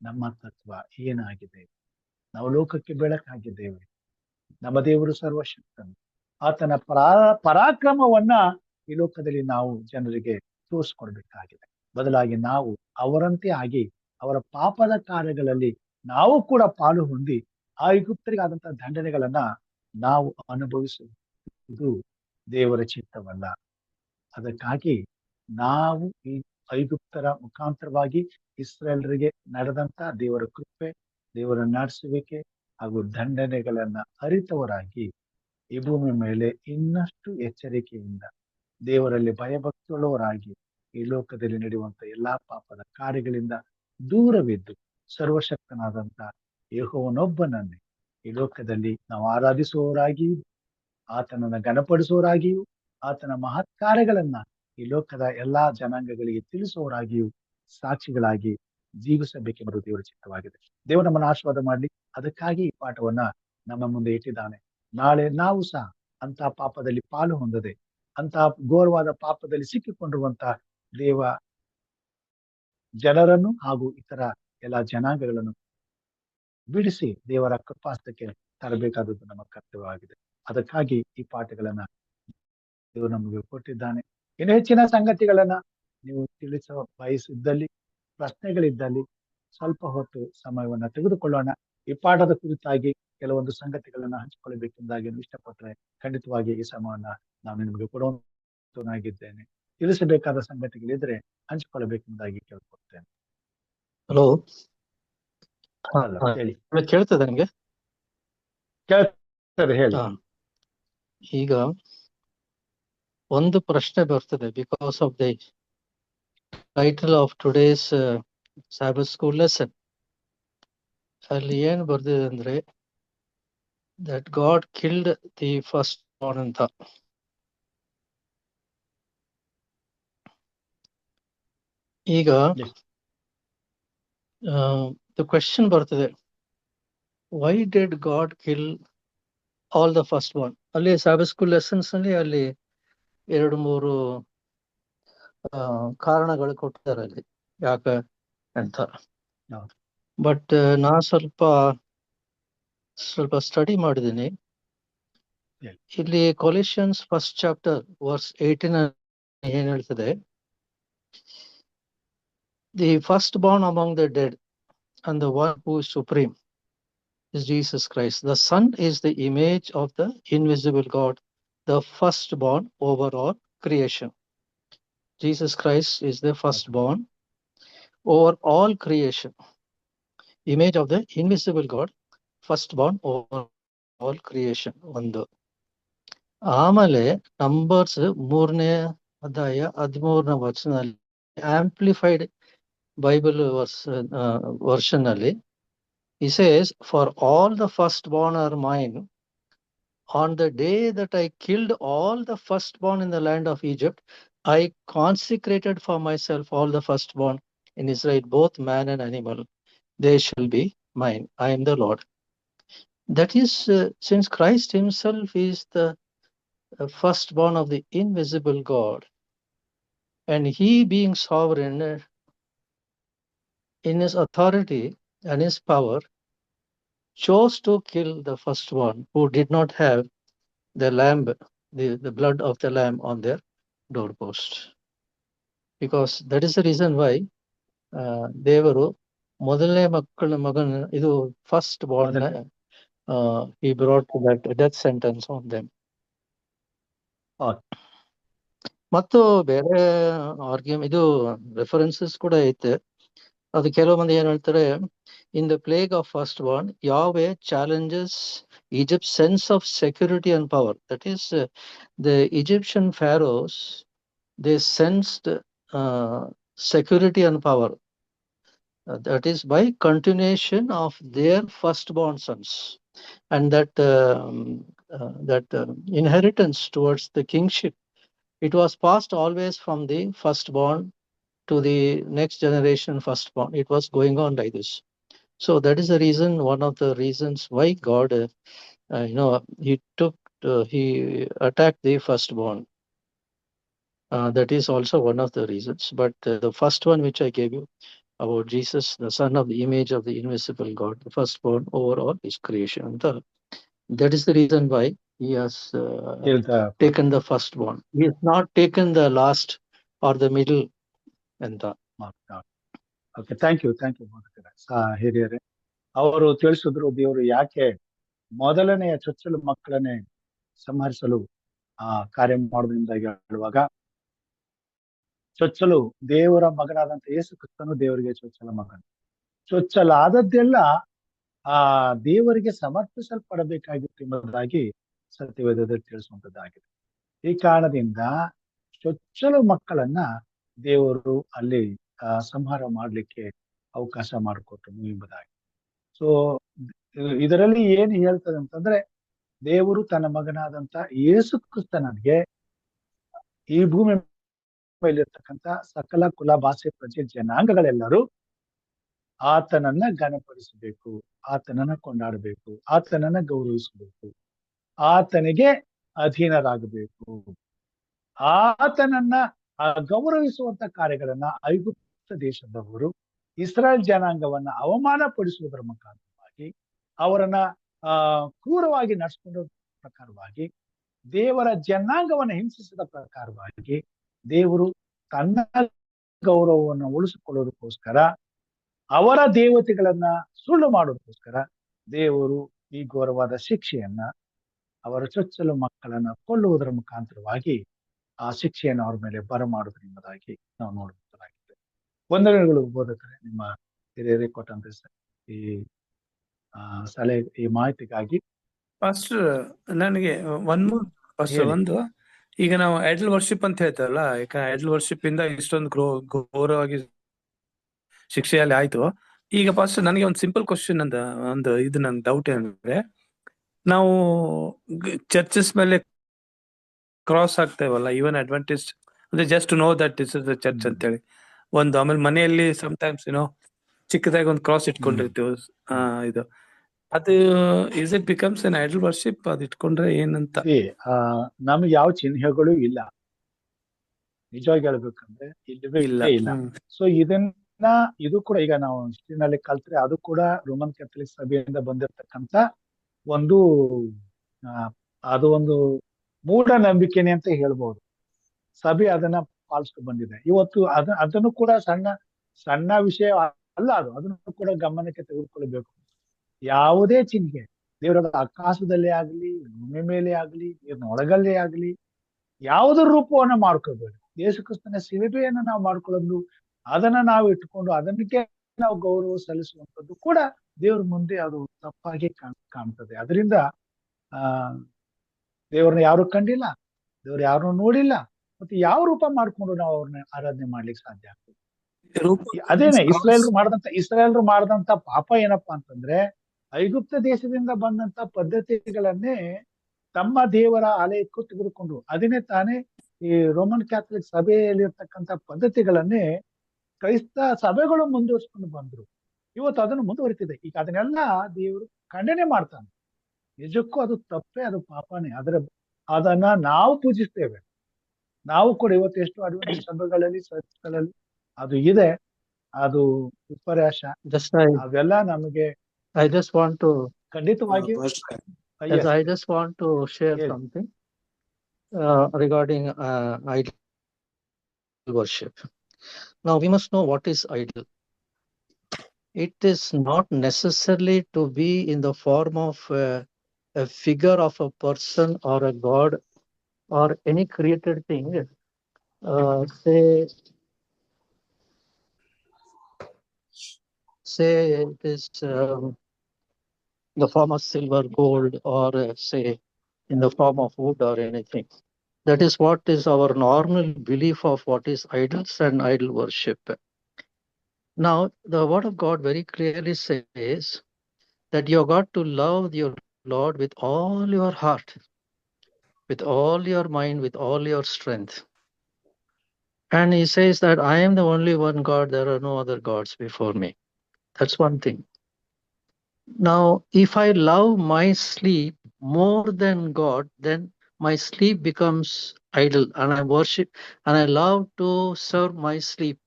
ನಮ್ಮ ತತ್ವ ಏನಾಗಿದೆ? ನಾವು ಲೋಕಕ್ಕೆ ಬೆಳಕಾಗಿದ್ದೇವೆ. ನಮ್ಮ ದೇವರು ಸರ್ವಶಕ್ತನು. ಆತನ ಪರಾಕ್ರಮವನ್ನ ಈ ಲೋಕದಲ್ಲಿ ನಾವು ಜನರಿಗೆ ತೋರಿಸ್ಕೊಡ್ಬೇಕಾಗಿದೆ. ಬದಲಾಗಿ ನಾವು ಅವರಂತೆ ಆಗಿ ಅವರ ಪಾಪದ ಕಾರ್ಯಗಳಲ್ಲಿ ನಾವು ಕೂಡ ಪಾಲು ಹೊಂದಿ ಐಗುಪ್ತರಿಗಾದಂತಹ ದಂಡನೆಗಳನ್ನ ನಾವು ಅನುಭವಿಸುವುದು ದೇವರ ಚಿತ್ತವಲ್ಲ. ಅದಕ್ಕಾಗಿ ನಾವು ಈ ಐಗುಪ್ತರ ಮುಖಾಂತರವಾಗಿ ಇಸ್ರಾಯೇಲರಿಗೆ ನಡೆದಂತ ದೇವರ ಕೃಪೆ, ದೇವರ ನಡೆಸುವಿಕೆ ಹಾಗೂ ದಂಡನೆಗಳನ್ನ ಅರಿತವರಾಗಿ ಈ ಭೂಮಿ ಮೇಲೆ ಇನ್ನಷ್ಟು ಎಚ್ಚರಿಕೆಯಿಂದ ದೇವರಲ್ಲಿ ಭಯಭಕ್ತಿಯುಳ್ಳವರಾಗಿ ಈ ಲೋಕದಲ್ಲಿ ನಡೆಯುವಂತ ಎಲ್ಲಾ ಪಾಪದ ಕಾರ್ಯಗಳಿಂದ ದೂರವಿದ್ದು ಸರ್ವಶಕ್ತನಾದಂತ ಯೆಹೋವನೊಬ್ಬನನ್ನೇ ಈ ಲೋಕದಲ್ಲಿ ನಾವು ಆರಾಧಿಸುವವರಾಗಿಯೂ, ಆತನನ್ನ ಗಣಪಡಿಸುವವರಾಗಿಯೂ, ಆತನ ಮಹತ್ ಕಾರ್ಯಗಳನ್ನ ಈ ಲೋಕದ ಎಲ್ಲಾ ಜನಾಂಗಗಳಿಗೆ ತಿಳಿಸುವವರಾಗಿಯೂ ಸಾಕ್ಷಿಗಳಾಗಿ ಜೀವಿಸಬೇಕೆಂಬುದು ದೇವರ ಚಿತ್ತವಾಗಿದೆ. ದೇವರು ನಮ್ಮನ್ನು ಆಶೀರ್ವಾದ ಮಾಡಲಿ. ಅದಕ್ಕಾಗಿ ಈ ಪಾಠವನ್ನ ನಮ್ಮ ಮುಂದೆ ಇಟ್ಟಿದ್ದಾನೆ. ನಾಳೆ ನಾವು ಸಹ ಅಂತ ಪಾಪದಲ್ಲಿ ಪಾಲು ಹೊಂದದೆ, ಅಂತ ಘೋರವಾದ ಪಾಪದಲ್ಲಿ ಸಿಕ್ಕಿಕೊಂಡಿರುವಂತಹ ದೇವ ಜನರನ್ನು ಹಾಗೂ ಇತರ ಎಲ್ಲ ಜನಾಂಗಗಳನ್ನು ಬಿಡಿಸಿ ದೇವರ ಕೃಪಾಸ್ತಕ್ಕೆ ತರಬೇಕಾದದ್ದು ನಮ್ಮ ಕರ್ತವ್ಯವಾಗಿದೆ. ಅದಕ್ಕಾಗಿ ಈ ಪಾಠಗಳನ್ನ ದೇವರು ನಮಗೆ ಕೊಟ್ಟಿದ್ದಾನೆ. ಇನ್ನು ಹೆಚ್ಚಿನ ಸಂಗತಿಗಳನ್ನ ನೀವು ತಿಳಿಸ ಬಯಸಿದ್ದಲ್ಲಿ, ಪ್ರಶ್ನೆಗಳಿದ್ದಲ್ಲಿ ಸ್ವಲ್ಪ ಹೊತ್ತು ಸಮಯವನ್ನ ತೆಗೆದುಕೊಳ್ಳೋಣ. ಈ ಪಾಠದ ಕುರಿತಾಗಿ ಕೆಲವೊಂದು ಸಂಗತಿಗಳನ್ನ ಹಂಚಿಕೊಳ್ಳಬೇಕೆಂದಾಗಿ ಇಷ್ಟಪಟ್ಟರೆ ಖಂಡಿತವಾಗಿ ಈ ಸಮಯವನ್ನ ನಾನು ನಿಮಗೆ ಕೊಡುವಂತನಾಗಿದ್ದೇನೆ. ತಿಳಿಸಬೇಕಾದ ಸಂಗತಿಗಳಿದ್ರೆ ಹಂಚಿಕೊಳ್ಳಬೇಕೆಂದಾಗಿ ಕೇಳ್ಕೊಳ್ತೇನೆ. ಹಲೋ, ಹೇಳಿ. ಕೇಳ್ತದೆ ನಿಮ್ಗೆ? ಕೇಳ್ತದೆ, ಹೇಳಿ. ಈಗ ಒಂದು ಪ್ರಶ್ನೆ ಬರ್ತದೆ, because of the title of today's Sabbath school lesson. ಅಲ್ಲಿ ಏನ್ ಬರ್ದಿದೆ ಅಂದ್ರೆ, that God killed the first born ಅಂತ. ಈಗ ದ ಕ್ವೆಶ್ಚನ್ ಬರ್ತದೆ, why did God kill all the first born? ಅಲ್ಲಿ ಸಾಬತ್ ಸ್ಕೂಲ್ ಲೆಸನ್ಸ್ ಅಲ್ಲಿ ಅಲ್ಲಿ 2-3 ಕಾರಣಗಳು ಕೊಟ್ಟಿದ್ದಾರೆ ಅಲ್ಲಿ ಯಾಕೆ ಅಂತ. ಬಟ್ ನಾ ಸ್ವಲ್ಪ ಸ್ಟಡಿ ಮಾಡಿದ್ದೀನಿ. ಇಲ್ಲಿ ಕೊಲಿಷನ್ಸ್ ಫಸ್ಟ್ ಚಾಪ್ಟರ್ ವರ್ಸ್ 18 ಏನ್ ಹೇಳ್ತದೆ, the first Born among the dead and the one who is supreme is Jesus Christ. The Son is the image of the invisible God, the firstborn over all creation. Jesus Christ is the firstborn over all creation. Image of the invisible God, firstborn over all creation. ಒಂದು ಆಮೇಲೆ numbers 3ನೇ ಅಧ್ಯಾಯ 13ನೇ ವಚನದಲ್ಲಿ amplified Bible version ಅಲ್ಲಿ he says, for all the firstborn are mine. On the day that I killed all the firstborn in the land of Egypt, I consecrated for myself all the firstborn in Israel, both man and animal. They shall be mine. I am the Lord. That is, since Christ himself is the firstborn of the invisible God, and he being sovereign in his authority and his power, chose to kill the first one who did not have the lamb, the blood of the lamb on their doorpost. Because that is the reason why ದೇವರು ಮೊದಲನೇ ಮಗನ ಇದು first Born he brought that death sentence on them. ಮತ್ತು ಬೇರೆ argument ಇದು references ಕೂಡ ಐತೆ. ಅದು ಕೆಲವು ಮಂದಿ ಏನ್ ಹೇಳ್ತಾರೆ, in the plague of firstborn, Yahweh challenges Egypt's sense of security and power. That is, the Egyptian pharaohs, they sensed security and power. that is by continuation of their firstborn sons. And that inheritance towards the kingship, it was passed always from the firstborn to the next generation firstborn. It was going on like this. So that is the reason, one of the reasons why God, he attacked the firstborn. That is also one of the reasons. But the first one which I gave you about Jesus, the son of the image of the invisible God, the firstborn over all his creation. That is the reason why he has Killed the taken the firstborn. He has not taken the last or the middle and the. Okay, thank you ಬೋಧಕರೇ. ಹಿರಿಯರೇ, ಅವರು ತಿಳಿಸಿದ್ರು ದೇವರು ಯಾಕೆ ಮೊದಲನೆಯ ಚೊಚ್ಚಲು ಮಕ್ಕಳನ್ನೇ ಸಂಹರಿಸಲು ಕಾರ್ಯ ಮಾಡೋದ್ರಿಂದ ಹೇಳುವಾಗ, ಚೊಚ್ಚಲು ದೇವರ ಮಗನಾದಂತ ಯೇಸು ಕ್ರಿಸ್ತನು ದೇವರಿಗೆ ಚೊಚ್ಚಲ ಮಗನು. ಚೊಚ್ಚಲಾದದ್ದೆಲ್ಲ ದೇವರಿಗೆ ಸಮರ್ಪಿಸಲ್ಪಡಬೇಕಾಗಿತ್ತು ಎಂಬುದಾಗಿ ಸತ್ಯವೇದದಲ್ಲಿ ತಿಳಿಸುವಂತದ್ದಾಗಿದೆ. ಈ ಕಾರಣದಿಂದ ಚೊಚ್ಚಲು ಮಕ್ಕಳನ್ನ ದೇವರು ಅಲ್ಲಿ ಸಂಹಾರ ಮಾಡ್ಲಿಕ್ಕೆ ಅವಕಾಶ ಮಾಡಿಕೊಟ್ರು ಎಂಬುದಾಗಿ. ಸೊ ಇದರಲ್ಲಿ ಏನ್ ಹೇಳ್ತದೆ ಅಂತಂದ್ರೆ, ದೇವರು ತನ್ನ ಮಗನಾದಂತ ಯೇಸು ಕ್ರಿಸ್ತನಿಗೆ ಈ ಭೂಮಿ ಮೇಲಿರ್ತಕ್ಕಂಥ ಸಕಲ ಕುಲ ಭಾಷೆ ಪ್ರಜೆ ಜನಾಂಗಗಳೆಲ್ಲರೂ ಆತನನ್ನ ಘನಪಡಿಸಬೇಕು, ಆತನನ್ನ ಕೊಂಡಾಡಬೇಕು, ಆತನನ್ನ ಗೌರವಿಸಬೇಕು, ಆತನಿಗೆ ಅಧೀನರಾಗಬೇಕು. ಆತನನ್ನ ಗೌರವಿಸುವಂತ ಕಾರ್ಯಗಳನ್ನ ಐಗುಪ್ತ ದೇಶದವರು ಇಸ್ರಾಯೇಲ್ ಜನಾಂಗವನ್ನ ಅವಮಾನ ಪಡಿಸುವುದರ ಮುಖಾಂತರವಾಗಿ, ಅವರನ್ನ ಕ್ರೂರವಾಗಿ ನಡೆಸಿಕೊಂಡ ಪ್ರಕಾರವಾಗಿ, ದೇವರ ಜನಾಂಗವನ್ನ ಹಿಂಸಿಸಿದ ಪ್ರಕಾರವಾಗಿ, ದೇವರು ತನ್ನ ಗೌರವವನ್ನು ಉಳಿಸಿಕೊಳ್ಳೋದಕ್ಕೋಸ್ಕರ, ಅವರ ದೇವತೆಗಳನ್ನ ಸುಳ್ಳು ಮಾಡೋದಕ್ಕೋಸ್ಕರ ದೇವರು ಈ ಘೋರವಾದ ಶಿಕ್ಷೆಯನ್ನ, ಅವರ ಚೊಚ್ಚಲು ಮಕ್ಕಳನ್ನ ಕೊಲ್ಲುವುದರ ಮುಖಾಂತರವಾಗಿ ಆ ಶಿಕ್ಷೆಯನ್ನು ಅವ್ರ ಮೇಲೆ ಬರಮಾಡುವುದು ಎಂಬುದಾಗಿ ನಾವು ನೋಡಬಹುದಾಗಿದೆ. ವಂದನೆಗಳು ಬೋಧಕರೇ, ನಿಮ್ಮ ಹಿರಿಯರೇ ಕೊಟ್ಟಂತ ಈ ಸಲಹೆ, ಈ ಮಾಹಿತಿಗಾಗಿ. ಫಾಸ್ಟರ್, ನನಗೆ ಒಂದು ಈಗ ನಾವು ಐಡಲ್ ವರ್ಷಿಪ್ ಅಂತ ಹೇಳ್ತಾರಲ್ಲ, ಯಾಕಂದ್ರೆ ಐಡಲ್ ವರ್ಷಿಪ್ ಇಂದ ಇಷ್ಟೊಂದು ಘೋರವಾಗಿ ಶಿಕ್ಷೆಯಲ್ಲಿ ಆಯ್ತು. ಈಗ ಫಾಸ್ಟ್ ನನಗೆ ಒಂದು ಸಿಂಪಲ್ ಕ್ವಶನ್ ಇದು ನನ್ ಡೌಟ್ ಏನಂದ್ರೆ, ನಾವು ಚರ್ಚಸ್ ಮೇಲೆ ಕ್ರಾಸ್ ಆಗ್ತೇವಲ್ಲ, ಈವನ್ ಅಡ್ವಾಂಟೇಜ್ ಅಂದ್ರೆ just no that this is the church ಅಂತ ಹೇಳಿ ಒಂದು. ಆಮೇಲೆ ಮನೆಯಲ್ಲಿ ಸಮಟೈಮ್ಸ್ ಚಿಕ್ಕದಾಗಿ ಒಂದು ಕ್ರಾಸ್ ಇಟ್ಕೊಂಡಿರ್ತೀವಿ. ಇದು ಅದು is it becomes an idol worship? ಅದು ಇಟ್ಕೊಂಡ್ರೆ ಏನಂತ? ನಮ್ಗೆ ಯಾವ ಚಿಹ್ನೆಗಳು ಇಲ್ಲ, ನಿಜವಾಗಿ ಹೇಳ್ಬೇಕಂದ್ರೆ ಇಲ್ಲವೇ ಇಲ್ಲ. ಸೊ ಇದು ಕೂಡ ಈಗ ನಾವು ಹಿಸ್ಟ್ರಿನಲ್ಲಿ ಕಲ್ತ್ರೆ, ಅದು ಕೂಡ ರೋಮನ್ ಕ್ಯಾಥಲಿಕ್ ಸಭೆಯಿಂದ ಬಂದಿರತಕ್ಕಂತ ಒಂದು ಮೂಢನಂಬಿಕೆನೆ ಅಂತ ಹೇಳ್ಬೋದು. ಸಭೆ ಅದನ್ನ ಪಾಲಿಸ್ಕೊಂಡು ಬಂದಿದೆ. ಇವತ್ತು ಅದನ್ನು ಕೂಡ ಸಣ್ಣ ವಿಷಯ ಅಲ್ಲ, ಅದನ್ನು ಕೂಡ ಗಮನಕ್ಕೆ ತೆಗೆದುಕೊಳ್ಳಬೇಕು. ಯಾವುದೇ ಚಿಹ್ನೆ ದೇವರ ಆಕಾಶದಲ್ಲೇ ಆಗ್ಲಿ, ಭೂಮಿ ಮೇಲೆ ಆಗ್ಲಿ, ಒಳಗಲ್ಲೇ ಆಗ್ಲಿ, ಯಾವುದ್ರ ರೂಪವನ್ನ ಮಾಡ್ಕೋಬೇಡಿ. ಯೇಸು ಕ್ರಿಸ್ತನ ಶಿಲುಬೆಯನ್ನು ನಾವು ಮಾಡ್ಕೊಳ್ಳೋದು, ಅದನ್ನ ನಾವು ಇಟ್ಕೊಂಡು ಅದಕ್ಕೆ ನಾವು ಗೌರವ ಸಲ್ಲಿಸುವಂಥದ್ದು ಕೂಡ ದೇವ್ರ ಮುಂದೆ ಅದು ತಪ್ಪಾಗಿ ಕಾಣ್ತದೆ. ಅದರಿಂದ ದೇವ್ರನ್ನ ಯಾರು ಕಂಡಿಲ್ಲ, ದೇವ್ರು ಯಾರನ್ನು ನೋಡಿಲ್ಲ, ಮತ್ತೆ ಯಾವ ರೂಪ ಮಾಡ್ಕೊಂಡು ನಾವು ಅವ್ರನ್ನ ಆರಾಧನೆ ಮಾಡ್ಲಿಕ್ಕೆ ಸಾಧ್ಯ ಆಗ್ತದೆ? ಅದೇನೆ ಇಸ್ರಾಯೇಲ್ರು ಮಾಡದಂತ ಪಾಪ ಏನಪ್ಪಾ ಅಂತಂದ್ರೆ, ಐಗುಪ್ತ ದೇಶದಿಂದ ಬಂದಂತ ಪದ್ಧತಿಗಳನ್ನೇ ತಮ್ಮ ದೇವರ ಆಲಯಕ್ಕೂ ತೆಗೆದುಕೊಂಡ್ರು. ಅದನ್ನೇ ತಾನೇ ಈ ರೋಮನ್ ಕ್ಯಾಥಲಿಕ್ ಸಭೆಯಲ್ಲಿರ್ತಕ್ಕಂಥ ಪದ್ಧತಿಗಳನ್ನೇ ಕ್ರೈಸ್ತ ಸಭೆಗಳು ಮುಂದುವರಿಸ್ಕೊಂಡು ಬಂದ್ರು. ಇವತ್ತು ಅದನ್ನು ಮುಂದುವರಿತಿದೆ. ಈಗ ಅದನ್ನೆಲ್ಲ ದೇವರು ಖಂಡನೆ ಮಾಡ್ತಾನೆ. ನಿಜಕ್ಕೂ ಅದು ತಪ್ಪೇ, ಅದು ಪಾಪನೇ. ಅದನ್ನ ನಾವು ಪೂಜಿಸ್ತೇವೆ. ನಾವು ಕೂಡ ಇವತ್ತು ಎಷ್ಟು ಅಡ್ವಾನ್ಸ್ ಸಭೆಗಳಲ್ಲಿ ಚರ್ಚ್ಗಳಲ್ಲಿ ಅದು ಇದೆ, ಅದು ವಿಪರ್ಯಾಸ. ಅವೆಲ್ಲ ನಮಗೆ I just want to ಖಂಡಿತವಾಗಿ I just want to share something regarding idol worship. Now we must know what is idol. It is not necessarily to be in the form of a figure of a person or a god or any created thing. Say it is the form of silver, gold, or say in the form of wood or anything. That is what is our normal belief of what is idols and idol worship. Now, the word of God very clearly says that you got to love your Lord with all your heart, with all your mind, with all your strength. And he says that I am the only one God, there are no other gods before me. That's one thing. Now, if I love my sleep more than God, then my sleep becomes idol, and I worship and I love to serve my sleep.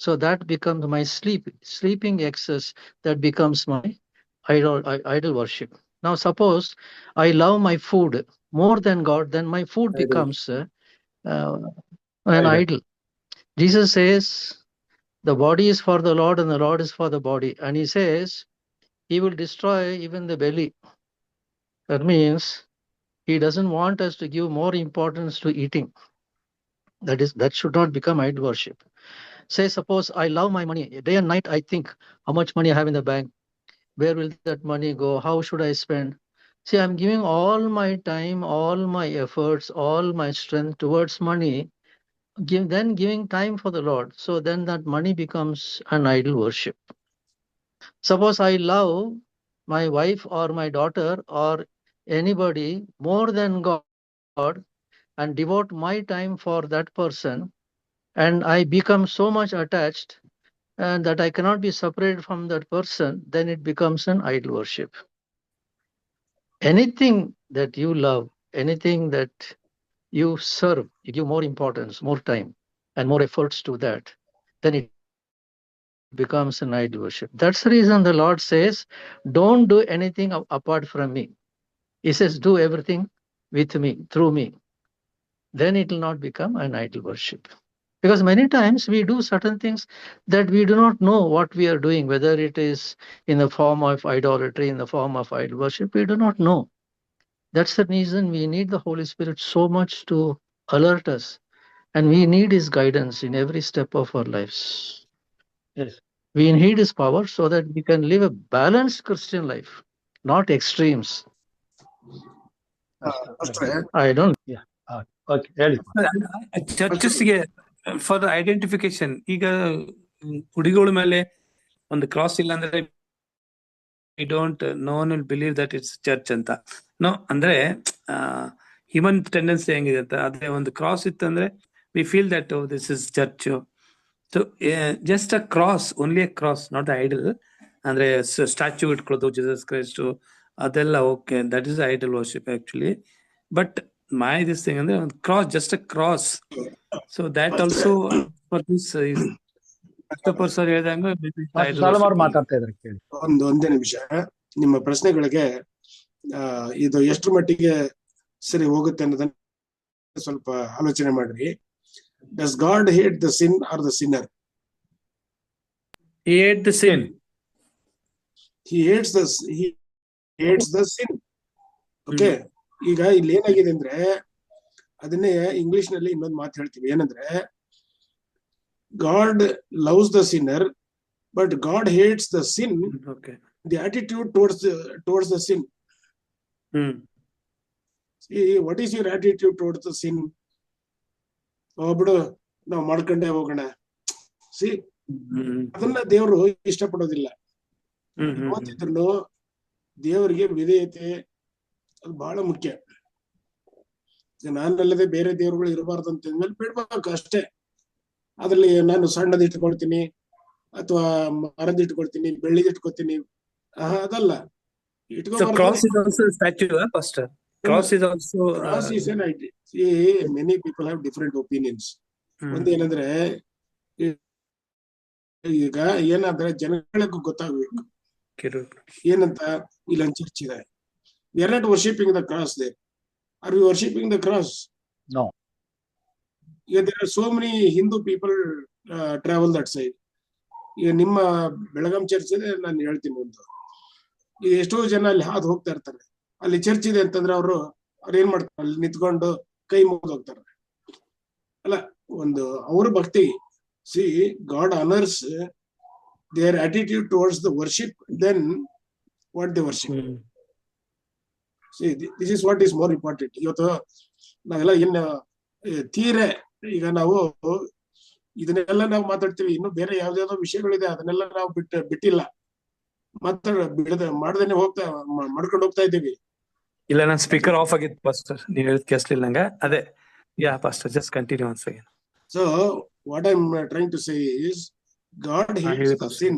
So that becomes my sleeping excess, that becomes my idol worship. Now, suppose I love my food more than God, then my food Idol. becomes an idol. Jesus says, the body is for the Lord and the Lord is for the body. And he says, he will destroy even the belly. That means he doesn't want us to give more importance to eating. That should not become idol worship. Say, suppose I love my money. Day and night I think how much money I have in the bank. Where will that money go? How should I spend? See, I'm giving all my time, all my efforts, all my strength towards money, then giving time for the Lord. So then that money becomes an idol worship. Suppose I love my wife or my daughter or anybody more than God and devote my time for that person, and I become so much attached and that I cannot be separated from that person, then it becomes an idol worship. Anything that you love, anything that you serve, you give more importance, more time, and more efforts to that, then it becomes an idol worship. That's the reason the Lord says, don't do anything apart from me. He says, do everything with me, through me. Then it will not become an idol worship. Because many times we do certain things that we do not know what we are doing, whether it is in the form of idolatry, in the form of idol worship, we do not know. That's the reason we need the Holy Spirit so much to alert us. And we need his guidance in every step of our lives. Yes. We need his power so that we can live a balanced Christian life, not extremes. ಅಷ್ಟೇ I don't. Okay, ಹೇಳಿ. ಚರ್ಚಸ್ಗೆ for identification, ಈಗ ಗುಡಿಗಳ ಮೇಲೆ ಒಂದು cross ಇಲ್ಲ ಅಂದ್ರೆ I don't know one will believe that it's church ಅಂತ. No ಅಂದ್ರೆ human tendency ಹೆಂಗಿದೆ ಅಂತ, ಅದೇ ಒಂದು ಕ್ರಾಸ್ ಇತ್ತಂದ್ರೆ we feel that this is church. So just a cross, only a cross, not the idol. ಅಂದ್ರೆ ಸ್ಟ್ಯಾಚ್ಯೂ ಇಟ್ಕೊಳ್ಳೋದು ಜೀಸಸ್ ಕ್ರೈಸ್ಟ್ ಅದೆಲ್ಲ okay, that is idol worship actually. But my this thing ಅಂದ್ರೆ ಒಂದು cross, just a cross. So that also for this sir ಹೇಳಿದಂಗೆ ಮಾತಾಡ್ತಾ ಇದ್ರೆ ಕೇಳಿ. ಒಂದೇ ನಿಮಿಷ, ನಿಮ್ಮ ಪ್ರಶ್ನೆಗಳಿಗೆ ಇದು ಎಷ್ಟು ಮಟ್ಟಿಗೆ ಸರಿ ಹೋಗುತ್ತೆ ಅನ್ನೋದನ್ನ ಸ್ವಲ್ಪ ಆಲೋಚನೆ ಮಾಡ್ರಿ. Does god hate the sin are the Sinner? He hates the sin. He hates the sin. Okay, ಈಗ ಇಲ್ಲಿ ಏನಾಗಿದೆ ಅಂದ್ರೆ, ಅದನ್ನೇ ಇಂಗ್ಲಿಷ್ ನಲ್ಲಿ ಇನ್ನೊಂದು ಮಾತು ಹೇಳ್ತೀವಿ, ಏನಂದ್ರೆ god loves the Sinner but god hates the sin, Okay. The attitude towards the sin. See, what is your attitude towards the sin? ಬಿಡು, ನಾವು ಮಾಡ್ಕೊಂಡೇ ಹೋಗೋಣ. ಸಿ, ಅದನ್ನ ದೇವರು ಇಷ್ಟಪಡೋದಿಲ್ಲ. ಯಾವತ್ತಿದ್ರು ದೇವರಿಗೆ ವಿಧೇಯತೆ ಅದು ಬಹಳ ಮುಖ್ಯ. ನಾನಲ್ಲದೆ ಬೇರೆ ದೇವರುಗಳು ಇರಬಾರ್ದು ಅಂತ ಅಂದ್ಮೇಲೆ ಬಿಡ್ಬೇಕು ಅಷ್ಟೇ. ಅದ್ರಲ್ಲಿ ನಾನು ಸಣ್ಣದ್ ಇಟ್ಕೊಳ್ತೀನಿ ಅಥವಾ ಮರದ್ ಇಟ್ಕೊಳ್ತೀನಿ, ಬೆಳ್ಳಿದ್ ಇಟ್ಕೊಳ್ತೀನಿ, ಅದಲ್ಲ. Cross is also a statue, Pastor. Cross is also Cross is an idea. See, many people have different opinions. ಒಂದೇನಂದ್ರೆ, ಈಗ ಏನಾದ್ರೆ ಜನಗಳಿಗೆ ಗೊತ್ತಾಗ್ಬೇಕು ಏನಂತ. ಇಲ್ಲೊಂದು ಚರ್ಚ್ ಇದೆ, we are not worshipping the cross there. Are we worshipping the cross? No. ಈಗ there are so many Hindu people travel that side. ಈಗ ನಿಮ್ಮ Belgaum church ಇದೆ, ನಾನು ಹೇಳ್ತೀನಿ ಒಂದು. ಈಗ ಎಷ್ಟೋ ಜನ ಅಲ್ಲಿ ಹಾದು ಹೋಗ್ತಾ ಇರ್ತಾರೆ, ಅಲ್ಲಿ ಚರ್ಚ್ ಇದೆ ಅಂತಂದ್ರೆ ಅವ್ರು ಏನ್ ಮಾಡ್ತಾರೆ, ಅಲ್ಲಿ ನಿಂತ್ಕೊಂಡು ಕೈ ಮುಗಿದು ಹೋಗ್ತಾರೆ. ಅಲ್ಲ, ಒಂದು ಅವ್ರ ಭಕ್ತಿ. See, God honors their attitude towards the worship than what they worship. See, this is what is more important. ಇವತ್ತು ನಾವೆಲ್ಲ ಇನ್ನು ತೀರೆ, ಈಗ ನಾವು ಇದನ್ನೆಲ್ಲ ನಾವು ಮಾತಾಡ್ತೀವಿ. ಇನ್ನು ಬೇರೆ ಯಾವ್ದಾವ್ದೋ ವಿಷಯಗಳಿದೆ, ಅದನ್ನೆಲ್ಲ ನಾವು ಬಿಟ್ಟಿಲ್ಲ. ಮಾಡ್ದೇನೆ ಮಾಡ್ಕೊಂಡು ಹೋಗ್ತಾ ಇದ್ದೀವಿ. ಇಲ್ಲ, ನಾನು ಸ್ಪೀಕರ್ ಆಫ್ ಆಗಿತ್ತು ಪಾಸ್ಟರ್, ನೀವ್ ಹೇಳಿದ್ ಕೇಳಿಸ್ಲಿಲ್ಲ ನಂಗೆ. ಅದೇ pastor, just continue once again. So what I'm trying to say is God hates ಹೇಳಿ the pastor. sin,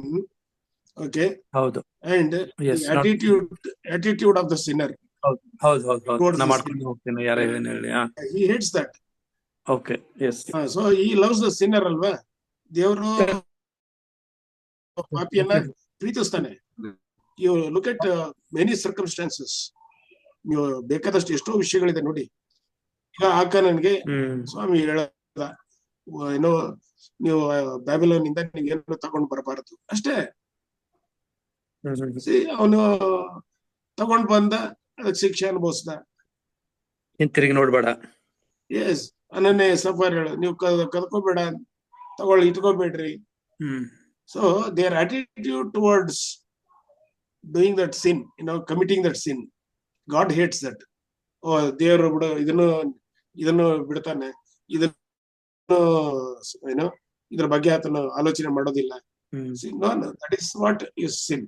okay, ಹೌದು, and Yes, the attitude of the sinner. ಹೌದು Towards ನಾ the ಮಾಡ್ಕೊಂಡು ಹೋಗ್ತೀನಿ, ಯಾರು ಏನ್ ಹೇಳಿ. He hates that. Okay, yes. So he loves the sinner ಅಲ್ವಾ. ದೇವರು ಪಾಪಿಯನ್ನ ಪ್ರೀತಿಸ್ತಾನೆ. You look at many circumstances. ನೀವು ಬೇಕಾದಷ್ಟು ಎಷ್ಟೋ ವಿಷಯಗಳಿದೆ ನೋಡಿ. ಈಗ ಆಕಾನನ್ಗೆ ಸ್ವಾಮಿ ಹೇಳದ, ಏನೋ ನೀವು ಬ್ಯಾಬಿಲೋನ್ ಇಂದ ನೀವೇನು ತಗೊಂಡ್ ಬರಬಾರದು ಅಷ್ಟೇ. ಅವನು ತಗೊಂಡ್ ಬಂದ, ಅದಕ್ಕೆ ಶಿಕ್ಷೆ ಅನುಭವಿಸ್ದ. ತಿರುಗಿ ನೋಡ್ಬೇಡ. ಎಸ್, ಅನನ್ಯ ಸಫರ್ ಹೇಳು, ನೀವು ಕದ್ಕೋಬೇಡ, ಇಟ್ಕೋಬೇಡ್ರಿ. So their attitude towards doing that sin, committing that sin, God hates that. ದೇವರು ಬಿಡು, ಇದನ್ನು ಬಿಡ್ತಾನೆ, ಇದನ್ನು ಇದ್ರ ಬಗ್ಗೆ ಆತನು ಆಲೋಚನೆ ಮಾಡೋದಿಲ್ಲ. No, that is what is sin.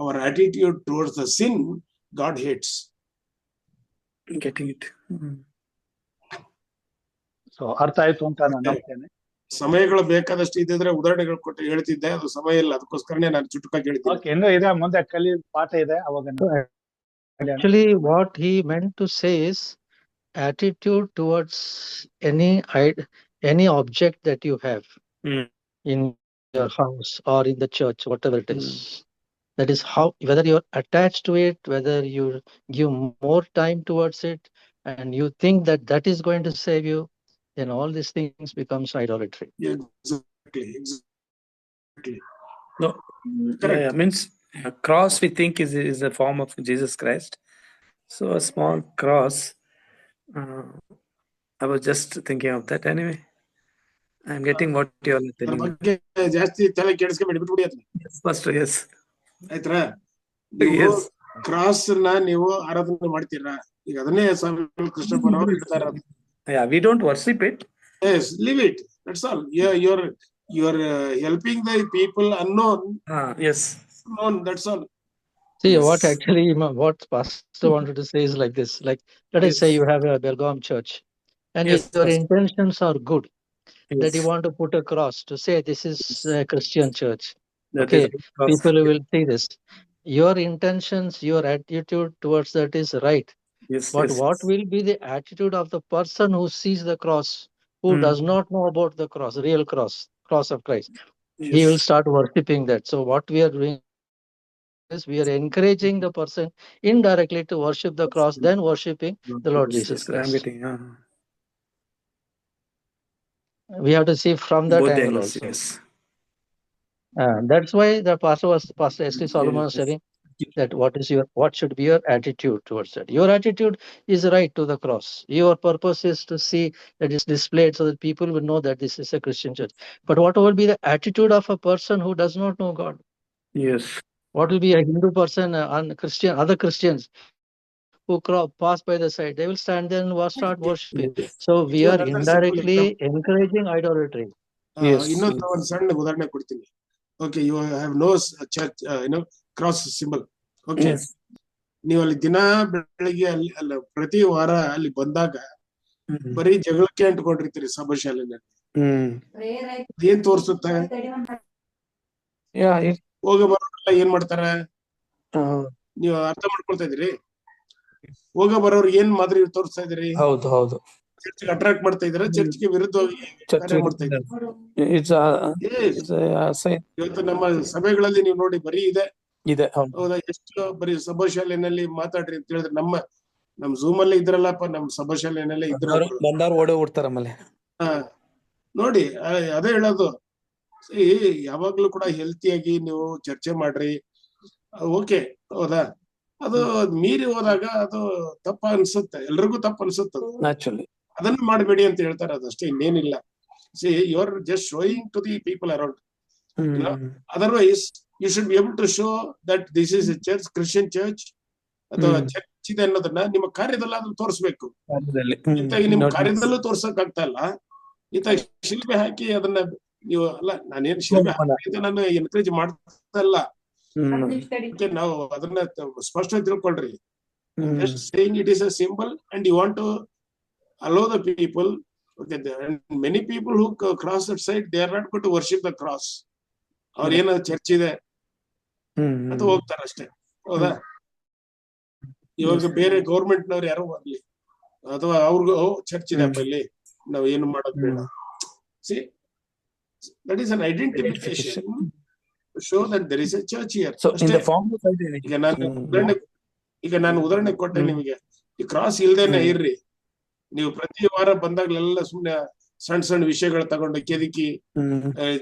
Our attitude towards the sin, God hates. Getting it. So ಅರ್ಥ ಆಯ್ತು ಅಂತ ನಾನು ನಂಬ್ತೇನೆ. ಸಮಯಗಳು ಬೇಕಾದಷ್ಟು ಇದ್ದಿದ್ರೆ ಉದಾಹರಣೆಗಳು ಕೊಟ್ಟು ಹೇಳ್ತಿದ್ದೆ, ಅದು ಸಮಯ ಇಲ್ಲ, ಅದಕ್ಕೋಸ್ಕರನೇ ನಾನು ಚುಟುಕಾಗಿ ಹೇಳ್ತೀನಿ. ಓಕೆ, ಇನ್ನೂ ಇದೆ, ಮುಂದೆ ಕಲಿಯುವ ಪಾಠ ಇದೆ ಅವಾಗ. Actually, what he meant to say is attitude towards any object that you have in your house or in the church, whatever it is. That is how, whether you're attached to it, whether you give more time towards it, and you think that that is going to save you, then all these things becomes idolatry. Exactly. No, means cross we think is a form of Jesus Christ. So a small cross. I was just thinking of that. Anyway, I'm getting what you are telling me. ಜಾಸ್ತಿ ತಲೆ ಕೆಡಿಸ್ಕೊಂಬೇಡಿ, ಬಿಟ್ಬಿಡಿ ಅದನ್ನ. Yes, pastor. Yes. ಆಯ್ತಾ? Cross ನ ನೀವು ಆರಾಧನೆ ಮಾಡ್ತೀರಾ? ಈಗ ಅದನ್ನೇ ಸ್ವಾಮಿ ಕೃಷ್ಣಪ್ಪನವರು ಹೇಳ್ತಾರ. Yeah, we don't worship it. Yes, leave it. That's all. You're helping the people unknown. Yes. Known. That's all. See, Yes. what pastor wanted to say is like this. Like, let us say you have a Belgaum church, and Yes, your pastor. intentions are good. Yes. That you want to put a cross to say this is a Christian church. That Okay, is a good cross. people will see this. Your intentions, your attitude towards that is right. Yes. But Yes. what will be the attitude of the person who sees the cross, who does not know about the cross, real cross of Christ? Yes. He will start worshipping that. So what we are doing is we are encouraging the person indirectly to worship the cross, then worshipping the Lord Jesus I'm Christ. getting. We have to see from that Both angle angles. also. Yes. That's why the Pastor S.T. Solomon was telling that what should be your attitude towards that. Your attitude is right to the cross. Your purpose is to see that it's displayed so that people will know that this is a Christian church. But what will be the attitude of a person who does not know God? Yes. What will be a Hindu person, other Christians who pass by the side? They will stand there and start worshiping. So we are indirectly encouraging idolatry. Yes. ಇನ್ನೊಂದು ಒಂದು ಸಣ್ಣ ಉದಾಹರಣೆ ಕೊಡ್ತೀನಿ. Okay, you have no church, cross symbol. Okay. Yes. ನೀವು ಅಲ್ಲಿ ದಿನ ಬೆಳಿಗ್ಗೆ ಅಲ್ಲ ಪ್ರತಿ ವಾರ ಅಲ್ಲಿ ಬಂದಾಗ ಬರೀ ಜಗಳಕ್ಕೆ ಅಂಟ್ಕೊಂಡಿರ್ತೀರಿ ಸಭಾ ಶಾಲೆನಲ್ಲಿ. ಏನ್ ತೋರ್ಸುತ್ತೆ? ಹೋಗ ಬರೋರೆಲ್ಲ ಏನ್ ಮಾಡ್ತಾರ? ನೀವು ಅರ್ಥ ಮಾಡ್ಕೊಳ್ತಾ ಇದ್ರಿ? ಹೋಗ ಬರೋರು ಏನ್ ಮಾದರಿ ತೋರಿಸ್ತಾ ಇದ್ರಿ? ಹೌದು. ಚರ್ಚ್ಗೆ ಅಟ್ರಾಕ್ಟ್ ಮಾಡ್ತಾ ಇದಾರೆ, ಚರ್ಚ್ಗೆ ವಿರುದ್ಧವಾಗಿ ಕಾರ್ಯ ಮಾಡ್ತಾ ಇದ್ದಾರೆ. ಇವತ್ತು ನಮ್ಮ ಸಭೆಗಳಲ್ಲಿ ನೀವು ನೋಡಿ ಬರೀ ಇದೆ. ಹೌದಾ? ಎಷ್ಟು ಬರೀ ಸಭಾ ಶಾಲೆನಲ್ಲಿ ಮಾತಾಡ್ರಿ ಅಂತ ಹೇಳಿದ್ರೆ ನಮ್ಮ ಝೂಮ್ ಅಲ್ಲೇ ಇದ್ರಲ್ಲಪ್ಪ, ನಮ್ಮ ಸಭಾ ಶಾಲೆನಲ್ಲೇ ಇದ್ರು ಓಡೇ ಓಡ್ತಾರ ಆಮೇಲೆ. ನೋಡಿ, ಅದೇ ಹೇಳೋದು. ಯಾವಾಗ್ಲೂ ಕೂಡ ಹೆಲ್ತಿಯಾಗಿ ನೀವು ಚರ್ಚೆ ಮಾಡ್ರಿ. ಓಕೆ, ಹೌದಾ? ಅದು ಮೀರಿ ಹೋದಾಗ ಅದು ತಪ್ಪ ಅನ್ಸುತ್ತೆ, ಎಲ್ರಿಗೂ ತಪ್ಪ ಅನ್ಸುತ್ತೆ. ಅದನ್ನ ಮಾಡಬೇಡಿ ಅಂತ ಹೇಳ್ತಾರೆ, ಅದಷ್ಟೇ, ಇನ್ನೇನಿಲ್ಲ. See, you are just showing to the people around. Otherwise, you should be able to show that this is a church, Christian church, ಅಥವಾ ಚರ್ಚ್ ಇದೆ ಅನ್ನೋದನ್ನ ನಿಮ್ಮ ಕಾರ್ಯದಲ್ಲಿ ಅದನ್ನ ತೋರಿಸ್ಬೇಕು. ಇಂತಾಗಿ ನಿಮ್ ಕಾರ್ಯದಲ್ಲೂ ತೋರ್ಸಕ್ ಆಗ್ತಾ ಇಲ್ಲ, ಈತ ಶಿಲ್ಬೆ ಹಾಕಿ ಅದನ್ನ ನೀವು ಅಲ್ಲ, ನಾನೇನ್ ಶಿಲ್ಬೆ ಹಾಕಿ ಅಂತ ನಾನು ಎನ್ಕರೇಜ್ ಮಾಡ್ತಾ ಇಲ್ಲ. ನಾವು ಅದನ್ನ ಸ್ಪಷ್ಟ ತಿಳ್ಕೊಳ್ರಿ. Just saying it is a symbol and you want to allow the people. Okay, and many people who cross that side, they are not going to worship the cross. ಅವ್ರ ಏನ ಚರ್ಚ್ ಇದೆ ಅಂತ ಹೋಗ್ತಾರ ಅಷ್ಟೇ. ಹೌದಾ? ಇವಾಗ ಬೇರೆ ಗೌರ್ಮೆಂಟ್ ನವ್ರು ಯಾರೋ ಬರ್ಲಿ ಅಥವಾ ಅವ್ರಿಗೂ ಚರ್ಚ್ ಇದೆ ಅಪ್ಪ ಇಲ್ಲಿ, ನಾವ್ ಏನು ಮಾಡೋದ್ ಬೇಡ. See, that is an identification to show that there is a church here. So in the ಅಷ್ಟೇ. form of identity. ಈಗ ನಾನು ಉದಾಹರಣೆ ಕೊಟ್ಟೆ ನಿಮಗೆ. ಈ ಕ್ರಾಸ್ ಇಲ್ದೇನೆ ಇರ್ರಿ, ನೀವು ಪ್ರತಿ ವಾರ ಬಂದಾಗ್ಲೆಲ್ಲ ಸುಮ್ನೆ ಸಣ್ಣ ಸಣ್ಣ ವಿಷಯಗಳು ತಗೊಂಡು ಕೆದಕಿ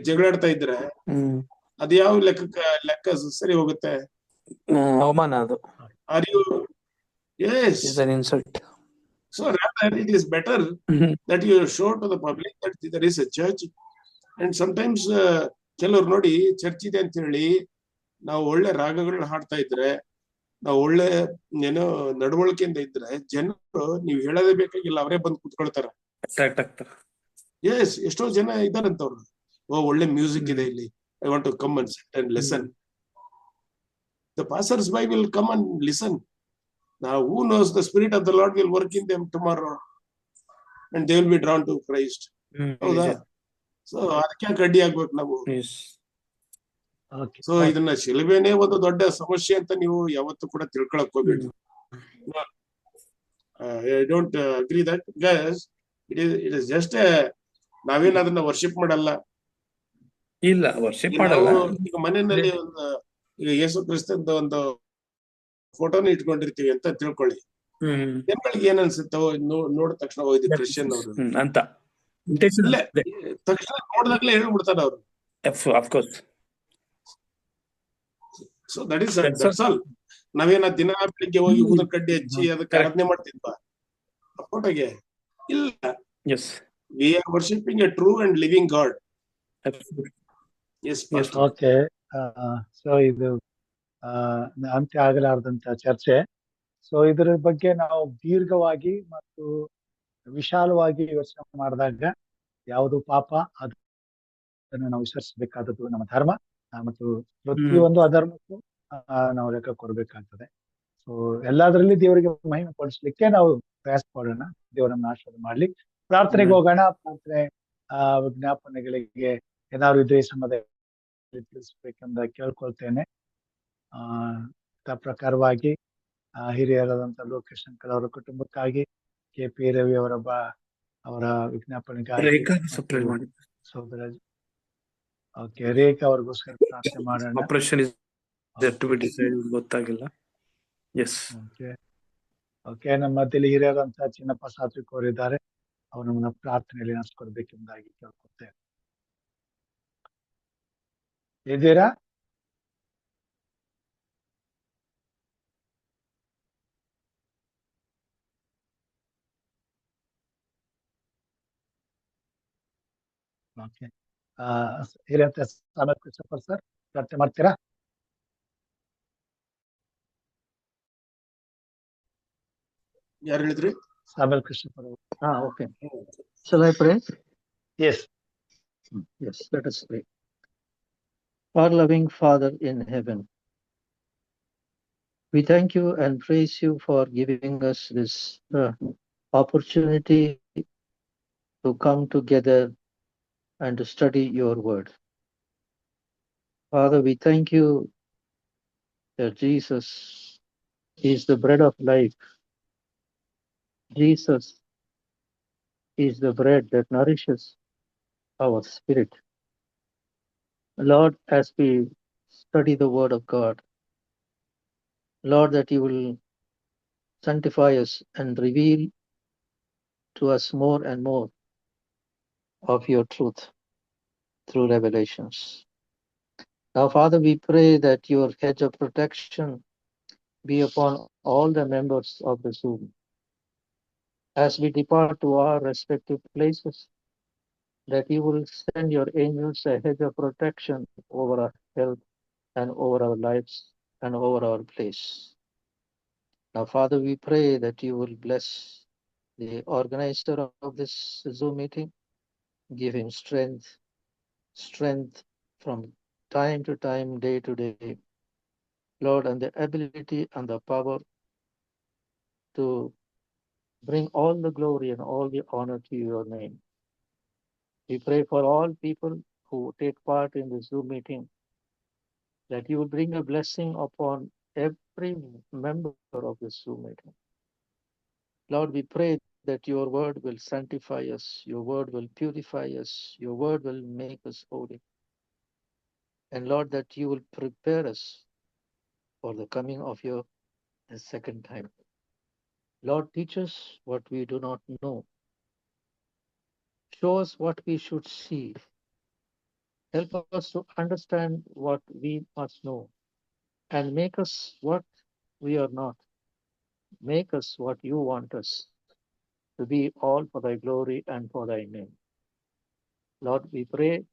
ಜಗಳಾಡ್ತಾ ಇದ್ರೆ ಅದ್ ಯಾವ ಲೆಕ್ಕ ಸರಿ ಹೋಗುತ್ತೆ? ಅವಮಾನ ಅದು. Are you? Yes. It's an insult. So rather it is better that you show to the public that there is a church. And sometimes ಕೆಲವ್ರು ನೋಡಿ ಚರ್ಚ್ ಇದೆ ಅಂತ ಹೇಳಿ ನಾವು ಒಳ್ಳೆ ರಾಗಗಳನ್ನ ಹಾಡ್ತಾ ಇದ್ರೆ, ನಾವು ಒಳ್ಳೆ ಏನೋ ನಡವಳಿಕೆಯಿಂದ ಇದ್ರೆ ಜನರು ನೀವು ಹೇಳೋದೇ ಬೇಕಾಗಿಲ್ಲ, ಅವರೇ ಬಂದು ಕುತ್ಕೊಳ್ತಾರ. ಅಟ್ರಾಕ್ಟ್ ಆಗ್ತಾರೆ. ಎಸ್, ಎಷ್ಟೋ ಜನ ಇದಾರಂತವ್ರು. ಒಳ್ಳೆ ಮ್ಯೂಸಿಕ್ ಇದೆ ಇಲ್ಲಿ, I want to come and sit and listen. The passers by will come and listen. Now, who knows, the Spirit of the Lord will work in them tomorrow and they will be drawn to Christ. ಹೌದಾ? So ಅದಕ್ಕೆ ಅಡ್ಡಿ ಆಗ್ಬೇಕು ನಾವು. So ಇದನ್ನ ಶಿಲುಬೆನೇ ಒಂದು ದೊಡ್ಡ ಸಮಸ್ಯೆ ಅಂತ ನೀವು ಯಾವತ್ತೂ ಕೂಡ ತಿಳ್ಕೊಳಕ್ ಹೋಗ್ಬೇಡಿ. I don't agree that, because it is just ನಾವೇನ್ ಅದನ್ನ ವರ್ಷಿಪ್ ಮಾಡಲ್ಲ. ಇಲ್ಲ, ವರ್ಷಿಪ್ ಮಾಡಲ್ಲ. ಈಗ ಮನೆಯಲ್ಲಿ ಒಂದು ಈಗ ಯೇಸು ಕ್ರಿಸ್ತಂದ ಒಂದು ಫೋಟೋನ ಇಟ್ಕೊಂಡಿರ್ತೀವಿ ಅಂತ ತಿಳ್ಕೊಳ್ಳಿ. ಜನಗಳಿಗೆ ಏನ್ ಅನ್ಸುತ್ತೆ ನೋಡಿದ ತಕ್ಷಣ ಹೋಯ್ತು ಕ್ರಿಶ್ಚಿಯನ್ ಅವರು ಅಂತ ತಕ್ಷಣ ನೋಡಿದಾಗ್ಲೇ ಹೇಳ್ಬಿಡ್ತಾರ ಅವ್ರು. So that is that's all. ನಾವೇನ ದಿನ ಬೆಳಿಗ್ಗೆ ಹೋಗಿ ಊದ ಕಡ್ಡಿ ಹಚ್ಚಿ ಅದಕ್ಕೆ ಆರಾಧನೆ ಮಾಡ್ತಿದ್ವಾ ಫೋಟೋಗೆ? ಇಲ್ಲ. We are worshipping A true and living god. Okay, so ಇದು ಅಂತ್ಯ ಆಗಲಾರದಂತ ಚರ್ಚೆ. ಸೊ ಇದರ ಬಗ್ಗೆ ನಾವು ದೀರ್ಘವಾಗಿ ಮತ್ತು ವಿಶಾಲವಾಗಿ ಯೋಚನೆ ಮಾಡಿದಾಗ ಯಾವುದು ಪಾಪ ಅದನ್ನು ನಾವು ವಿಸರ್ಜಿಸಬೇಕಾದದ್ದು ನಮ್ಮ ಧರ್ಮ, ಮತ್ತು ಪ್ರತಿಯೊಂದು ಅಧರ್ಮಕ್ಕೂ ನಾವು ಲೆಕ್ಕ ಕೊಡ್ಬೇಕಾಗ್ತದೆ. ಸೊ ಎಲ್ಲದರಲ್ಲಿ ದೇವರಿಗೆ ಮಹಿಮೆ ಪಡಿಸ್ಲಿಕ್ಕೆ ನಾವು ಪ್ರಯಾಸ ಪಡೋಣ. ದೇವರನ್ನ ಆಶೀರ್ವಾದ ಮಾಡ್ಲಿ. ಪ್ರಾರ್ಥನೆಗೆ ಹೋಗೋಣ. ಪ್ರಾರ್ಥನೆ ವಿಜ್ಞಾಪನೆಗಳಿಗೆ ಏನಾದ್ರು ಇದ್ರೆ ಸಮಯ ತಿಳಿಸ್ಬೇಕೆಂದ ಕೇಳ್ಕೊಳ್ತೇನೆ. ಪ್ರಕಾರವಾಗಿ ಹಿರಿಯರಾದಂತ ಲೋಕೇಶ್ ಶಂಕರ್ ಅವರ ಕುಟುಂಬಕ್ಕಾಗಿ, KP ರವಿ ಅವರ ವಿಜ್ಞಾಪನೆಗಾಗಿ, ಸೋದರ ರೇಖಾ ಅವ್ರಿಗೋಸ್ಕರ ಪ್ರಾರ್ಥನೆ ಮಾಡೋಣ. ಆಪರೇಷನ್ ಗೊತ್ತಾಗಿಲ್ಲ. ಓಕೆ, ನಮ್ಮ ಮಧ್ಯದಲ್ಲಿ ಹಿರಿಯರಾದಂತಹ ಚಿನ್ನಪ್ಪ ಸಾತ್ವಿಕ್ ಅವರಿದ್ದಾರೆ. ಅವರು ನಮ್ಮನ್ನ ಪ್ರಾರ್ಥನೆಯಲ್ಲಿ ನಡೆಸ್ಕೊಡ್ಬೇಕೆಂಬುದಾಗಿ ಕೇಳ್ಕೊಳ್ತೇವೆ. ಇದ್ದೀರಾ? ಓಕೆ, ಹಿರಿಯಂತ ಸಾಮಲ್ ಕೃಷ್ಣಪ್ಪ ಸರ್ ಪ್ರಾರ್ಥನೆ ಮಾಡ್ತೀರಾ? ಯಾರು ಹೇಳಿದ್ರಿ? ಸಾಮಲ್ Krishnappa. Okay. Shall I pray? Yes. Yes, let us pray. Our loving Father in heaven, we thank you and praise you for giving us this opportunity to come together and to study your word. Father, we thank you that Jesus is the bread of life. Jesus is the bread that nourishes our spirit. Lord, as we study the word of God, Lord, that you will sanctify us and reveal to us more and more of your truth through revelations. Now, Father, we pray that your hedge of protection be upon all the members of the Zoom. As we depart to our respective places, that you will send your angels a hedge of protection over our health and over our lives and over our place. Now, Father, we pray that you will bless the organizer of this Zoom meeting, Give him strength from time to time, day to day, Lord, and the ability and the power to bring all the glory and all the honor to your name. We pray for all people who take part in the Zoom meeting, that you will bring a blessing upon every member of the Zoom meeting. Lord, we pray that your word will sanctify us, your word will purify us, your word will make us holy. And Lord, that you will prepare us for the coming of your second time. Lord, teach us what we do not know. Show us what we should see. Help us to understand what we must know, and make us what we are not. Make us what you want us to be, all for thy glory and for thy name. Lord, we pray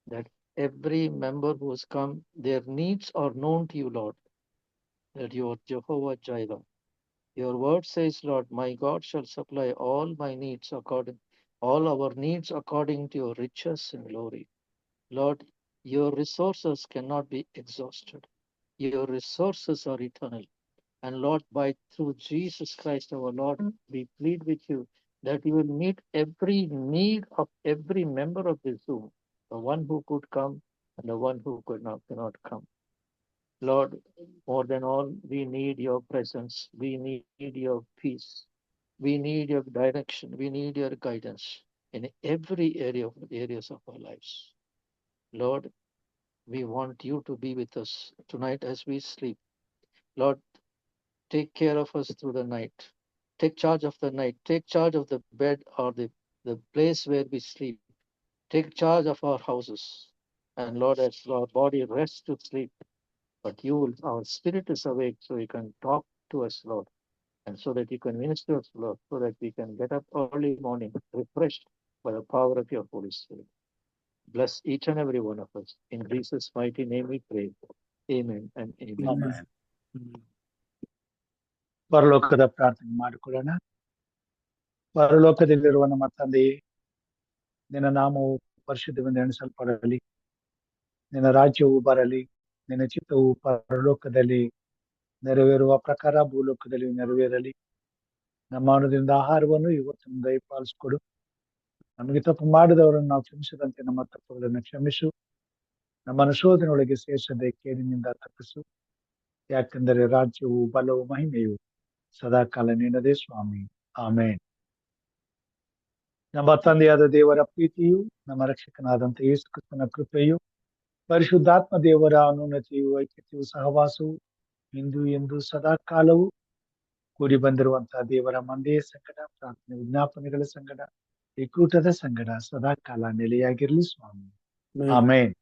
that every member who has come, their needs are known to you, Lord, that you are Jehovah Jireh. Your word says, Lord, my God shall supply all my needs all our needs according to your riches and glory. Lord, your resources cannot be exhausted. Your resources are eternal. And Lord, through Jesus Christ our Lord, we plead with you that you will meet every need of every member of this Zoom, the one who could come and the one who cannot come. Lord, more than all, we need your presence. We need your peace. We need your direction. We need your guidance in every areas of our lives. Lord, we want you to be with us tonight as we sleep. Lord, take care of us through the night. Take charge of the night. Take charge of the bed or the place where we sleep. Take charge of our houses. And Lord, as our body rests to sleep, but our spirit is awake, so you can talk to us, Lord, and so that you can minister us, Lord, so that we can get up early morning refreshed by the power of your Holy Spirit. Bless each and every one of us. In Jesus' mighty name we pray. Amen and amen. Amen. ಪರಲೋಕದ ಪ್ರಾರ್ಥನೆ ಮಾಡಿಕೊಳ್ಳೋಣ. ಪರಲೋಕದಲ್ಲಿರುವ ನಮ್ಮ ತಂದೆಯೇ, ನಿನ್ನ ನಾಮವು ಪರಿಶುದ್ಧವೆಂದು ಎಣಿಸಲ್ಪಡಲಿ, ನಿನ್ನ ರಾಜ್ಯವು ಬರಲಿ, ನಿನ್ನ ಚಿತ್ತವು ಪರಲೋಕದಲ್ಲಿ ನೆರವೇರುವ ಪ್ರಕಾರ ಭೂಲೋಕದಲ್ಲಿ ನೆರವೇರಲಿ. ನಮ್ಮ ಅನುದಿನದ ಆಹಾರವನ್ನು ಇವತ್ತು ದಯಪಾಲಿಸಿಕೊಡು. ನಮಗೆ ತಪ್ಪು ಮಾಡಿದವರನ್ನು ನಾವು ಕ್ಷಮಿಸದಂತೆ ನಮ್ಮ ತಪ್ಪುಗಳನ್ನು ಕ್ಷಮಿಸು. ನಮ್ಮನ್ನು ಶೋಧನೆಯೊಳಗೆ ಸೇರಿಸದೆ ಕೇಡಿನಿಂದ ತಪ್ಪಿಸು. ಯಾಕೆಂದರೆ ರಾಜ್ಯವು ಬಲವು ಮಹಿಮೆಯು ಸದಾಕಾಲ ನಿನ್ನದೇ ಸ್ವಾಮಿ. ಆಮೇನ್. ನಮ್ಮ ತಂದೆಯಾದ ದೇವರ ಪ್ರೀತಿಯು, ನಮ್ಮ ರಕ್ಷಕನಾದಂಥ ಯೇಸು ಕ್ರಿಸ್ತನ ಕೃಪೆಯು, ಪರಿಶುದ್ಧಾತ್ಮ ದೇವರ ಅನುನ್ನತಿಯು, ಐಕ್ಯತೆಯು, ಸಹವಾಸವು ಇಂದು ಎಂದು ಸದಾಕಾಲವು ಕೂಡಿ ಬಂದಿರುವಂತಹ ದೇವರ ಮಂದೆಯ ಸಂಗಡ, ಪ್ರಾರ್ಥನೆ ವಿಜ್ಞಾಪನೆಗಳ ಸಂಗಡ, ಈ ಕೂಟದ ಸಂಗಡ ಸದಾಕಾಲ ನೆಲೆಯಾಗಿರ್ಲಿ ಸ್ವಾಮಿ. ಆಮೇನ್.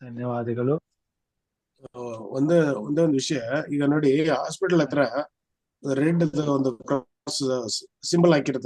ಧನ್ಯವಾದಗಳು. ಒಂದೇ ಒಂದು ವಿಷಯ, ಈಗ ನೋಡಿ ಹಾಸ್ಪಿಟಲ್ ಹತ್ರ ರೆಡ್ ಒಂದು ಕ್ರಾಸ್ ಸಿಂಬಲ್ ಹಾಕಿರ್ತಾರೆ.